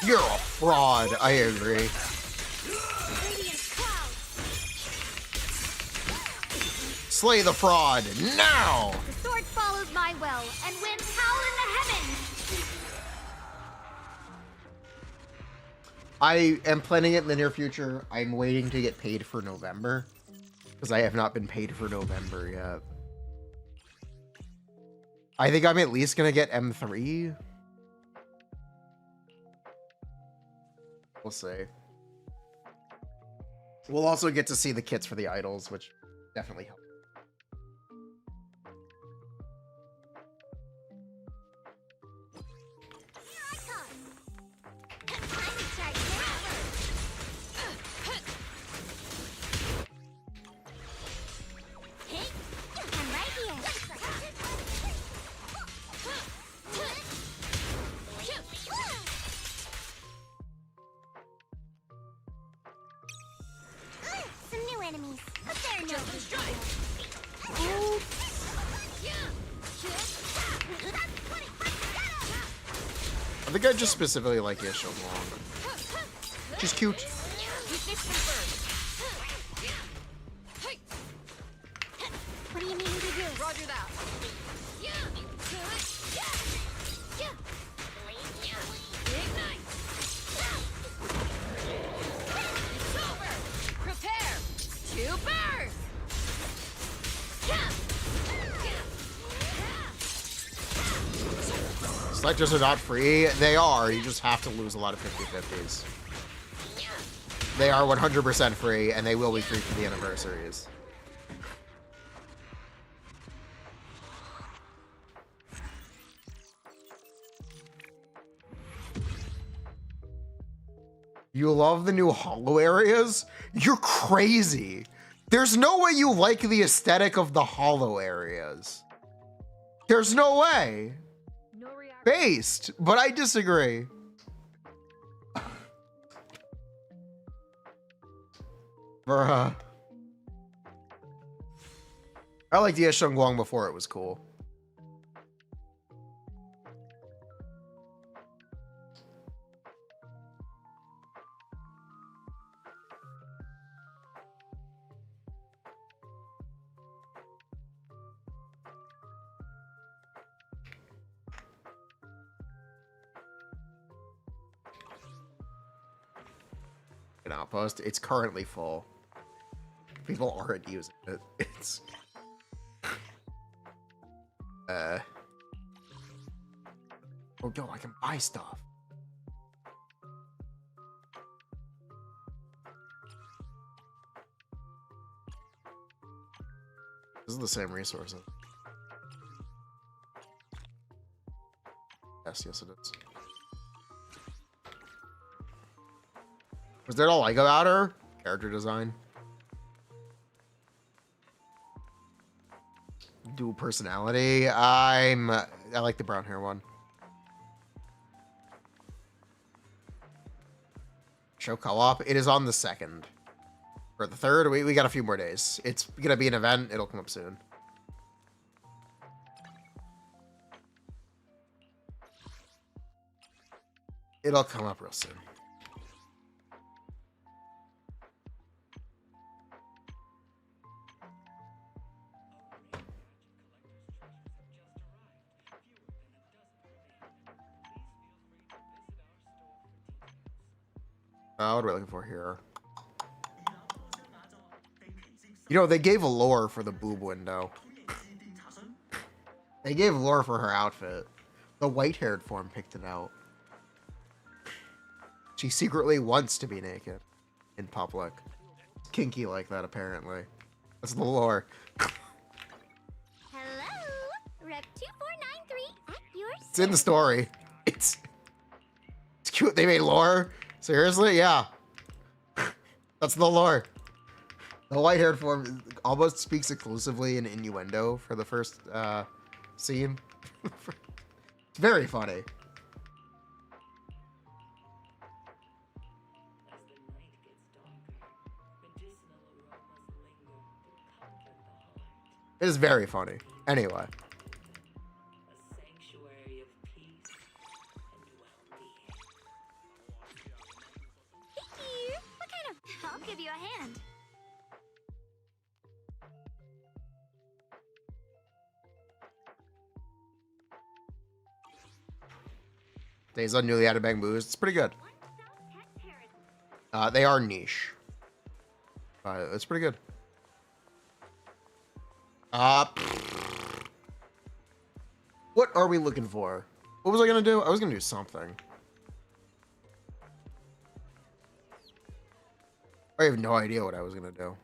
You're a fraud, I agree. Radiant cloud. Slay the fraud, now! The sword follows my will, and winds howl in the heavens. I am planning it in the near future. I'm waiting to get paid for November, because I have not been paid for November yet. I think I'm at least going to get M3. We'll see. We'll also get to see the kits for the idols, which definitely helps. Here I come. Time to charge forever. Hey, I'm right here. Some new enemies, but they're no big deal. I think I just specifically like Yeshua Long. She's cute. What do you mean to do? Roger that. Ignite. It's over. Prepare to burn. Selectors are not free. They are. You just have to lose a lot of 50/50s. They are 100% free, and they will be free for the anniversaries. You love the new hollow areas? You're crazy. There's no way you like the aesthetic of the hollow areas. There's no way. No reaction. Based, but I disagree. Bruh. I liked Ye Shengguang before it was cool. An Outpost. It's currently full. People aren't using it. It's oh yo, I can buy stuff. This is the same resources. Yes, yes, it is. Was there a like about her? Character design. Dual personality. I like the brown hair one. Show co-op. It is on the 2nd. Or the 3rd. We got a few more days. It's gonna be an event. It'll come up soon. It'll come up real soon. What are we looking for here? You know, they gave lore for the boob window. They gave lore for her outfit. The white-haired form picked it out. She secretly wants to be naked in public. It's kinky like that, apparently. That's the lore. Hello, Rep 2493 at your It's in the story. It's cute. They made lore. Seriously? Yeah. That's the lore. The white-haired form almost speaks exclusively in innuendo for the first scene. It's very funny. It is very funny. Anyway. I'll give you a hand. Days on newly added Bangboo. It's pretty good. They are niche. It's pretty good. What are we looking for? What was I gonna do? I was gonna do something. I have no idea what I was gonna do.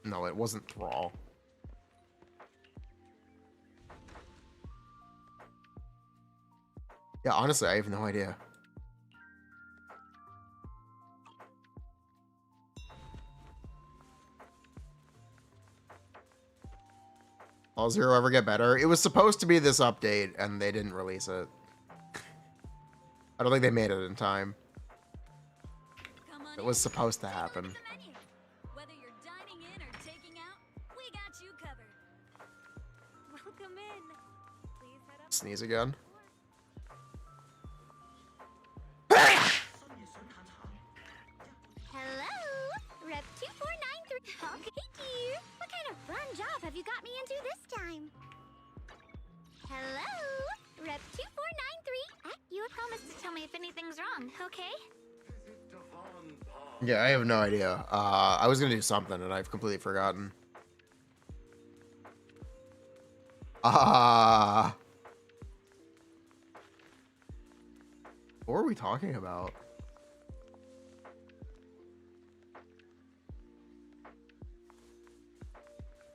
No, it wasn't Thrall. Yeah, honestly, I have no idea. Will Zero ever get better? It was supposed to be this update, and they didn't release it. I don't think they made it in time. It was supposed to happen. Whether you're dining in or taking out, we got you covered. Welcome in. Please head up. Sneeze again. Hello, Rep 2493. Okay, dear. What kind of fun job have you got me into this time? Hello, Rep 2493. You had promised to tell me if anything's wrong, okay? Yeah, I have no idea. I was gonna do something and I've completely forgotten. What were we talking about?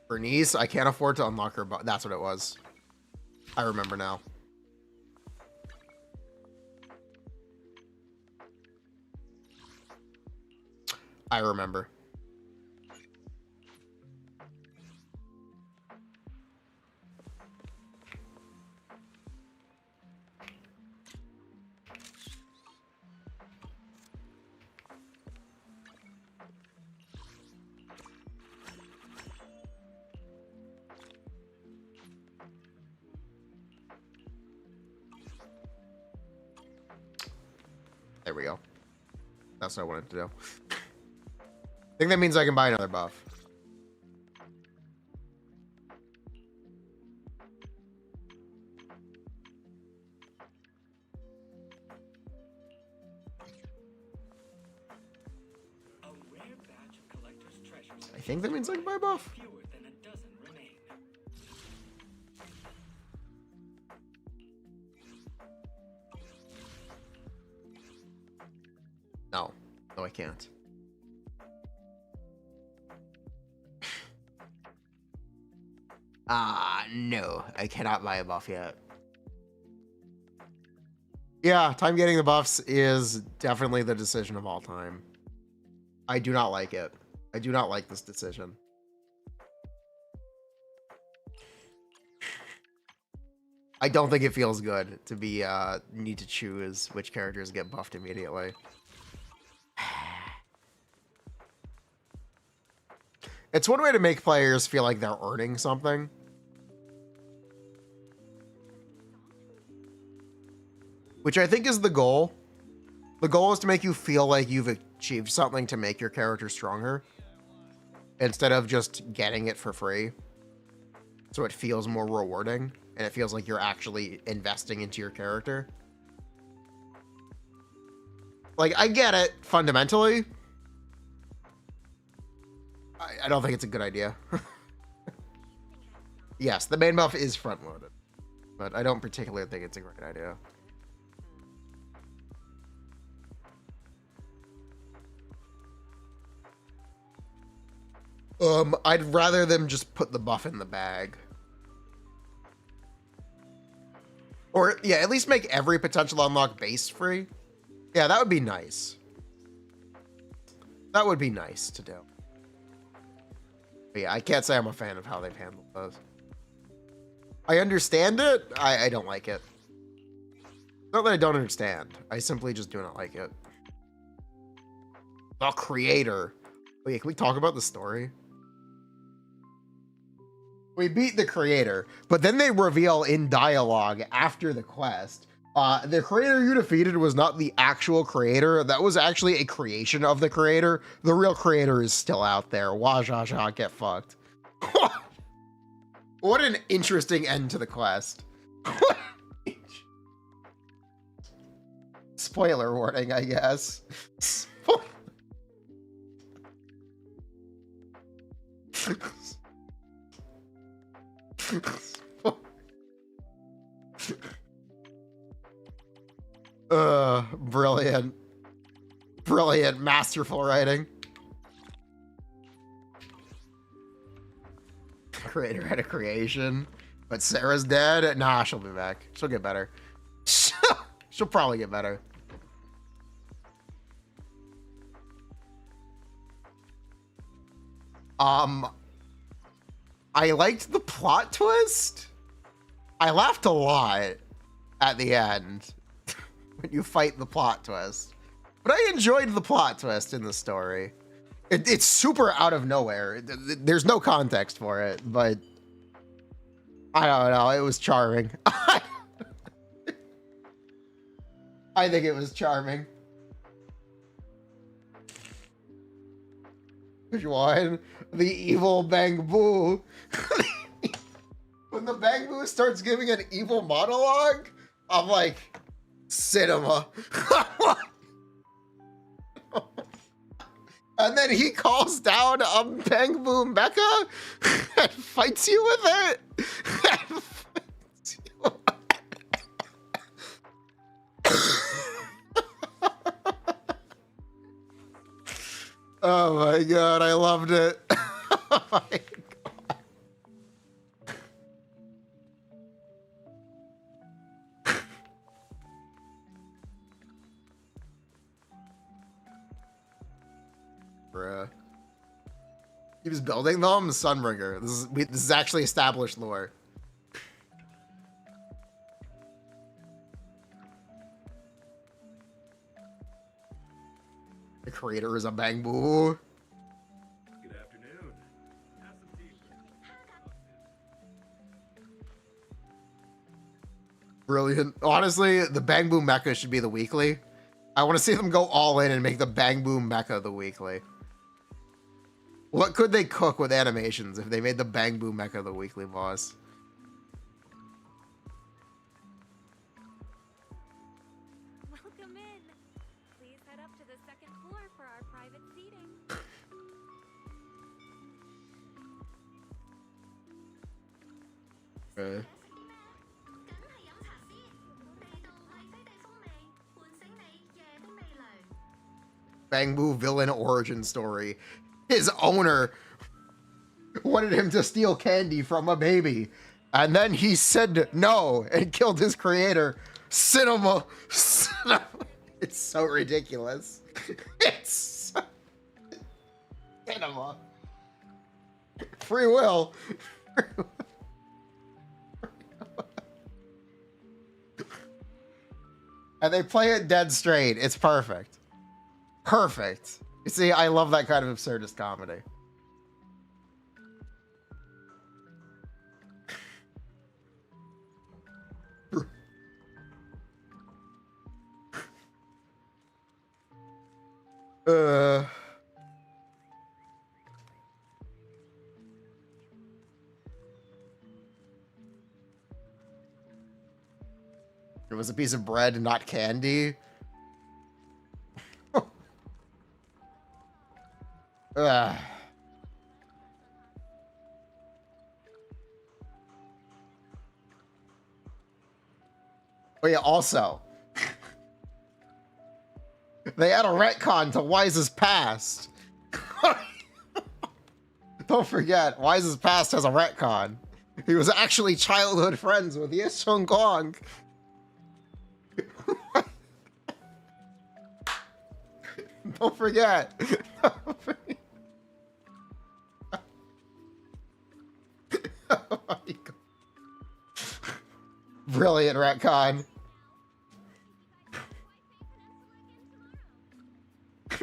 Bernice, I can't afford to unlock her. That's what it was. I remember now. I remember. There we go. That's what I wanted to do. I think that means I can buy another buff. I think that means I can buy a buff. No. No, I can't. No, I cannot buy a buff yet. Yeah, time getting the buffs is definitely the decision of all time. I do not like it. I do not like this decision. I don't think it feels good to be need to choose which characters get buffed immediately. It's one way to make players feel like they're earning something. Which I think is the goal. The goal is to make you feel like you've achieved something to make your character stronger, instead of just getting it for free. So it feels more rewarding, and it feels like you're actually investing into your character. Like, I get it, fundamentally. I don't think it's a good idea. Yes, the main buff is front-loaded, but I don't particularly think it's a great idea. I'd rather them just put the buff in the bag. Or, yeah, at least make every potential unlock base free. Yeah, that would be nice. That would be nice to do. But yeah, I can't say I'm a fan of how they've handled those. I understand it. I don't like it. Not that I don't understand. I simply just do not like it. The creator. Wait, can we talk about the story? We beat the creator, but then they reveal in dialogue after the quest, the creator you defeated was not the actual creator. That was actually a creation of the creator. The real creator is still out there. Wajaja, get fucked. What an interesting end to the quest. Spoiler warning, I guess. Brilliant. Brilliant, masterful writing. Creator had a creation, but Sarah's dead. Nah, she'll be back. She'll get better. She'll probably get better. I liked the plot twist. I laughed a lot at the end when you fight the plot twist. But I enjoyed the plot twist in the story. It's super out of nowhere. There's no context for it, but I don't know. It was charming. I think it was charming. Which one? The evil Bangboo. When the Bangboo starts giving an evil monologue, I'm like, cinema. And then he calls down Bangboo Mecha and fights you with it. Oh my god, I loved it. Oh my god. Bruh. He was building them? Sunbringer. This is actually established lore. The creator is a Bangboo. Good afternoon. Have some tea. Brilliant. Honestly, the Bangboo Mecha should be the weekly. I want to see them go all in and make the Bangboo Mecha the weekly. What could they cook with animations if they made the Bangboo Mecha the weekly boss? Welcome in. Please head up to the second floor for our private seating. Bangboo villain origin story. His owner wanted him to steal candy from a baby. And then he said no and killed his creator. Cinema. It's so ridiculous. It's cinema. Free will. And they play it dead straight. It's perfect. Perfect. You see, I love that kind of absurdist comedy. It was a piece of bread, not candy. Oh yeah, also, they had a retcon to Wise's past. Don't forget, Wise's past has a retcon. He was actually childhood friends with Ye Xiong Guang. Don't forget. Don't forget. Oh my God. Brilliant retcon.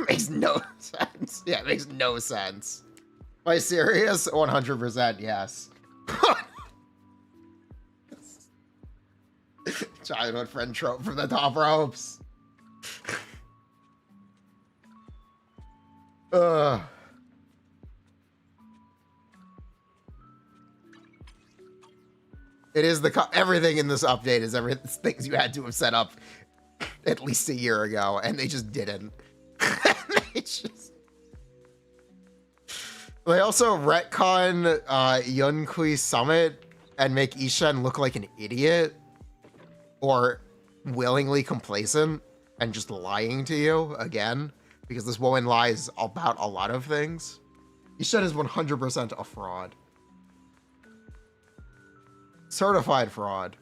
Makes no sense. Yeah, it makes no sense. Am I serious? 100% yes. Childhood friend trope from the top ropes. Ugh. It is everything in this update is things you had to have set up at least a year ago, and they just didn't. They also retcon Yunkui Summit and make Ishen look like an idiot or willingly complacent and just lying to you again, because this woman lies about a lot of things. Ishen is 100% a fraud. Certified fraud.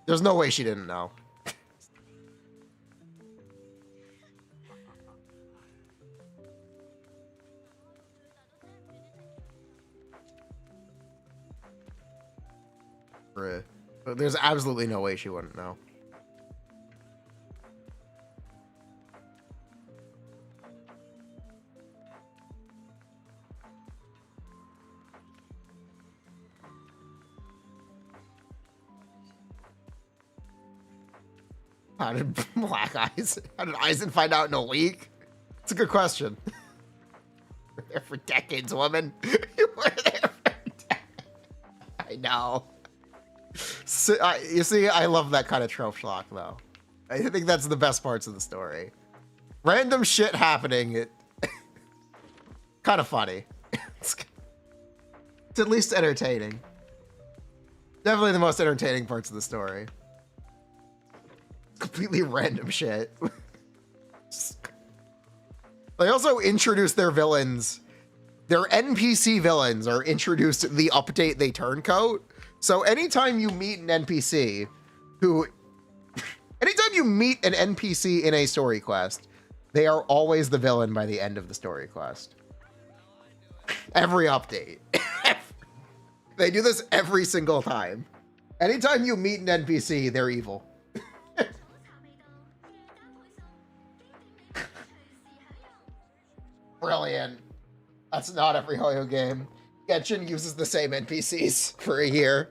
There's no way she didn't know. There's absolutely no way she wouldn't know. How did Eisen find out in a week? It's a good question. You were there for decades, woman. You were there for decades. I know. So, you see, I love that kind of trope schlock, though. I think that's the best parts of the story. Random shit happening. Kind of funny. It's at least entertaining. Definitely the most entertaining parts of the story. Completely random shit. They also introduced their villains. Their NPC villains are introduced in the update they turncoat. So anytime you meet an NPC anytime you meet an NPC in a story quest, they are always the villain by the end of the story quest. Every update. They do this every single time. Anytime you meet an NPC, they're evil. Brilliant. That's not every Hoyo game. Genshin uses the same NPCs for a year.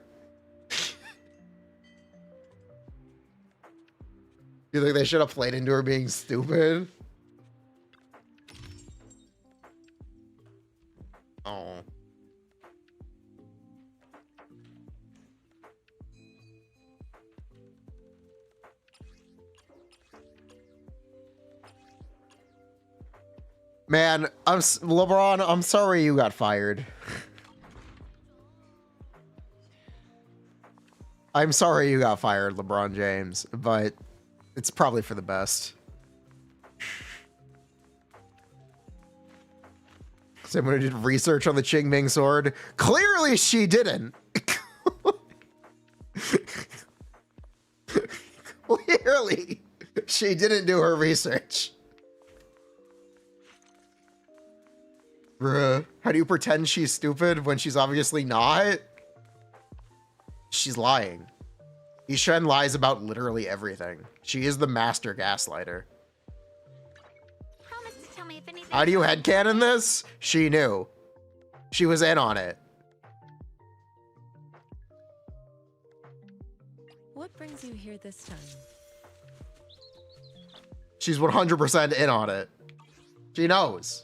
You think they should have played into her being stupid? Oh. Man, LeBron, I'm sorry you got fired. I'm sorry you got fired, LeBron James, but it's probably for the best. Someone did research on the Qingming sword. Clearly she didn't. Clearly she didn't do her research. Bruh, how do you pretend she's stupid when she's obviously not? She's lying. Ishen lies about literally everything. She is the master gaslighter. Promise to tell me if anything. How do you headcanon this? She knew. She was in on it. What brings you here this time? She's 100% in on it. She knows.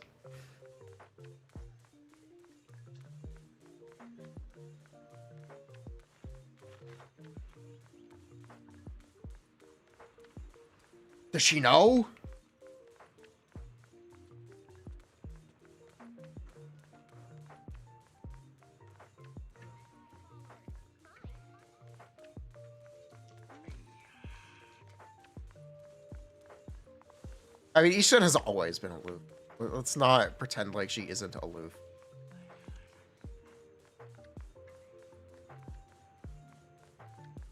Does she know? I mean, Ishan has always been aloof. Let's not pretend like she isn't aloof.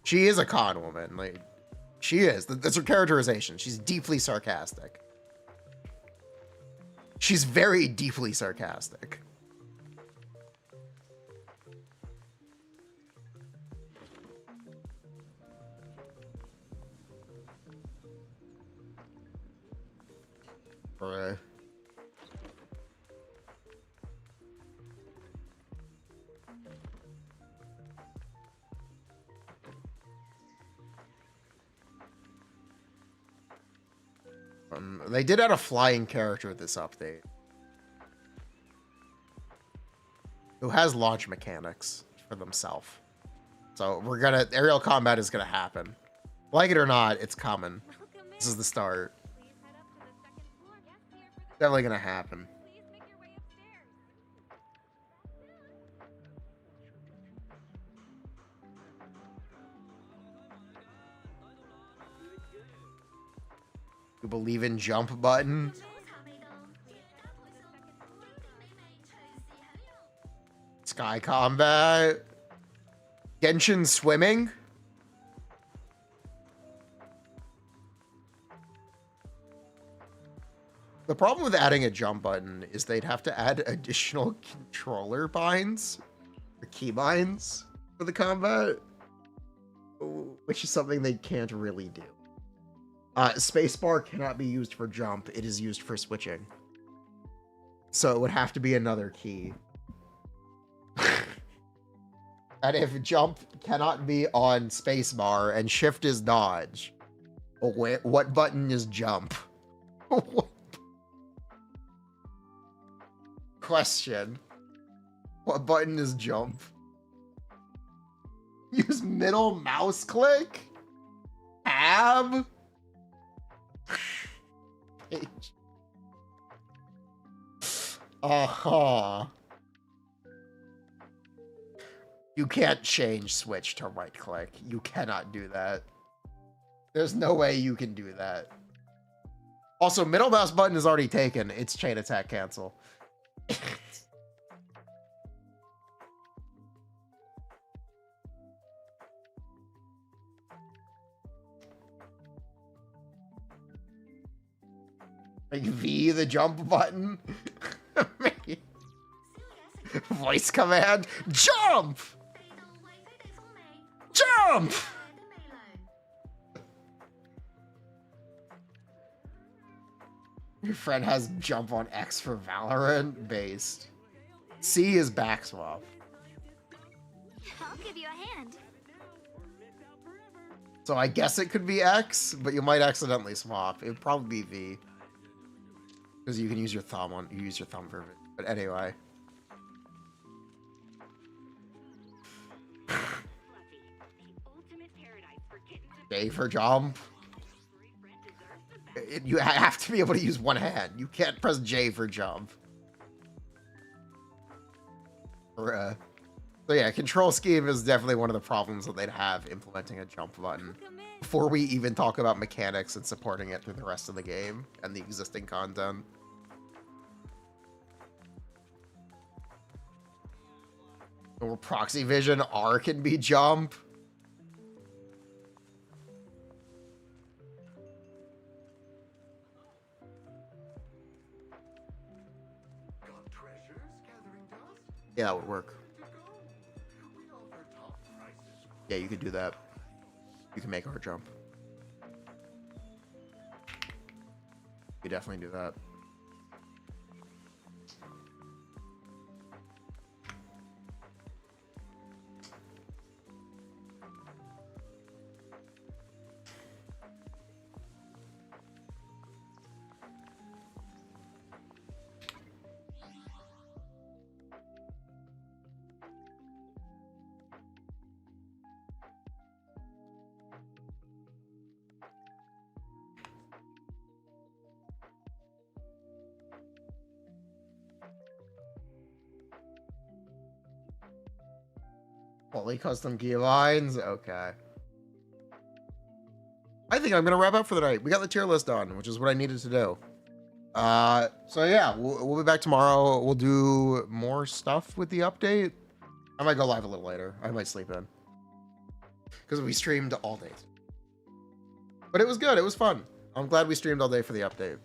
She is a con woman. Like, she is. That's her characterization. She's deeply sarcastic. She's very deeply sarcastic. Bruh. They did add a flying character with this update, who has launch mechanics for themselves. So aerial combat is gonna happen. Like it or not, it's coming. This is the start. Definitely gonna happen. You believe in jump button? Sky combat? Genshin swimming? The problem with adding a jump button is they'd have to add additional controller binds or key binds for the combat, which is something they can't really do. Spacebar cannot be used for jump. It is used for switching. So it would have to be another key. And if jump cannot be on spacebar and shift is dodge, what button is jump? Question. What button is jump? Use middle mouse click? Tab? Page. You can't change switch to right click. You cannot do that. There's no way you can do that. Also, middle mouse button is already taken. It's chain attack cancel. Like V, the jump button. Voice command. Jump! Jump! Your friend has jump on X for Valorant based. C is back swap. I'll give you a hand. So I guess it could be X, but you might accidentally swap. It would probably be V. Because you can use your thumb for it. But anyway. J for jump. You have to be able to use one hand. You can't press J for jump. So yeah, control scheme is definitely one of the problems that they'd have implementing a jump button. Before we even talk about mechanics and supporting it through the rest of the game and the existing content. Or proxy vision, R can be jump. Got treasures gathering dust? Yeah, that would work. To go. We offer top prices. Yeah, you could do that. You can make R jump. You definitely do that. Fully custom key lines? Okay. I think I'm going to wrap up for the night. We got the tier list done, which is what I needed to do. So yeah, we'll be back tomorrow. We'll do more stuff with the update. I might go live a little later. I might sleep in. Because we streamed all day. But it was good. It was fun. I'm glad we streamed all day for the update.